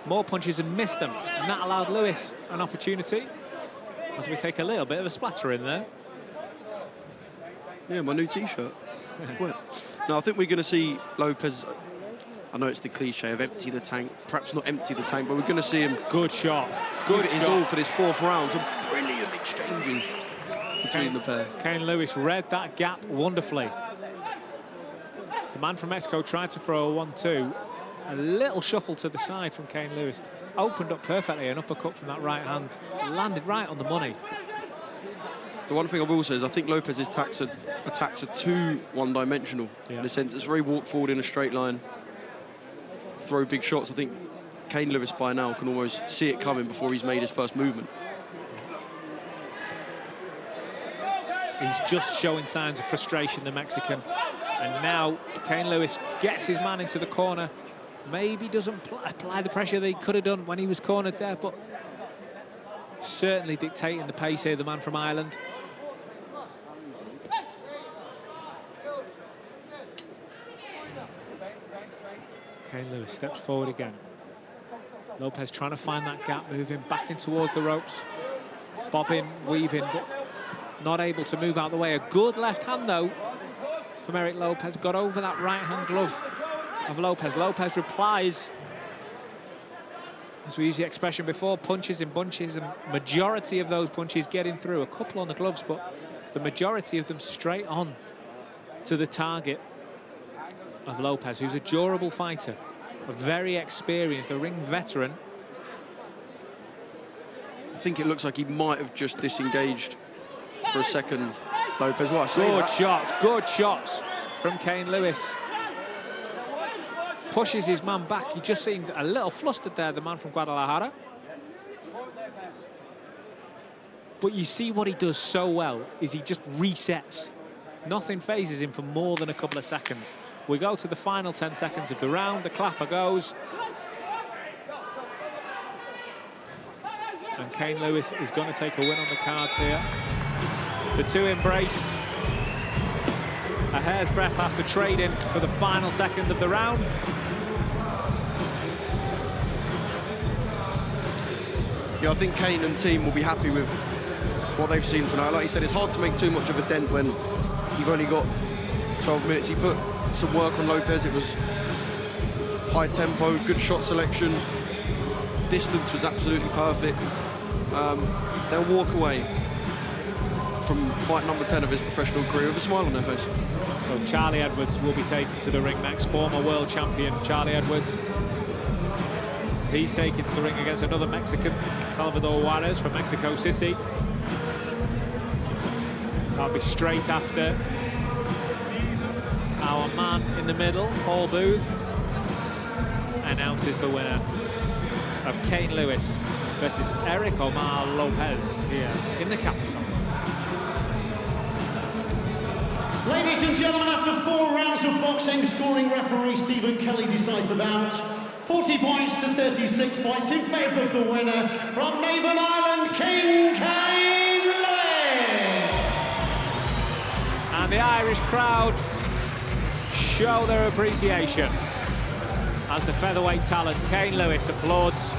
more punches and missed them, and that allowed Lewis an opportunity as we take a little bit of a splatter in there. Yeah, my new T-shirt. Well, no, I think we're going to see Lopez. I know it's the cliche of empty the tank, perhaps not empty the tank, but we're going to see him. Good shot. Good shot. All for this 4th round. Some brilliant exchanges between the pair. Kane Lewis read that gap wonderfully. The man from Mexico tried to throw a 1-2. A little shuffle to the side from Kane Lewis. Opened up perfectly, an uppercut from that right hand. Landed right on the money. The one thing I will say is I think Lopez's attacks are too one-dimensional. Yeah. In a sense, it's very walk forward in a straight line. Throw big shots. I think Kane Lewis by now can almost see it coming before he's made his first movement. He's just showing signs of frustration, the Mexican. And now Kane Lewis gets his man into the corner. Maybe doesn't apply the pressure that he could have done when he was cornered there, but certainly dictating the pace here, the man from Ireland. Kane Lewis steps forward again. Lopez trying to find that gap, moving back in towards the ropes. Bobbing, weaving, but not able to move out the way. A good left hand, though, from Eric Lopez. Got over that right-hand glove of Lopez. Lopez replies, as we used the expression before, punches in bunches, and majority of those punches getting through. A couple on the gloves, but the majority of them straight on to the target of Lopez, who's a durable fighter, a very experienced, a ring veteran. I think it looks like he might have just disengaged for a second, Lopez. Good shots from Kane Lewis. Pushes his man back. He just seemed a little flustered there, the man from Guadalajara. But you see what he does so well is he just resets. Nothing phases him for more than a couple of seconds. We go to the final 10 seconds of the round. The clapper goes. And Kane Lewis is going to take a win on the cards here. The two embrace. A hair's breadth after trading for the final second of the round. Yeah, I think Kane and team will be happy with what they've seen tonight. Like you said, it's hard to make too much of a dent when you've only got 12 minutes. He put some work on Lopez. It was high tempo, good shot selection. Distance was absolutely perfect. They'll walk away from fight number 10 of his professional career with a smile on their face. So Charlie Edwards will be taken to the ring next. Former world champion Charlie Edwards. He's taken to the ring against another Mexican, Salvador Juarez from Mexico City. That'll be straight after our man in the middle, Paul Booth, announces the winner of Kane Lewis versus Eric Omar Lopez here in the capital. Ladies and gentlemen, after 4 rounds of boxing, scoring referee Stephen Kelly decides the bout. 40 points to 36 points in favour of the winner from Navan Island, King Kane Lewis. And the Irish crowd show their appreciation as the featherweight talent Kane Lewis applauds